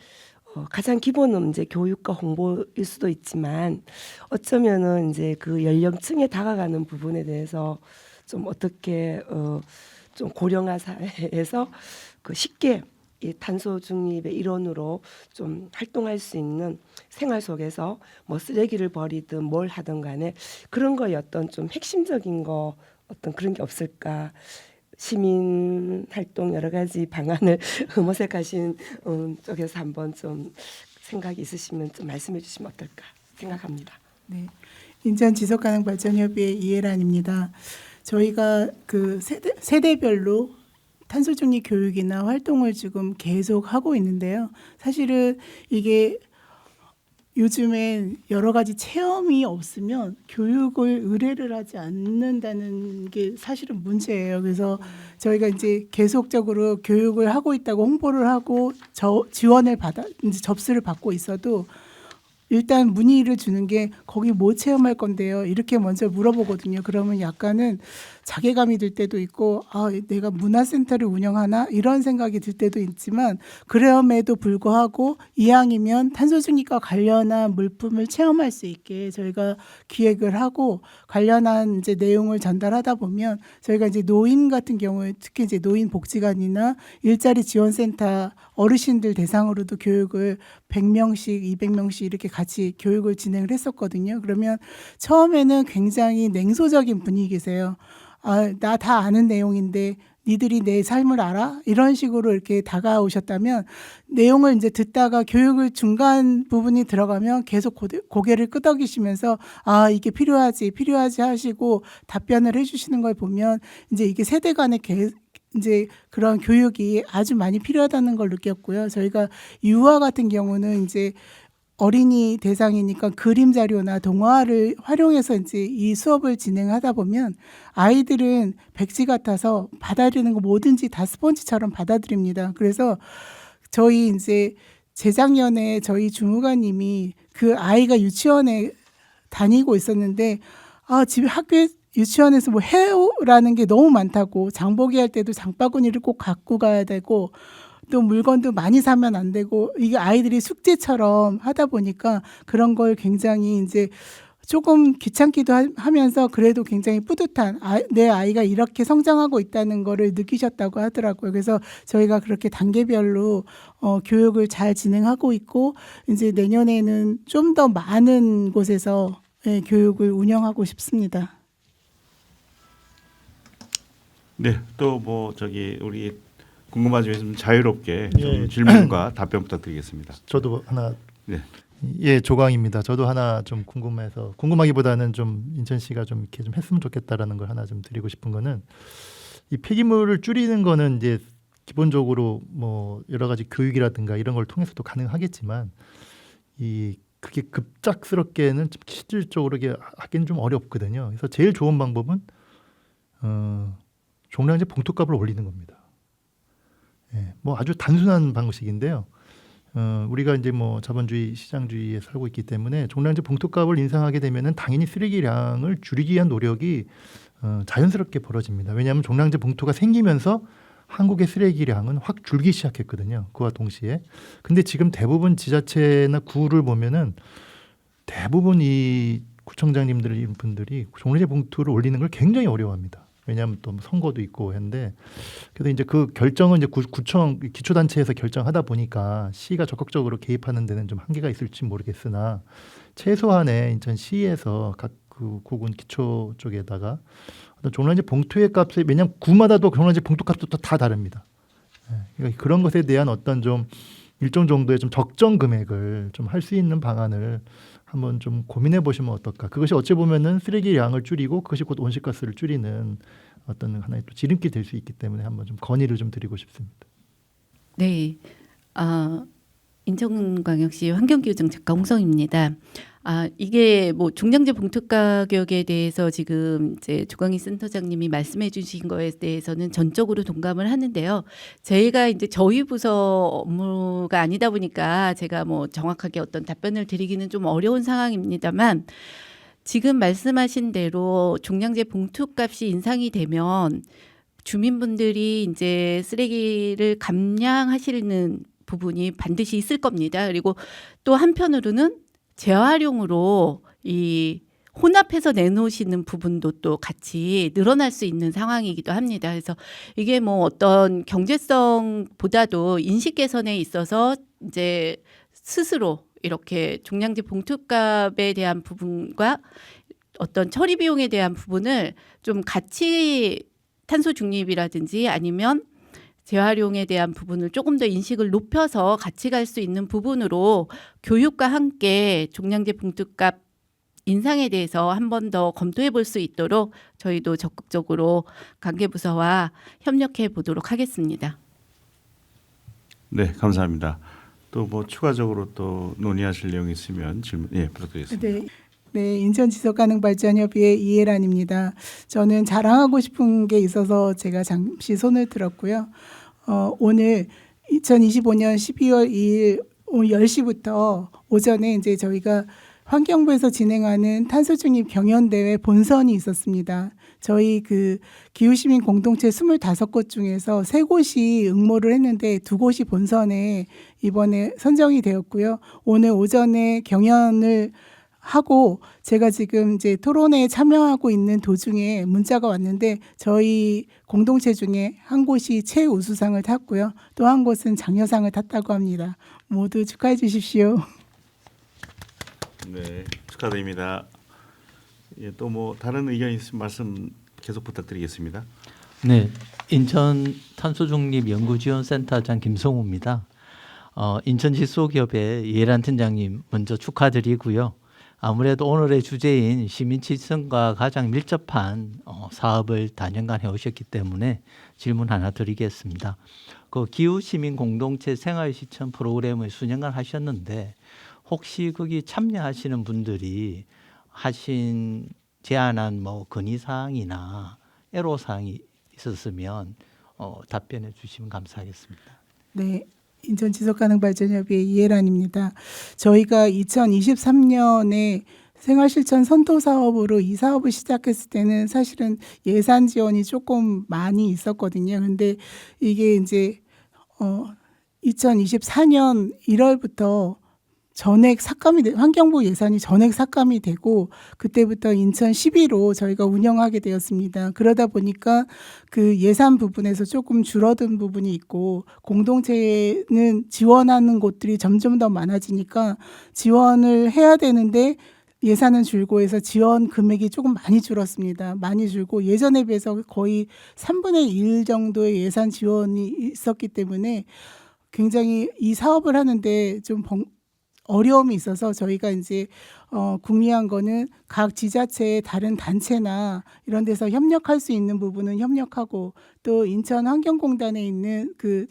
가장 기본은 이제 교육과 홍보일 수도 있지만 어쩌면은 이제 그 연령층에 다가가는 부분에 대해서 좀 어떻게 좀 고령화 사회에서 쉽게 이 탄소 중립의 일원으로 좀 활동할 수 있는 생활 속에서 뭐 쓰레기를 버리든 뭘 하든 간에 그런 거에 어떤 좀 핵심적인 거 어떤 그런 게 없을까. 시민 활동 여러 가지 방안을 모색하신 쪽에서 한번 좀 생각이 있으시면 좀 말씀해 주시면 어떨까 생각합니다. 네, 인천 지속가능발전협의회 이혜란입니다. 저희가 세대별로 탄소 중립 교육이나 활동을 지금 계속 하고 있는데요. 사실은 이게 요즘엔 여러 가지 체험이 없으면 교육을 의뢰를 하지 않는다는 게 사실은 문제예요. 그래서 저희가 이제 계속적으로 교육을 하고 있다고 홍보를 하고 지원을 받아 이제 접수를 받고 있어도 일단 문의를 주는 게 거기 뭐 체험할 건데요. 이렇게 먼저 물어보거든요. 그러면 약간은 자괴감이 들 때도 있고 내가 문화센터를 운영하나 이런 생각이 들 때도 있지만 그럼에도 불구하고 이왕이면 탄소 중립과 관련한 물품을 체험할 수 있게 저희가 기획을 하고 관련한 이제 내용을 전달하다 보면 저희가 이제 노인 같은 경우에 특히 이제 노인복지관이나 일자리 지원센터 어르신들 대상으로도 교육을 100명씩 200명씩 이렇게 같이 교육을 진행을 했었거든요. 그러면 처음에는 굉장히 냉소적인 분위기세요. 나 다 아는 내용인데 니들이 내 삶을 알아? 이런 식으로 이렇게 다가오셨다면 내용을 이제 듣다가 교육을 중간 부분이 들어가면 계속 고개를 끄덕이시면서 이게 필요하지 하시고 답변을 해주시는 걸 보면 이제 이게 세대 간의 이제 그런 교육이 아주 많이 필요하다는 걸 느꼈고요. 저희가 유아 같은 경우는 이제 어린이 대상이니까 그림 자료나 동화를 활용해서 이제 이 수업을 진행하다 보면 아이들은 백지 같아서 받아들이는 거 뭐든지 다 스펀지처럼 받아들입니다. 그래서 저희 이제 재작년에 저희 주무관님이 그 아이가 유치원에 다니고 있었는데 집에 학교에 유치원에서 뭐 해오라는 게 너무 많다고, 장보기 할 때도 장바구니를 꼭 갖고 가야 되고 또 물건도 많이 사면 안 되고, 이게 아이들이 숙제처럼 하다 보니까 그런 걸 굉장히 이제 조금 귀찮기도 하면서 그래도 굉장히 뿌듯한, 내 아이가 이렇게 성장하고 있다는 거를 느끼셨다고 하더라고요. 그래서 저희가 그렇게 단계별로 교육을 잘 진행하고 있고, 이제 내년에는 좀 더 많은 곳에서 교육을 운영하고 싶습니다. 네, 또 뭐 저기 우리 궁금한 점 있으면 자유롭게 좀 질문과 답변 부탁드리겠습니다. 저도 하나 네. 예, 조광입니다. 저도 하나 좀 궁금해서, 궁금하기보다는 좀 인천시가 좀 이렇게 좀 했으면 좋겠다라는 걸 하나 좀 드리고 싶은 거는, 이 폐기물을 줄이는 거는 이제 기본적으로 뭐 여러 가지 교육이라든가 이런 걸 통해서도 가능하겠지만, 이 그게 급작스럽게는 좀 실질적으로 이게 하기는 좀 어렵거든요. 그래서 제일 좋은 방법은 종량제 봉투값을 올리는 겁니다. 예, 뭐 아주 단순한 방식인데요. 우리가 이제 뭐 자본주의 시장주의에 살고 있기 때문에 종량제 봉투값을 인상하게 되면은 당연히 쓰레기량을 줄이기 위한 노력이 자연스럽게 벌어집니다. 왜냐하면 종량제 봉투가 생기면서 한국의 쓰레기량은 확 줄기 시작했거든요. 그와 동시에. 근데 지금 대부분 지자체나 구를 보면은 대부분 이 구청장님들 이런 분들이 종량제 봉투를 올리는 걸 굉장히 어려워합니다. 왜냐하면 또 선거도 있고 했는데, 그래서 이제 그 결정은 이제 구청 기초단체에서 결정하다 보니까 시가 적극적으로 개입하는 데는 좀 한계가 있을지 모르겠으나, 최소한의 인천시에서 각 그 구군 기초 쪽에다가 어떤 종량제 봉투의 값을, 왜냐하면 구마다도 종량제 봉투 값도 또 다 다릅니다. 그러니까 그런 것에 대한 어떤 좀 일정 정도의 좀 적정 금액을 좀 할 수 있는 방안을 한번 좀 고민해 보시면 어떨까. 그것이 어찌 보면은 쓰레기량을 줄이고 그것이 곧 온실가스를 줄이는 어떤 하나의 또 지름길이 될 수 있기 때문에 한번 좀 건의를 좀 드리고 싶습니다. 네, 인천광역시 환경기후정책과 홍성입니다. 이게 뭐 종량제 봉투 가격에 대해서 지금 이제 조광희 센터장님이 말씀해 주신 거에 대해서는 전적으로 동감을 하는데요. 저희가 이제 저희 부서 업무가 아니다 보니까 제가 뭐 정확하게 어떤 답변을 드리기는 좀 어려운 상황입니다만, 지금 말씀하신 대로 종량제 봉투 값이 인상이 되면 주민분들이 이제 쓰레기를 감량하시는 부분이 반드시 있을 겁니다. 그리고 또 한편으로는 재활용으로 이 혼합해서 내놓으시는 부분도 또 같이 늘어날 수 있는 상황이기도 합니다. 그래서 이게 뭐 어떤 경제성보다도 인식 개선에 있어서 이제 스스로 이렇게 종량제 봉투값에 대한 부분과 어떤 처리 비용에 대한 부분을 좀 같이 탄소 중립이라든지 아니면 재활용에 대한 부분을 조금 더 인식을 높여서 같이 갈 수 있는 부분으로 교육과 함께 종량제 봉투값 인상에 대해서 한 번 더 검토해 볼 수 있도록 저희도 적극적으로 관계부서와 협력해 보도록 하겠습니다. 네, 감사합니다. 또 뭐 추가적으로 또 논의하실 내용이 있으면 질문 부탁드리겠습니다. 네, 인천지속가능발전협의회 이혜란입니다. 저는 자랑하고 싶은 게 있어서 제가 잠시 손을 들었고요. 오늘 2025년 12월 2일 오후 10시부터 오전에 이제 저희가 환경부에서 진행하는 탄소중립 경연대회 본선이 있었습니다. 저희 그 기후시민 공동체 25곳 중에서 3곳이 응모를 했는데 2곳이 본선에 이번에 선정이 되었고요. 오늘 오전에 경연을 하고 제가 지금 이제 토론회에 참여하고 있는 도중에 문자가 왔는데, 저희 공동체 중에 한 곳이 최우수상을 탔고요. 또 한 곳은 장려상을 탔다고 합니다. 모두 축하해 주십시오. 네, 축하드립니다. 예, 또 뭐 다른 의견 있으면 말씀 계속 부탁드리겠습니다. 네, 인천 탄소중립연구지원센터장 김성우입니다. 인천지속협의 이혜란 팀장님 먼저 축하드리고요. 아무래도 오늘의 주제인 시민치선과 가장 밀접한 사업을 단연간 해오셨기 때문에 질문 하나 드리겠습니다. 그 기후시민공동체 생활실천 프로그램을 수년간 하셨는데, 혹시 거기 참여하시는 분들이 제안한 뭐 건의사항이나 애로사항이 있었으면 답변해 주시면 감사하겠습니다. 네, 인천지속가능발전협의회 이혜란입니다. 저희가 2023년에 생활실천 선도 사업으로 이 사업을 시작했을 때는 사실은 예산 지원이 조금 많이 있었거든요. 근데 이게 이제 2024년 1월부터 전액 삭감이 환경부 예산이 전액 삭감이 되고 그때부터 인천 10위로 저희가 운영하게 되었습니다. 그러다 보니까 그 예산 부분에서 조금 줄어든 부분이 있고 공동체는 지원하는 곳들이 점점 더 많아지니까 지원을 해야 되는데 예산은 줄고 해서 지원 금액이 조금 많이 줄었습니다. 많이 줄고 예전에 비해서 거의 3분의 1 정도의 예산 지원이 있었기 때문에 굉장히 이 사업을 하는데 좀 어려움이 있어서 저희가 이제 궁리한 거는 각 지자체의 다른 단체나 이런 데서 협력할 수 있는 부분은 협력하고 또 인천 환경공단에 있는 그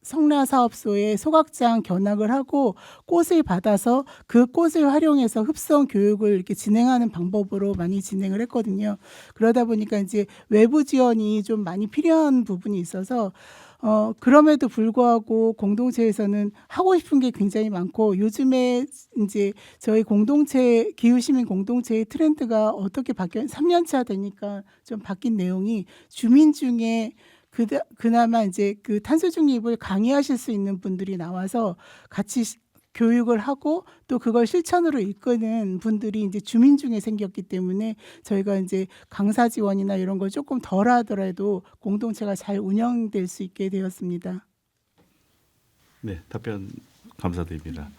성라사업소에 소각장 견학을 하고 꽃을 받아서 그 꽃을 활용해서 흡성 교육을 이렇게 진행하는 방법으로 많이 진행을 했거든요. 그러다 보니까 이제 외부 지원이 좀 많이 필요한 부분이 있어서 그럼에도 불구하고 공동체에서는 하고 싶은 게 굉장히 많고 요즘에 이제 저희 공동체 기후시민 공동체의 트렌드가 어떻게 3년차 되니까 좀 바뀐 내용이 주민 중에 그나마 이제 그 탄소 중립을 강의하실 수 있는 분들이 나와서 같이 교육을 하고 또 그걸 실천으로 이끄는 분들이 이제 주민 중에 생겼기 때문에 저희가 이제 강사 지원이나 이런 걸 조금 덜 하더라도 공동체가 잘 운영될 수 있게 되었습니다. 네, 답변 감사드립니다.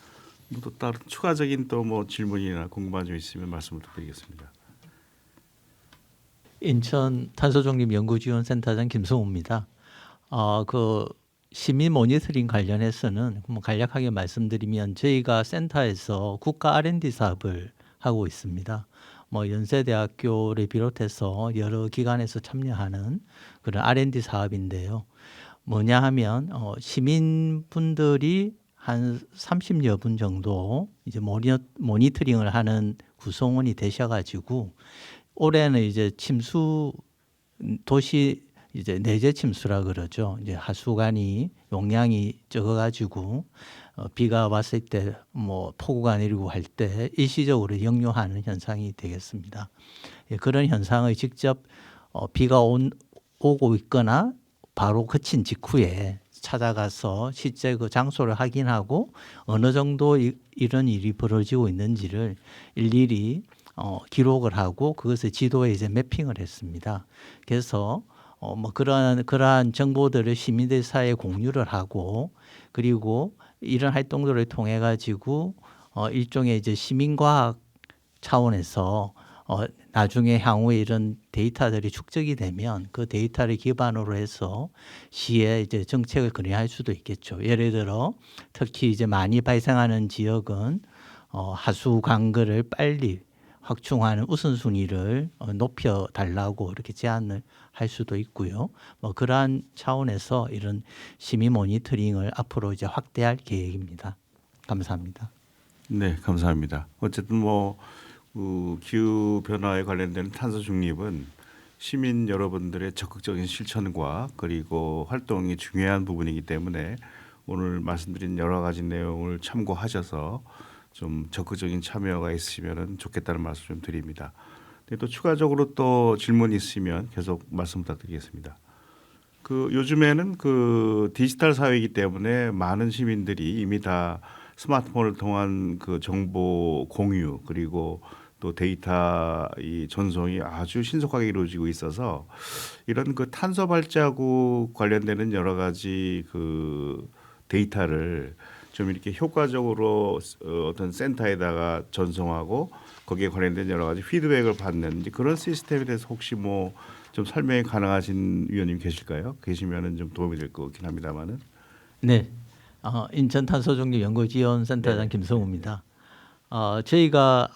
또 다른 추가적인 또 뭐 질문이나 궁금한 점 있으면 말씀을 드리겠습니다. 인천 탄소중립연구지원센터장 김성우입니다. 그 시민 모니터링 관련해서는 뭐 간략하게 말씀드리면 저희가 센터에서 국가 R&D 사업을 하고 있습니다. 뭐 연세대학교를 비롯해서 여러 기관에서 참여하는 그런 R&D 사업인데요. 뭐냐 하면 시민분들이 한 30여 분 정도 이제 모니터링을 하는 구성원이 되셔가지고 올해는 이제 침수 도시 이제 내재 침수라 그러죠. 이제 하수관이 용량이 적어가지고 비가 왔을 때 뭐 폭우가 내리고 할 때 일시적으로 역류하는 현상이 되겠습니다. 예, 그런 현상을 직접 비가 오고 있거나 바로 그친 직후에 찾아가서 실제 그 장소를 확인하고 어느 정도 이런 일이 벌어지고 있는지를 일일이 기록을 하고 그것을 지도에 이제 매핑을 했습니다. 그래서 뭐 그러한 정보들을 시민들 사이에 공유를 하고 그리고 이런 활동들을 통해 가지고 일종의 이제 시민과학 차원에서 나중에 향후에 이런 데이터들이 축적이 되면 그 데이터를 기반으로 해서 시에 이제 정책을 건의할 수도 있겠죠. 예를 들어 특히 이제 많이 발생하는 지역은 하수 강글을 빨리 확충하는 우선순위를 높여 달라고 이렇게 제안을 할 수도 있고요. 뭐 그러한 차원에서 이런 시민 모니터링을 앞으로 이제 확대할 계획입니다. 감사합니다. 네, 감사합니다. 어쨌든 뭐 기후 변화에 관련된 탄소 중립은 시민 여러분들의 적극적인 실천과 그리고 활동이 중요한 부분이기 때문에 오늘 말씀드린 여러 가지 내용을 참고하셔서 좀 적극적인 참여가 있으시면 좋겠다는 말씀 좀 드립니다. 또 추가적으로 또 질문 있으면 계속 말씀 부탁드리겠습니다. 그 요즘에는 그 디지털 사회이기 때문에 많은 시민들이 이미 다 스마트폰을 통한 그 정보 공유 그리고 또 데이터 이 전송이 아주 신속하게 이루어지고 있어서 이런 그 탄소 발자국 관련되는 여러 가지 그 데이터를 좀 이렇게 효과적으로 어떤 센터에다가 전송하고 거기에 관련된 여러 가지 피드백을 받는 그런 시스템에 대해서 혹시 뭐 좀 설명이 가능하신 위원님 계실까요? 계시면은 좀 도움이 될 것 같긴 합니다만은. 네, 인천 탄소중립연구지원센터장 네. 김성우입니다. 저희가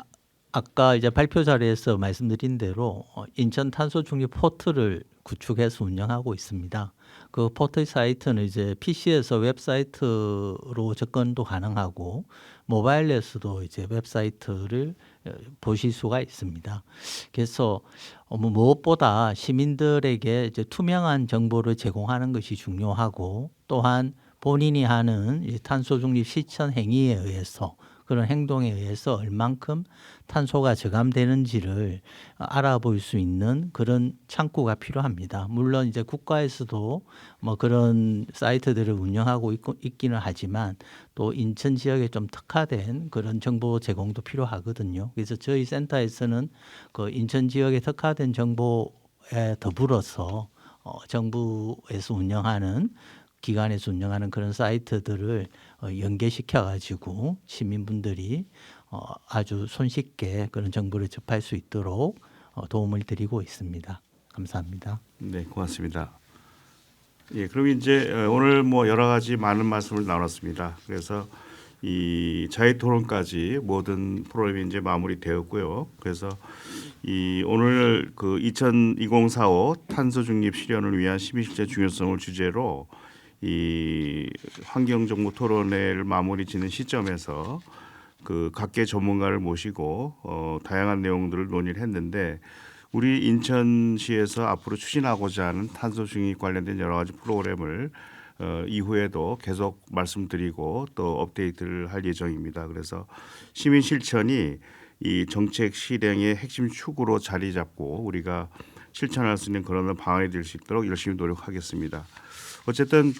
아까 이제 발표 자리에서 말씀드린 대로 인천 탄소중립 포털을 구축해서 운영하고 있습니다. 그 포털 사이트는 이제 PC에서 웹사이트로 접근도 가능하고 모바일에서도 이제 웹사이트를 보실 수가 있습니다. 그래서 무엇보다 시민들에게 이제 투명한 정보를 제공하는 것이 중요하고 또한 본인이 하는 탄소 중립 실천 행위에 의해서 그런 행동에 의해서 얼만큼 탄소가 저감되는지를 알아볼 수 있는 그런 창구가 필요합니다. 물론 이제 국가에서도 뭐 그런 사이트들을 운영하고 있기는 하지만 또 인천 지역에 좀 특화된 그런 정보 제공도 필요하거든요. 그래서 저희 센터에서는 그 인천 지역에 특화된 정보에 더불어서 정부에서 운영하는 기관에서 운영하는 그런 사이트들을 연계시켜 가지고 시민분들이 아주 손쉽게 그런 정보를 접할 수 있도록 도움을 드리고 있습니다. 감사합니다. 네, 고맙습니다. 예, 그럼 이제 오늘 뭐 여러 가지 많은 말씀을 나눴습니다. 그래서 이 자유 토론까지 모든 프로그램이 이제 마무리되었고요. 그래서 이 오늘 그 2045 탄소 중립 실현을 위한 시민 실천 중요성을 주제로 이 환경 정보 토론회를 마무리 짓는 시점에서 그 각계 전문가를 모시고 다양한 내용들을 논의를 했는데 우리 인천시에서 앞으로 추진하고자 하는 탄소 중립 관련된 여러 가지 프로그램을 이후에도 계속 말씀드리고 또 업데이트를 할 예정입니다. 그래서 시민 실천이 이 정책 실행의 핵심 축으로 자리 잡고 우리가 실천할 수 있는 그런 방안이 될 수 있도록 열심히 노력하겠습니다. 어쨌든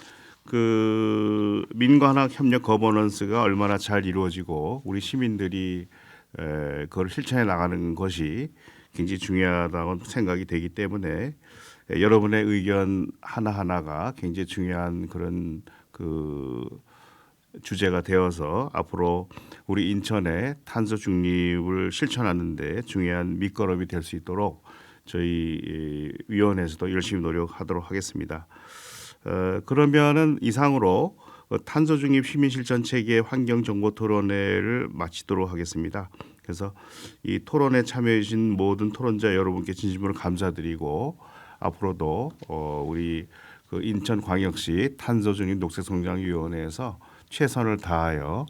그 민관학 협력 거버넌스가 얼마나 잘 이루어지고 우리 시민들이 그걸 실천해 나가는 것이 굉장히 중요하다고 생각이 되기 때문에 여러분의 의견 하나하나가 굉장히 중요한 그런 그 주제가 되어서 앞으로 우리 인천의 탄소 중립을 실천하는 데 중요한 밑거름이 될 수 있도록 저희 위원회에서도 열심히 노력하도록 하겠습니다. 그러면은 이상으로 탄소 중립 시민 실천 체계 환경 정보 토론회를 마치도록 하겠습니다. 그래서 이 토론에 참여해 주신 모든 토론자 여러분께 진심으로 감사드리고 앞으로도 우리 그 인천광역시 탄소 중립 녹색성장위원회에서 최선을 다하여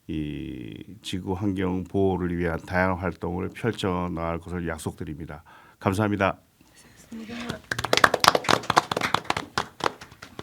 이 지구 환경 보호를 위한 다양한 활동을 펼쳐 나갈 것을 약속드립니다. 감사합니다. 고맙습니다.